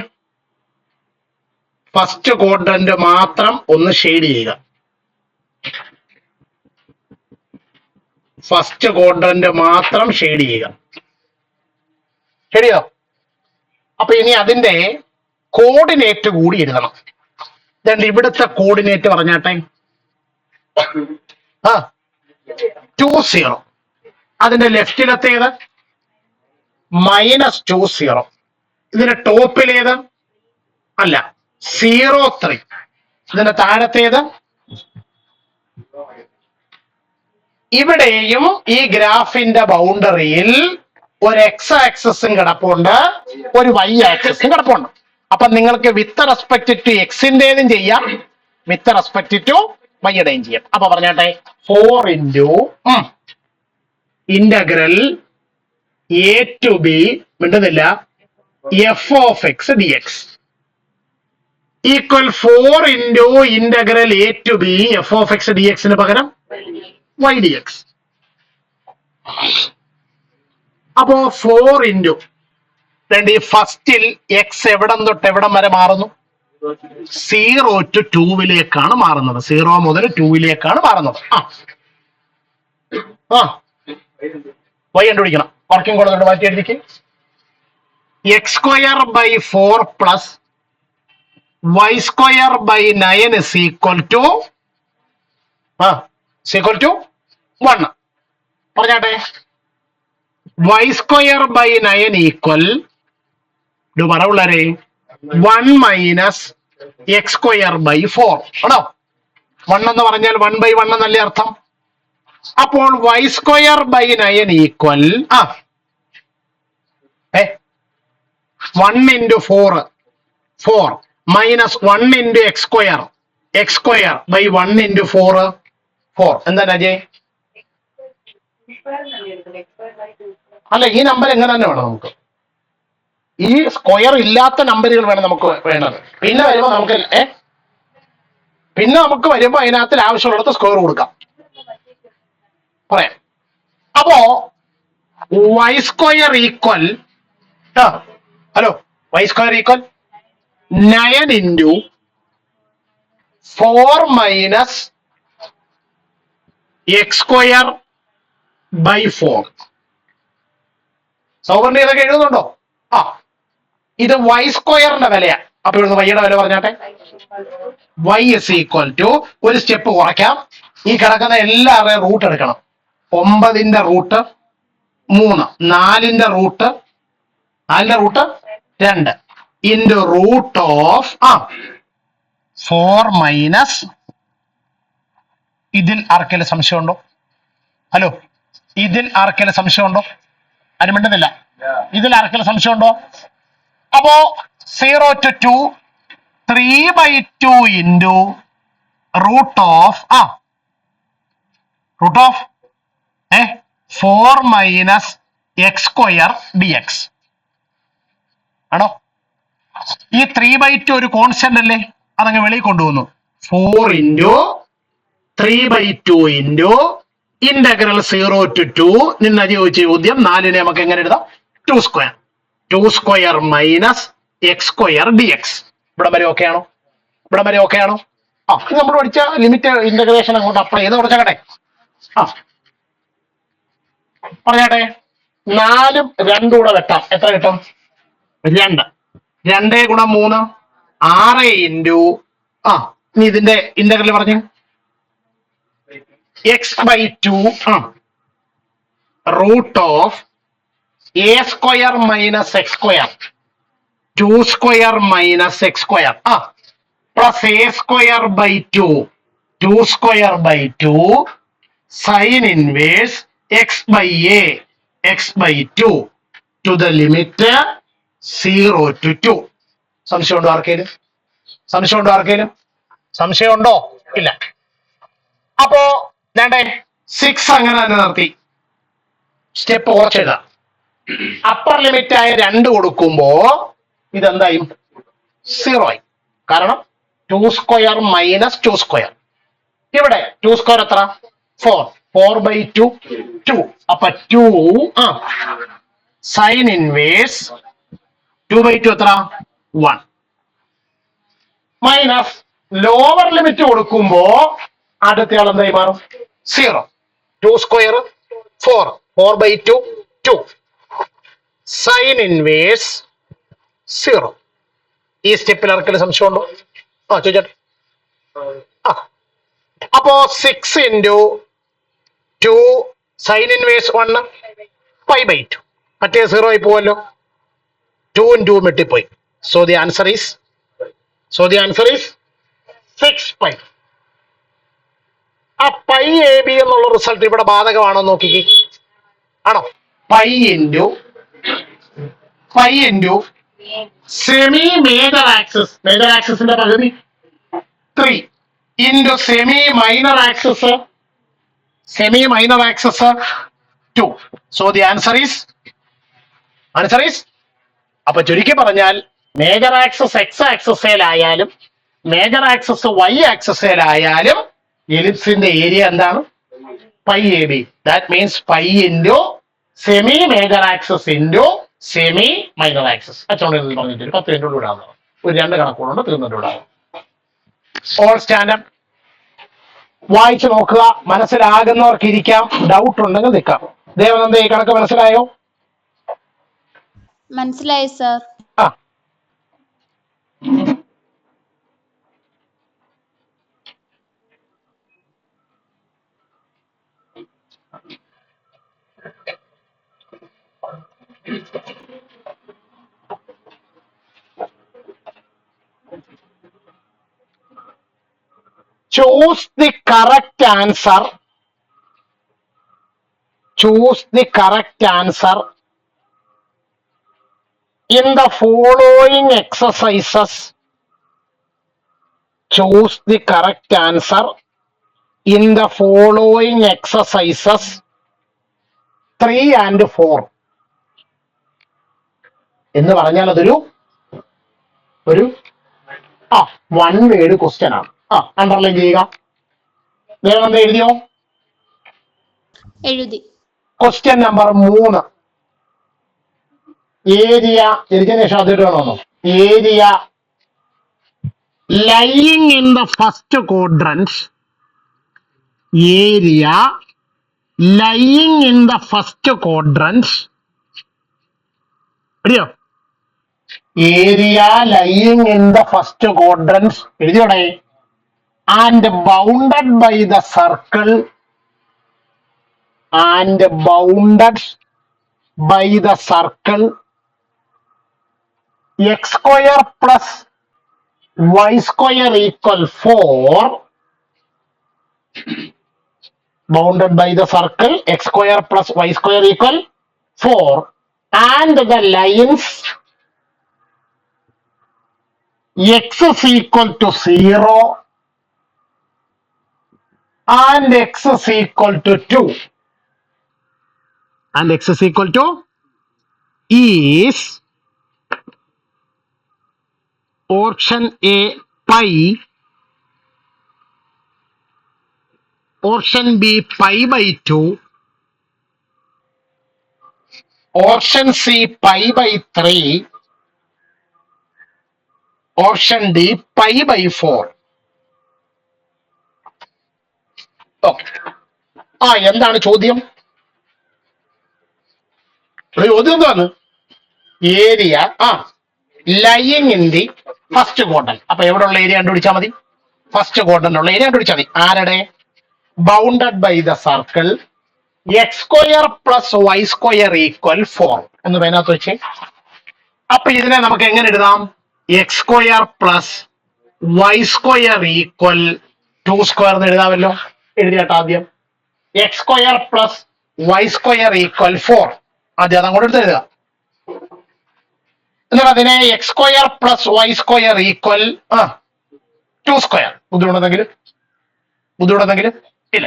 ഫസ്റ്റ് ക്വാഡ്രന്റ് മാത്രം ഒന്ന് ഷെയ്ഡ് ചെയ്യുക. ഫസ്റ്റ് ക്വാഡ്രന്റ് മാത്രം ഷെയ്ഡ് ചെയ്യുക. ശരിയോ? അപ്പൊ ഇനി അതിന്റെ കോർഡിനേറ്റ് കൂടി എഴുതണം. ഇതുണ്ട്, ഇവിടുത്തെ കോർഡിനേറ്റ് പറഞ്ഞാട്ടെ. ആ 20. അതിന്റെ ലെഫ്റ്റിലത്തേത് -20. ഇതിന്റെ ടോപ്പിലേത് അല്ല 0.3. ഇതിന്റെ താഴത്തേത്. ഇവിടെയും ഈ ഗ്രാഫിന്റെ ബൗണ്ടറിയിൽ ഒരു എക്സ് ആക്സസും കിടപ്പുണ്ട്, ഒരു വൈ ആക്സസും കിടപ്പുണ്ട്. അപ്പൊ നിങ്ങൾക്ക് വിത്ത് റെസ്പെക്ട് ടു എക്സിന്റേതും ചെയ്യാം, വിത്ത് റെസ്പെക്ട് ടു വൈയുടെയും ചെയ്യാം. അപ്പൊ പറഞ്ഞാട്ടെ 4 into integral a to b മിണ്ടുന്നില്ല f of x d x equal 4 into integral a to b f of x d എക്സിന് പകരം വൈ ഡി എക്സ്. അപ്പോ 4 ഇൻറ്റു ഈ ഫസ്റ്റിൽ എക്സ് എവിടം തൊട്ട് എവിടം വരെ മാറുന്നു? 0 to 2 മാറുന്നത്. 0 മുതൽ 2 മാറുന്നത്. വൈ കണ്ടുപിടിക്കണം. വർക്കിംഗ് കൊടുത്തിട്ട് മാറ്റി എഴുതിക്ക്. x² / 4 + y² / 9 is equal to 1. പറഞ്ഞാട്ടെ y² / 9 ഈക്വൽ പറവുള്ളേ 1 - x² / 4 ആണോ? 1 എന്ന് പറഞ്ഞാൽ 1/1 എന്നല്ലേ അർത്ഥം. അപ്പോൾ y² / 9 ഈക്വൽ 1 × 4 4 -1 × x². x² / 1 × 4 4. എന്താ അജയ്? അല്ല, ഈ നമ്പർ എങ്ങനെ തന്നെ വേണം നമുക്ക്. ഈ സ്ക്വയർ ഇല്ലാത്ത നമ്പറുകൾ വേണം നമുക്ക് വേണ്ടത്. പിന്നെ വരുമ്പോ നമുക്ക് വരുമ്പോ അതിനകത്ത് ആവശ്യമുള്ളത് സ്ക്വയർ കൊടുക്കാം. പറയാം. അപ്പോ y² equal hello y² equal 9 into 4 - x² / 4. സൗകര്യം ഇതൊക്കെ എഴുതുന്നുണ്ടോ? ഇത് y² വിലയാ. അപ്പൊ ഇവിടുന്ന് വൈയുടെ വില പറഞ്ഞാട്ടെ. y is equal to ഒരു സ്റ്റെപ്പ് കുറയ്ക്കാം. ഈ കിടക്കുന്ന എല്ലാവരുടെയും റൂട്ട് എടുക്കണം. 9ന്റെ റൂട്ട് 3, 4ന്റെ റൂട്ട് 2 ഇൻറ്റു റൂട്ട് ഓഫ് 4 ഇതിൽ ആർക്കെങ്കിലും സംശയമുണ്ടോ? ഹലോ, ഇതിൽ ആർക്കെങ്കിലും സംശയമുണ്ടോ? ആരും മിണ്ടുന്നില്ല. ഇതിൽ ആർക്കെങ്കിലും സംശയമുണ്ടോ? അപ്പോ 0 to 2 3/2 into root of 4 - x² dx ആണോ? ഈ 3/2 ഒരു കോൺസ്റ്റന്റ് അല്ലേ? അതങ്ങ് വെളിയിൽ കൊണ്ടുവന്നു. 4 ഇൻറ്റു 3/2 ഇൻറ്റു ഇന്റഗ്രൽ 0 to 2. നിന്ന് ചോദിച്ച ചോദ്യം 4നെ നമുക്ക് എങ്ങനെ എഴുതാം? 2² 2² - x² dx. ഇവിടെ വരെ ഓക്കെ ആണോ? ഇവിടെ വരെ ഓക്കെ ആണോ? ഇത് നമ്മൾ പഠിച്ച ലിമിറ്റ് ഇന്റഗ്രേഷൻ അങ്ങോട്ട് അപ്ലൈ ചെയ്ത് കുറച്ചാകട്ടെ. പറഞ്ഞാട്ടെ 4ഉം 2 കൂടെ വെട്ടാം. എത്ര കിട്ടും? 2. 2 × 3 6 ഇൻറ്റു ഇനി ഇതിന്റെ ഇന്റഗ്രൽ പറഞ്ഞു x/2 root of a² - x². 2² - x² plus a² / 2 2² / 2 sine inverse x/a x/2 to the limit 0 to 2. സംശയമുണ്ടോ ആർക്കേലും? സംശയമുണ്ടോ? ഇല്ല. അപ്പോ 6 അങ്ങനെ തന്നെ നിർത്തി. സ്റ്റെപ്പ് കുറച്ചെഴുതാം. അപ്പർ ലിമിറ്റ് ആയ 2 കൊടുക്കുമ്പോ ഇതെന്തായും 0 ആയി. കാരണം 2² - 2². ഇവിടെ 2² എത്ര? 4. 4/2 2. അപ്പൊ 2 സൈൻ ഇൻവേഴ്സ് 2/2 എത്ര 1 മൈനസ് ലോവർ ലിമിറ്റ് കൊടുക്കുമ്പോ അടുത്ത ആൾ എന്തായി മാറും 0. 2 സ്ക്വയർ 4 4/2 2 സൈൻ ഇൻവേഴ്സ് 0. ഈ സ്റ്റെപ്പിൽ ആർക്കെങ്കിലും സംശയമുണ്ടോ? ചോദിച്ചോട്ടെ. അപ്പോ 6 ഇൻറ്റു 2 സൈൻ ഇൻവേഴ്സ് 1 5/2. മറ്റേ 0 ആയി പോവല്ലോ. 2 ഉം 2 വെട്ടിപ്പോയി. So the answer is 6π. ആ പൈ എ ബി എന്നുള്ള റിസൾട്ട് ഇവിടെ ബാധകമാണോ നോക്കിക്കേ. ആണോ? പൈ ഇൻറ്റു സെമി മേജർ ആക്സിസിന്റെ പകുതി 3 into semi minor axis 2. So the answer is അപ്പൊ ചുരുക്കി പറഞ്ഞാൽ മേജർ ആക്സിസ് എക്സ് ആക്സിസിലായാലും മേജർ ആക്സിസ് വൈ ആക്സിസിലായാലും എലിപ്സിന്റെ ഏരിയ എന്താണ്? Pi a b. That means pi into semi major axis into semi minor axis. അച്ചോണ്ട് പറഞ്ഞിട്ട് 10 മിനിറ്റ് വിടാവുന്നതാണ്. ഒരു 2 കണക്കുകളുണ്ട്, തീർന്നിട്ട് വിടാവും. ഓൾ സ്റ്റാൻഡപ്പ് വായിച്ചു നോക്കുക. മനസ്സിലാകുന്നവർക്ക് ഇരിക്കാം, ഡൗട്ട് ഉണ്ടെങ്കിൽ നിൽക്കാം. ദേവനന്ദ, ഈ കണക്ക് മനസ്സിലായോ? മനസ്സിലായി sir. Choose the correct answer. In the following exercises. Choose the correct answer in the following exercises 3 and 4. എന്ന് പറഞ്ഞാൽ അതൊരു 1 വേർഡ് ക്വസ്റ്റ്യൻ ആണ്. അണ്ടർലൈൻ ചെയ്യുക. ദേവനന്ദ എഴുതിയോ? എഴുതി. Question number 3. ഏരിയ എഴുതിയതിനു ശേഷം അത് ഇടണോ? Area lying in the first quadrant. എഴുതിയോ? Area lying in the first quadrant എഴുതിയോടെ. And bounded by the circle x square plus y square equal 4. Bounded by the circle x square plus y square equal 4 and the lines x is equal to 0 and x is equal to 2 and x is equal to is option A pi, option B pi/2, option C pi/3, option D pi/4. എന്താണ് ചോദ്യം? ചോദ്യം എന്താണ്? Area lying in the first quadrant. അപ്പൊ എവിടെയുള്ള area കണ്ടുപിടിച്ചാൽ മതി? First ക്വാഡ്രന്റിലുള്ള area കണ്ടുപിടിച്ചാൽ മതി. ആരുടെ? Bounded by the circle x square plus Y square equal 4 എന്ന് അതിനകത്ത് വെച്ച്. അപ്പൊ ഇതിനെ നമുക്ക് എങ്ങനെ എഴുതാം? X square plus Y square equal 2 square എന്ന് എഴുതാമല്ലോ. എഴുതിയാട്ട് ആദ്യം x square plus Y square equal 4. ആദ്യം അതങ്ങോട്ട് എടുത്ത് എഴുതുക. എന്നിട്ട് അതിനെ x square plus Y square equal 2 square. ബുദ്ധിമുട്ടെന്തെങ്കിലും ഇല്ല.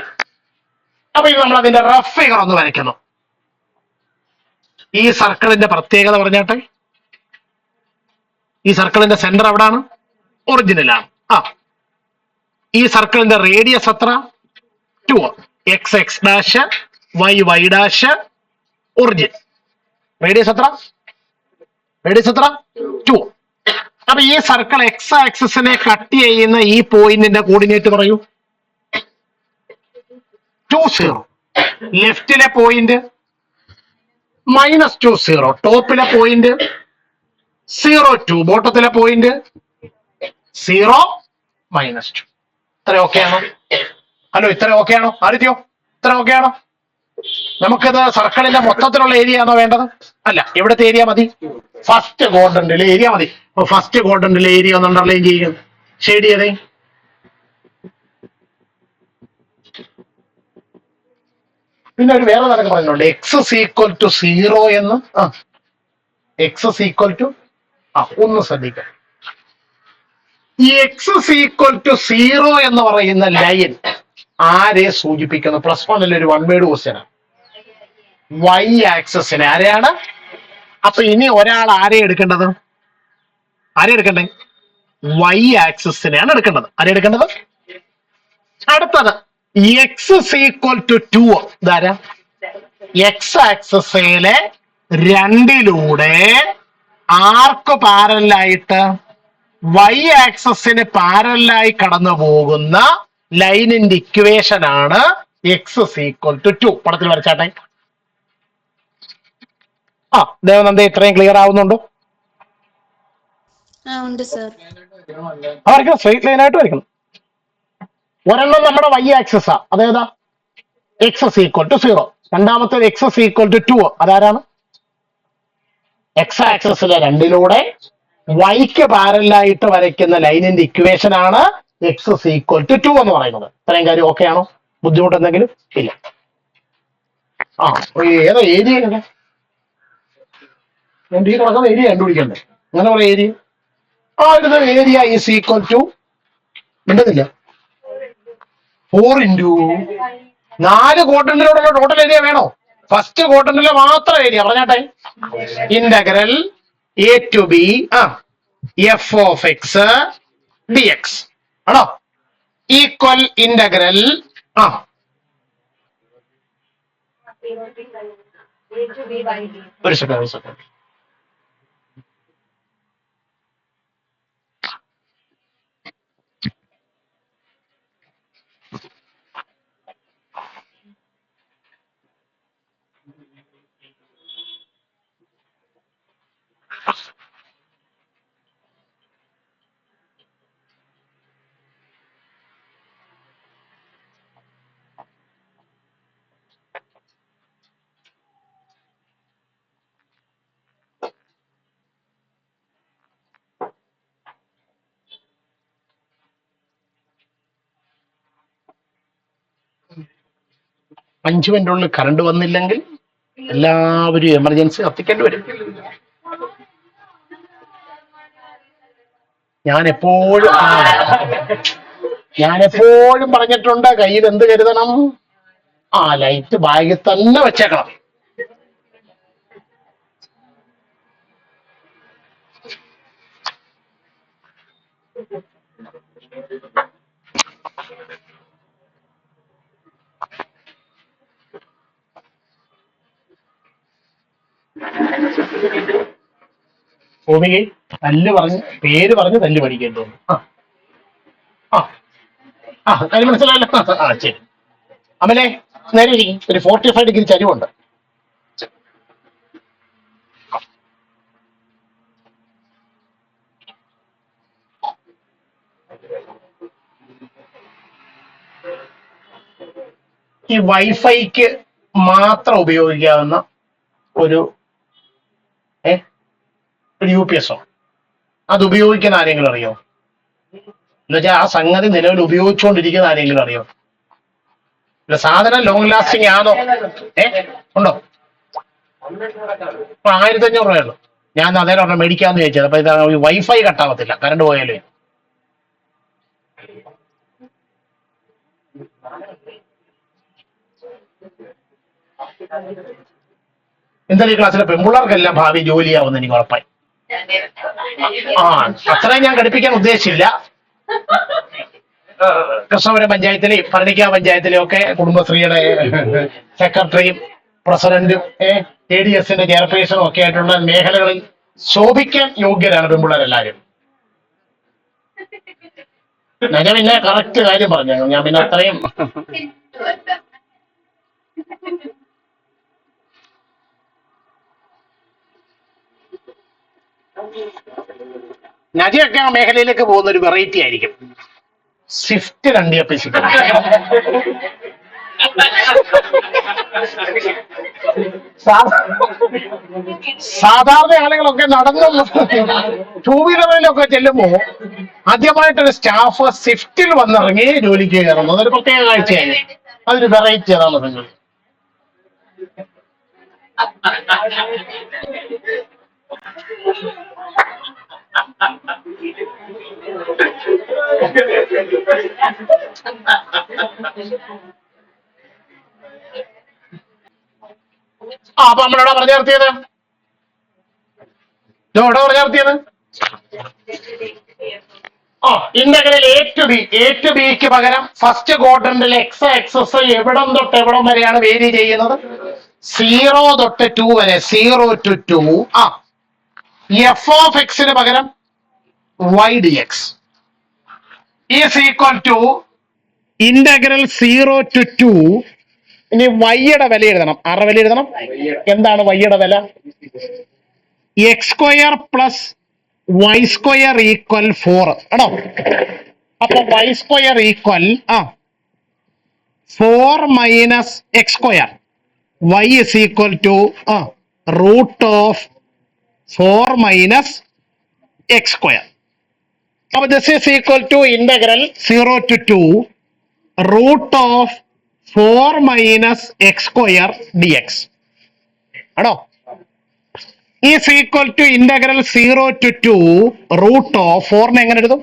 അപ്പൊ ഇത് നമ്മൾ അതിന്റെ റഫ് ഫിഗർ ഒന്ന് വരയ്ക്കുന്നു. ഈ സർക്കിളിന്റെ പ്രത്യേകത പറഞ്ഞാട്ടെ. ഈ സർക്കിളിന്റെ സെന്റർ എവിടാണ്? ഒറിജിനലാണ്. ഈ സർക്കിളിന്റെ റേഡിയസ് എത്ര? 2. X x dash y y dash origin. Radius എത്ര? 2. അപ്പൊ ഈ സർക്കിൾ എക്സ് ആക്സിസിനെ കട്ട് ചെയ്യുന്ന ഈ പോയിന്റിന്റെ കോർഡിനേറ്റ് പറയൂ. 2 0. ലെഫ്റ്റിലെ പോയിന്റ് -2 0. ടോപ്പിലെ പോയിന്റ് 0 2. ബോട്ടത്തിലെ പോയിന്റ് 0 -2. ഇത്ര ഓക്കെ ആണോ? ഹലോ, ഇത്ര ഓക്കെ ആണോ? ആദിത്യോ, ഇത്ര ഓക്കെ ആണോ? നമുക്കിത് സർക്കിളിന്റെ മൊത്തത്തിലുള്ള ഏരിയ ആണോ വേണ്ടത്? അല്ല, എവിടുത്തെ ഏരിയ മതി? ഫസ്റ്റ് ക്വാഡ്രന്റിലെ ഏരിയ മതി. അപ്പൊ ഫസ്റ്റ് ക്വാഡ്രന്റിലെ ഏരിയ ഒന്ന് അണ്ടർലൈൻ ചെയ്യും. ഷെയ്ഡ് ചെയ്തേ. പിന്നെ ഒരു വേറെ നിനക്ക് പറഞ്ഞിട്ടുണ്ട്, എക്സ് ഈക്വൽ ടു 0 എന്ന്. എക്സ് ഈക്വൽ ടു ഒന്ന് ശ്രദ്ധിക്കാം. ഈ എക്സ് ഈക്വൽ ടു 0 എന്ന് പറയുന്ന ലൈൻ ആരെ സൂചിപ്പിക്കുന്നു? +1 ഒരു 1 വേർഡ് ക്വസ്റ്റ്യനാണ്. വൈ ആക്സസിനെ. ആരെയാണ്? അപ്പൊ ഇനി ഒരാൾ ആരെ എടുക്കേണ്ടത്? ആരെ എടുക്കണ്ടേ? വൈ ആക്സസിനെയാണ് എടുക്കേണ്ടത്. ആരെ എടുക്കേണ്ടത്? അടുത്തത് എക്സ് ഈക്വൽ ടു 2. ഇതാരാ? എക്സ് ആക്സസിലെ 2ലൂടെ ആർക്ക് പാരലായിട്ട്? വൈ ആക്സസിന് പാരലായി കടന്നു പോകുന്ന ലൈനിന്റെ ഇക്വേഷൻ ആണ് എക്സ് ഈക്വൽ ടു 2. പടത്തിൽ വരച്ചാട്ടെ. ദേവനന്ദ, ഇത്രയും ക്ലിയർ ആവുന്നുണ്ടോ? ഉണ്ട് സർ. വരയ്ക്കണം, സ്ട്രെയിറ്റ് ലൈൻ ആയിട്ട് വരയ്ക്കണം. ഒരെണ്ണം നമ്മുടെ വൈ ആക്സിസാ, അതേതാ? X equal to 0. രണ്ടാമത്തെ എക്സ് ഈക്വൽ ടു 2. അതാരാണ്? എക്സ് ആക്സിസിലെ 2ലൂടെ വൈക്ക് പാരലായിട്ട് വരയ്ക്കുന്ന ലൈനിന്റെ ഇക്വേഷൻ ആണ് എക്സ് ഈക്വൽ ടു 2 എന്ന് പറയുന്നത്. ഇത്രയും കാര്യം ഓക്കെ ആണോ? ബുദ്ധിമുട്ട് എന്തെങ്കിലും ഇല്ല? ഏതാ ഏരിയ? ഈ കിടക്കുന്ന ഏരിയ കണ്ടുപിടിക്കണ്ടേ? അങ്ങനെ പറയാം ഏരിയ. ഇത് ഏരിയ ഈസ് ഈക്വൽ ടു ഉണ്ടെന്നില്ല 4 ഇൻറ്റു 4 ക്വാഡ്രന്റിലോടുള്ള ടോട്ടൽ ഏരിയ വേണോ? ഫസ്റ്റ് ക്വാഡ്രന്റിലെ മാത്രം ഏരിയ പറഞ്ഞാട്ടെ. Integral a to b f of x d x ആണോ? ഈക്വൽ ഇന്റഗ്രൽ ഒരു സെക്കൻഡ്. അഞ്ച് മിനിറ്റുള്ളിൽ കറണ്ട് വന്നില്ലെങ്കിൽ എല്ലാവരും എമർജൻസി കത്തിക്കേണ്ടി വരും. ഞാനെപ്പോഴും പറഞ്ഞിട്ടുണ്ട്, കയ്യിൽ എന്ത് കരുതണം? ലൈറ്റ് ബാഗിൽ തന്നെ വെച്ചേക്കണം. ഭൂമികയിൽ തല്ല് പറഞ്ഞ് പേര് പറഞ്ഞ് തല്ല് പഠിക്കേണ്ടി വന്നു. കാര്യം മനസ്സിലായല്ലോ? ശരി. അമലേ, നേരെ ഇരിക്കും. ഒരു 45 ഡിഗ്രി ചരിവുണ്ട്. ഈ വൈഫൈക്ക് മാത്രം ഉപയോഗിക്കാവുന്ന ഒരു UPS അത് ഉപയോഗിക്കുന്ന ആരെങ്കിലും അറിയോ? എന്നുവെച്ചാൽ ആ സംഗതി നിലവിൽ ഉപയോഗിച്ചുകൊണ്ടിരിക്കുന്ന ആരെങ്കിലും അറിയോ? അല്ല, സാധനം ലോങ് ലാസ്റ്റിംഗ് ആണോ? ഉണ്ടോ? 1500 രൂപയുള്ളൂ. ഞാൻ അതേലും ഒരെണ്ണം മേടിക്കാന്ന് ചോദിച്ചത്. അപ്പൊ ഇത് വൈഫൈ കട്ടാവത്തില്ല, കറണ്ട് പോയാലേ. എന്തായാലും ഈ ക്ലാസ്സിലെ പെൺപിള്ളേർക്കെല്ലാം ഭാവി ജോലിയാവുന്ന എനിക്ക് ഉറപ്പായി. അത്രയും ഞാൻ ഘടിപ്പിക്കാൻ ഉദ്ദേശിച്ചില്ല. കൃഷ്ണപുരം പഞ്ചായത്തിലെയും ഭരണിക്കാവ് പഞ്ചായത്തിലെയും ഒക്കെ കുടുംബശ്രീയുടെ സെക്രട്ടറിയും പ്രസിഡന്റും ADS-ന്റെ ചെയർപേഴ്സണും ഒക്കെ ആയിട്ടുള്ള മേഖലകളിൽ ശോഭിക്കാൻ യോഗ്യരാണ് പെൺപിള്ളേരെല്ലാരും. ഞാൻ പിന്നെ കറക്റ്റ് കാര്യം പറഞ്ഞു, ഞാൻ പിന്നെ അത്രയും നജിയൊക്കെ ആ മേഖലയിലേക്ക് പോകുന്ന ഒരു വെറൈറ്റി ആയിരിക്കും. സ്വിഫ്റ്റ് വണ്ടി അപേക്ഷിക്കും. സാധാരണ ആളുകളൊക്കെ നടന്നും 2 വീലറിലൊക്കെ ചെല്ലുമ്പോ ആദ്യമായിട്ടൊരു സ്റ്റാഫ് സ്വിഫ്റ്റിൽ വന്നിറങ്ങി ജോലിക്ക് കയറുന്നു. അതൊരു പ്രത്യേക കാഴ്ചയായി. അതൊരു വെറൈറ്റി അതാണ് നിങ്ങൾ. അപ്പൊ നമ്മളെവിടെ പറഞ്ഞു നിർത്തിയത്? എവിടെ പറഞ്ഞു നിർത്തിയത്? ഇന്റഗ്രൽ A to Bക്ക് പകരം ഫസ്റ്റ് ക്വാഡ്രന്റിൽ എക്സ് ആക്സസ് എവിടം തൊട്ട് എവിടം വരെയാണ് വേരി ചെയ്യുന്നത്? 0 തൊട്ട് 2 വരെ, 0 to 2. f(x) പകരം y dx is equal to integral 0 to 2. ഇനി വൈയുടെ വില എഴുതണം. ആരുടെ വില എഴുതണം? എന്താണ് വൈയുടെ വില? x² പ്ലസ് y² ഈക്വൽ 4 ആണോ? അപ്പൊ y² equal 4 minus x². y is equal to root of 4 minus x². അപ്പൊ this is equal to integral 0 to 2 root of 4 minus x² dx ആണോ? Is equal to integral 0 to 2 root of 4 എങ്ങനെ എഴുതും?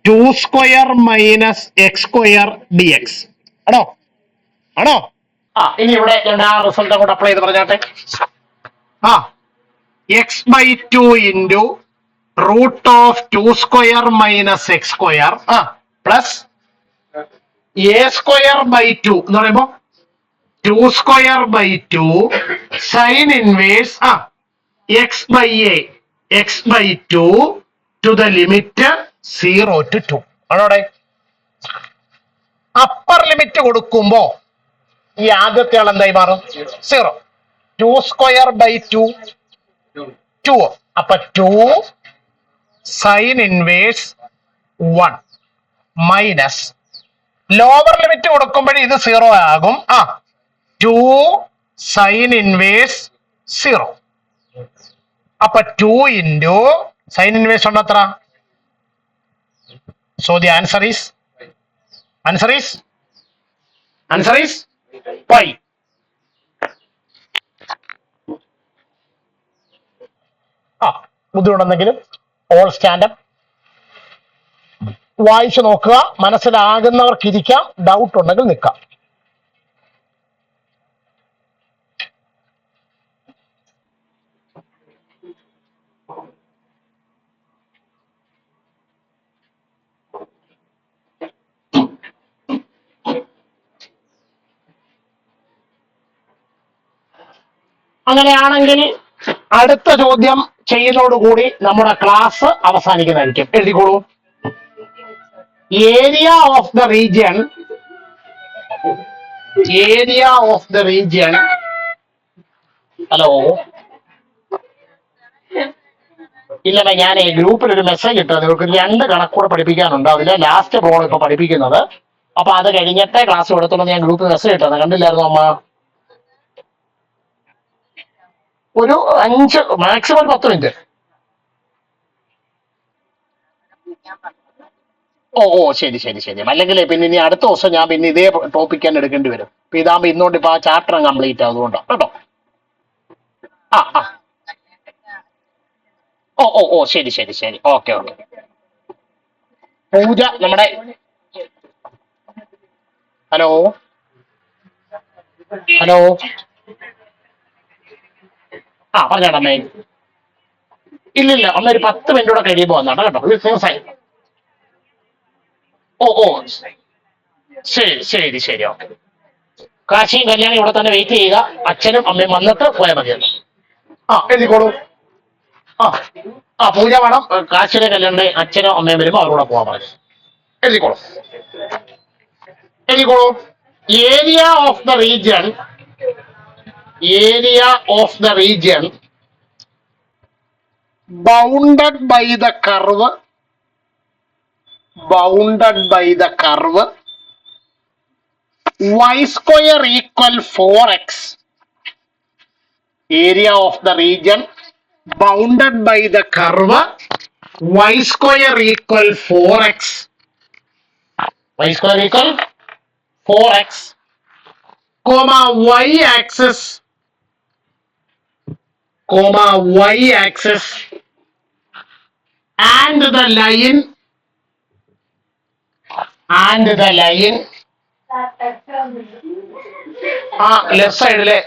2² minus x² dx ആണോ? ആണോ? ഇനി ഇവിടെ രണ്ടാം result അങ്ങോട്ട് അപ്ലൈ ചെയ്ത് പറഞ്ഞാട്ടെ. x/2 into root of 2² minus x² plus a²/2 എന്ന് പറയുമ്പോ 2²/2 sine inverse x/a x/2 to the limit 0 to 2 ആണോടെ? അപ്പർ ലിമിറ്റ് കൊടുക്കുമ്പോ ഈ ആദ്യത്തെ ആൾ എന്തായി മാറും? 0. 2²/2 2. അപ്പൊ 2 sine inverse 1 minus lower limit കൊടുക്കുമ്പോഴേ ഇത് 0 ആകും. 2 സൈൻ ഇൻവേഴ്സ് 0. അപ്പൊ 2 ഇൻറ്റു സൈൻ ഇൻവേഴ്സ് ഉണ്ട് എത്ര? So the answer is pi. ബുദ്ധിമുട്ടുണ്ടെങ്കിലും ഓൾ സ്റ്റാൻഡപ്പ് വായിച്ചു നോക്കുക. മനസ്സിലാകുന്നവർക്ക് ഇരിക്കാം, ഡൗട്ട് ഉണ്ടെങ്കിൽ നിൽക്കാം. അങ്ങനെയാണെങ്കിൽ അടുത്ത ചോദ്യം ചെയ്യുന്നതോടുകൂടി നമ്മുടെ ക്ലാസ് അവസാനിക്കുന്നതായിരിക്കും. എഴുതിക്കോളൂ. Area of the region hello ഇല്ല, ഞാൻ ഗ്രൂപ്പിൽ ഒരു മെസ്സേജ് ഇട്ടു. നിങ്ങൾക്ക് 2 കണക്കൂടെ പഠിപ്പിക്കാനുണ്ട്. അതിലെ ലാസ്റ്റ് പ്രോബ്ലം ഇപ്പൊ പഠിപ്പിക്കുന്നത്. അപ്പൊ അത് കഴിഞ്ഞിട്ടേ ക്ലാസ് കൊടുത്തുള്ളൂ. ഞാൻ ഗ്രൂപ്പിൽ മെസ്സേജ് ഇട്ടത് കണ്ടില്ലായിരുന്നു അമ്മ? ഒരു 5 മാക്സിമം 10 മിനിറ്റ്. ശരി. അല്ലെങ്കിൽ പിന്നെ ഇനി അടുത്ത ദിവസം ഞാൻ പിന്നെ ഇതേ ടോപ്പിക് തന്നെ എടുക്കേണ്ടി വരും. ഇപ്പൊ ഇതാകുമ്പോ ഇന്നോട്ട് ഇപ്പൊ ആ ചാപ്റ്റർ കംപ്ലീറ്റ് ആവുന്നതുകൊണ്ടാണ് കേട്ടോ. ശരി. ഓക്കെ. പൂജ നമ്മുടെ ഹലോ പറഞ്ഞോടമ്മേ. ഇല്ലില്ല, അമ്മ ഒരു 10 മിനിറ്റ് കൂടെ കഴിയുമ്പോ വന്നാണ് കേട്ടോ. ഓ ഓ ശരി ശരി ശരി ഓക്കെ. കാശിയും കല്യാണം ഇവിടെ തന്നെ വെയിറ്റ് ചെയ്യുക. അച്ഛനും അമ്മയും വന്നിട്ട് പോയാൽ മതിയല്ലോ. ആ എഴുതിക്കോളൂ. ആ ആ പൂജ വേണം. കാശിയുടെ കല്യാണം അച്ഛനും അമ്മയും വരുമ്പോൾ അവരോടെ പോകാൻ പറഞ്ഞു. എഴുതിക്കോളൂ എഴുതിക്കോളൂ. Area of the region, area of the region bounded by the curve, bounded by the curve y square equal 4x, area of the region bounded by the curve y square equal 4x, y square equal 4x, comma y axis, comma y axis and the line ആ left സൈഡിലെ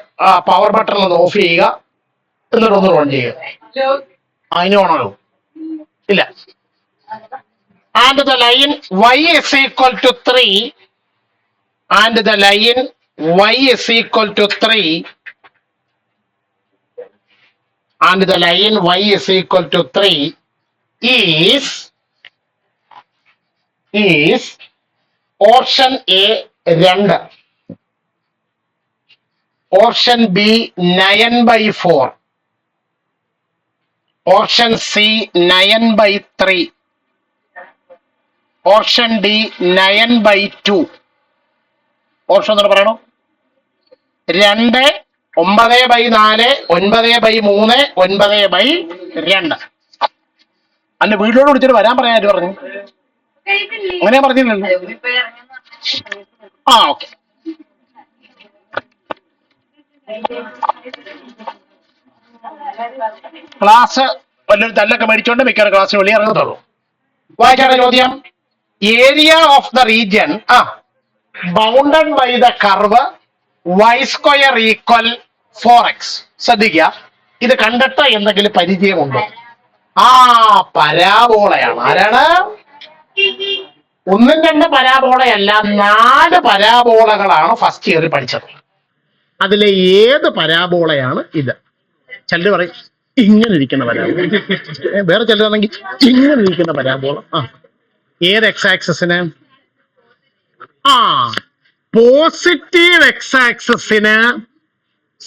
power button ഒന്ന് of ചെയ്യുക, എന്നിട്ട് ഒന്ന് on ചെയ്യുക. അതിന് ഓണാകും ഇല്ല. And the line y is equal to 3, and the line y is equal to 3, and the line y is equal to 3 is option A 2, option B 9/4, option C 9/3, option D 9/2. Option എന്ന് പറയണോ? 2, 9/4, 9/3, 9/2. അല്ല വീട്ടിലോട് വിളിച്ചിട്ട് വരാൻ പറയാൻ പറഞ്ഞു. അങ്ങനെ പറഞ്ഞില്ലല്ലോ. ആ ഓക്കെ. ക്ലാസ് വല്ലൊരു തല്ലൊക്കെ മേടിച്ചോണ്ട് മിക്കവാറും ക്ലാസ്സിന് വെളിയിൽ ഇറങ്ങത്തുള്ളൂ. വായിച്ചാണ് ചോദ്യം. Area of the region bounded by the curve y square equal 4x. ശ്രദ്ധിക്കുക, ഇത് കണ്ടിട്ട് എന്തെങ്കിലും പരിചയമുണ്ടോ? ആ പരാബോളയാണ്. ആരാണ്? 1, 2 പരാബോളയല്ല, 4 പരാബോളകളാണ് ഫസ്റ്റ് ഇയറിൽ പഠിച്ചത്. അതിലെ ഏത് പരാബോളയാണ് ഇത്? ചിലർ പറയും ഇങ്ങനെ ഇരിക്കുന്ന പരാബോള, വേറെ ചിലരാണെങ്കിൽ ഇങ്ങനെ ഇരിക്കുന്ന പരാബോള. ആ ഏത് എക്സ് ആക്സിന്? ആ പോസിറ്റീവ് എക്സ് ആക്സിന്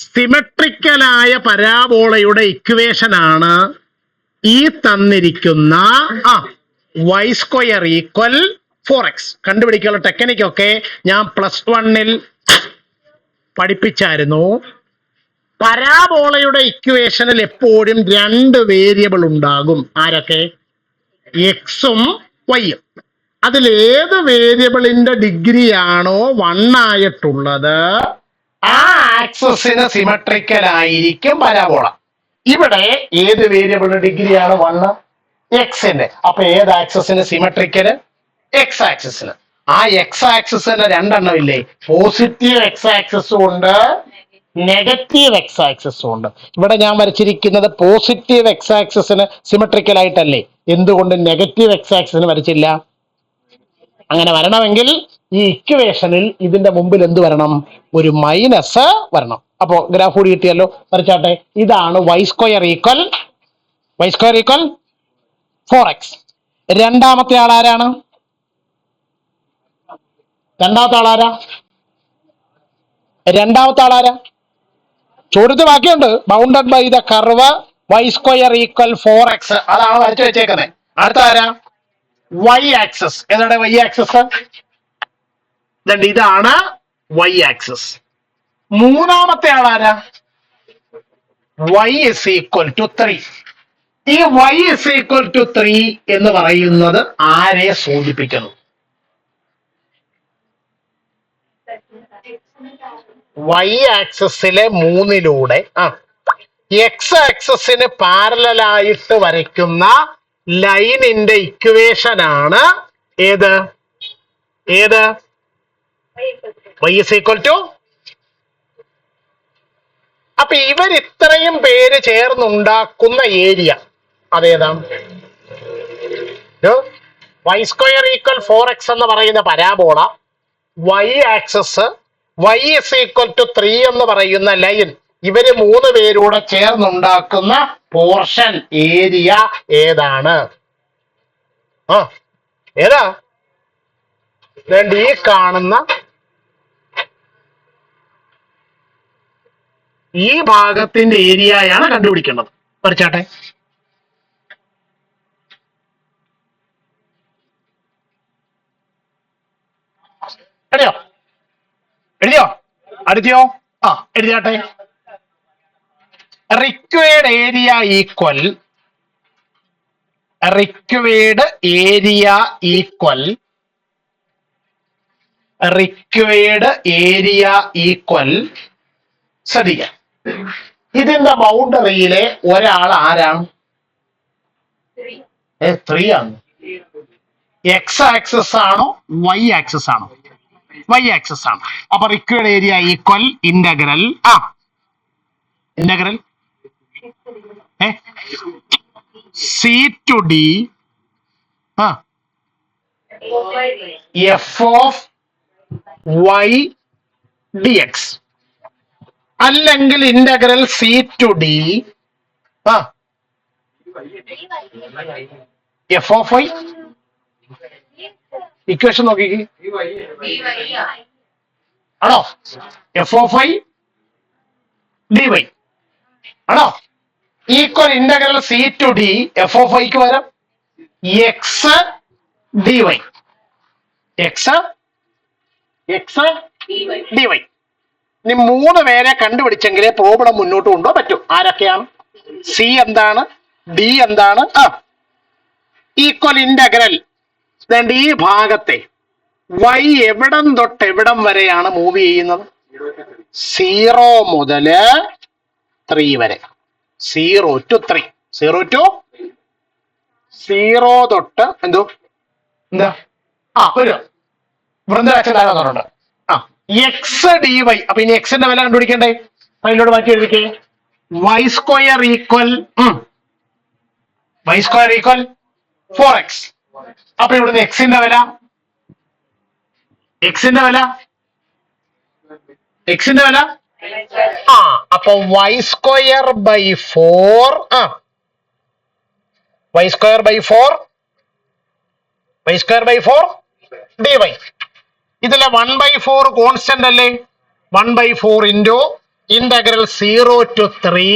സിമെട്രിക്കലായ പരാബോളയുടെ ഇക്വേഷൻ ആണ് ഈ തന്നിരിക്കുന്ന y സ്ക്വയർ ഈക്വൽ 4x. കണ്ടുപിടിക്കാനുള്ള ടെക്നിക്കൊക്കെ ഞാൻ +1 പഠിപ്പിച്ചായിരുന്നു. പരാബോളയുടെ ഇക്വേഷനിൽ എപ്പോഴും 2 വേരിയബിൾ ഉണ്ടാകും. ആരൊക്കെ? എക്സും വൈയും. അതിലേത് വേരിയബിളിന്റെ ഡിഗ്രിയാണോ 1 ആയിട്ടുള്ളത് ആ ആക്സിന് സിമെട്രിക്കൽ ആയിരിക്കും പരാബോള. ഇവിടെ ഏത് വേരിയബിളിന്റെ ഡിഗ്രിയാണ് 1? എക്സിന്റെ. അപ്പൊ ഏത് ആക്സിന് സിമെട്രിക്കല്? എക്സ് ആക്സിന്. ആ എക്സ് ആക്സിന് 2 എണ്ണം ഇല്ലേ? പോസിറ്റീവ് എക്സ് ആക്സിസും ഉണ്ട്, നെഗറ്റീവ് എക്സ് ആക്സിസും ഉണ്ട്. ഇവിടെ ഞാൻ വരച്ചിരിക്കുന്നത് പോസിറ്റീവ് എക്സ് ആക്സിന് സിമെട്രിക്കൽ ആയിട്ടല്ലേ. എന്തുകൊണ്ട് നെഗറ്റീവ് എക്സ് ആക്സിന് വരച്ചില്ല? അങ്ങനെ വരണമെങ്കിൽ ഈ ഇക്വേഷനിൽ ഇതിന്റെ മുമ്പിൽ എന്ത് വരണം? ഒരു മൈനസ് വരണം. അപ്പോ ഗ്രാഫ് കൂടി കിട്ടിയല്ലോ, വരച്ചാട്ടെ. ഇതാണ് y സ്ക്വയർ ഈക്വൽ 4x. രണ്ടാമത്തെ ആളാരാണ്? രണ്ടാമത്തെ ആളാരാ? ചോദ്യത്തിൽ ബാക്കിയുണ്ട്. Bounded by the curve y square equal 4x. അതാണ് വരച്ചു വെച്ചേക്കുന്നത്. അടുത്ത ആരാ? y axis. ഏതാണ് y ആക്സിസ്? ഇതാണ് y ആക്സിസ്. മൂന്നാമത്തെ ആളാരാ? y is equal to 3. ഈ y is equal to 3 എന്ന് പറയുന്നത് ആരെ സൂചിപ്പിക്കുന്നു? y ആക്സിസിലെ 3-ലൂടെ എക്സ് ആക്സിന് പാരലായിട്ട് വരയ്ക്കുന്ന ലൈനിന്റെ ഇക്വേഷൻ ആണ് ഏത്? y is equal to. അപ്പൊ ഇവർ ഇത്രയും പേര് ചേർന്നുണ്ടാക്കുന്ന ഏരിയ അതേതാണ്? വൈ സ്ക്വയർ ഈക്വൽ 4x എന്ന് പറയുന്ന parabola, y axis y is equal to 3 എന്ന് പറയുന്ന ലൈൻ, ഇവര് 3 പേരൂടെ ചേർന്നുണ്ടാക്കുന്ന പോർഷൻ ഏരിയ ഏതാണ്? ഏതാ? ഈ കാണുന്ന ഈ ഭാഗത്തിന്റെ ഏരിയയാണ് കണ്ടുപിടിക്കേണ്ടത്. പഠിച്ചാട്ടെ. എഴുതിയോ? അടുത്തിയോ? എഴുതിയാട്ടെ. റിക്വയർഡ് ഏരിയ ഈക്വൽ ശ്രദ്ധിക്കാം, ഇതിന്റെ ബൗണ്ടറിയിലെ ഒരാൾ ആരാണ്? 3 ആണ്. എക്സ് ആക്സസ് ആണോ വൈ ആക്സസ് ആണോ? വൈ ആക്സസ് ആണ്. അപ്പൊ required area equal integral c to d f of y d x, അല്ലെങ്കിൽ integral c to d f of y. Equation നോക്കിക്കേ, ആണോ? F of y d y ആണോ? Equal integral c to d f of വൈക്ക് വരാം x d y, x d Y. ഇനി 3 പേരെ കണ്ടുപിടിച്ചെങ്കിലേ problem മുന്നോട്ട് കൊണ്ടുപോകാൻ പറ്റും. ആരൊക്കെയാണ്? സി എന്താണ്? ഡി എന്താണ്? ഈക്വൽ ഇന്റഗ്രൽ ഈ ഭാഗത്തെ y എവിടം തൊട്ട് എവിടം വരെയാണ് മൂവ് ചെയ്യുന്നത്? 0 മുതല് 3 വരെ. 0 to 3, 0 തൊട്ട് എന്താ ഒരു വൃന്ദരാക്ഷൻ പറഞ്ഞിട്ടുണ്ട്. X d y. അപ്പൊ ഇനി എക്സിന്റെ വില കണ്ടുപിടിക്കണ്ടേ? അതിനോട് മാറ്റി എഴുതിക്കേ. Y square equal 4x. അപ്പൊ ഇവിടുന്ന് എക്സിന്റെ വില അപ്പൊ Y square by 4 d y. ഇതിലെ 1/4 കോൺസ്റ്റന്റ് അല്ലേ? 1/4 into integral 0 to 3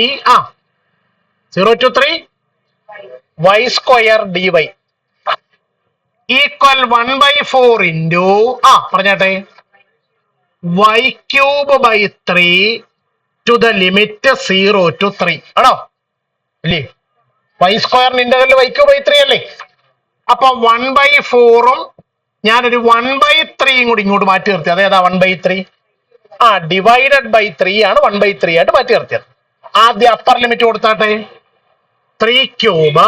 y square d y equal 1/4 into പറഞ്ഞാട്ടെ y cube by 3 to the limit 0 to 3 ആണോ? അല്ലേ? വൈ സ്ക്വയറിന് ഇന്റഗ്രൽ y ക്യൂബ് ബൈ 3 അല്ലേ? അപ്പൊ 1/4 ഞാനൊരു 1/3 കൂടി ഇങ്ങോട്ട് മാറ്റി നിർത്തി. അതേതാ 1/3? ഡിവൈഡഡ് ബൈ 3 ആണ് 1/3 ആയിട്ട് മാറ്റി നിർത്തിയത്. ആദ്യം അപ്പർ ലിമിറ്റ് കൊടുത്താട്ടെ. 3 cube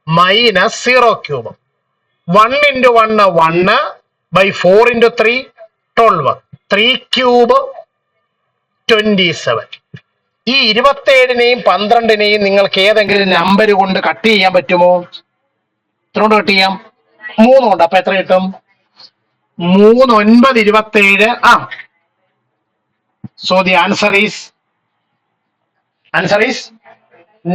minus 0 cube. 1 into 1 1 by 4 into 3 12. 3 cube 27. ഈ 27നെയും 12നെയും നിങ്ങൾക്ക് ഏതെങ്കിലും നമ്പർ കൊണ്ട് കട്ട് ചെയ്യാൻ പറ്റുമോ? എത്ര കൊണ്ട് കട്ട് ചെയ്യാം? 3 കൊണ്ട്. അപ്പൊ എത്ര കിട്ടും? 3 9 27. So the answer is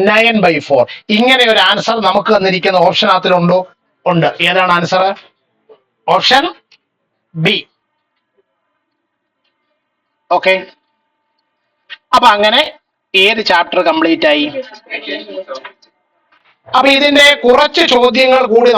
9/4. ഇങ്ങനെ ഒരു ആൻസർ നമുക്ക് തന്നിരിക്കുന്ന ഓപ്ഷനകത്തിലുണ്ടോ? ഉണ്ട്. ഏതാണ് ആൻസർ? Option B. ഓക്കെ. അപ്പൊ അങ്ങനെ ഏത് ചാപ്റ്റർ കംപ്ലീറ്റ് ആയി? അപ്പൊ ഇതിന്റെ കുറച്ച് ചോദ്യങ്ങൾ കൂടി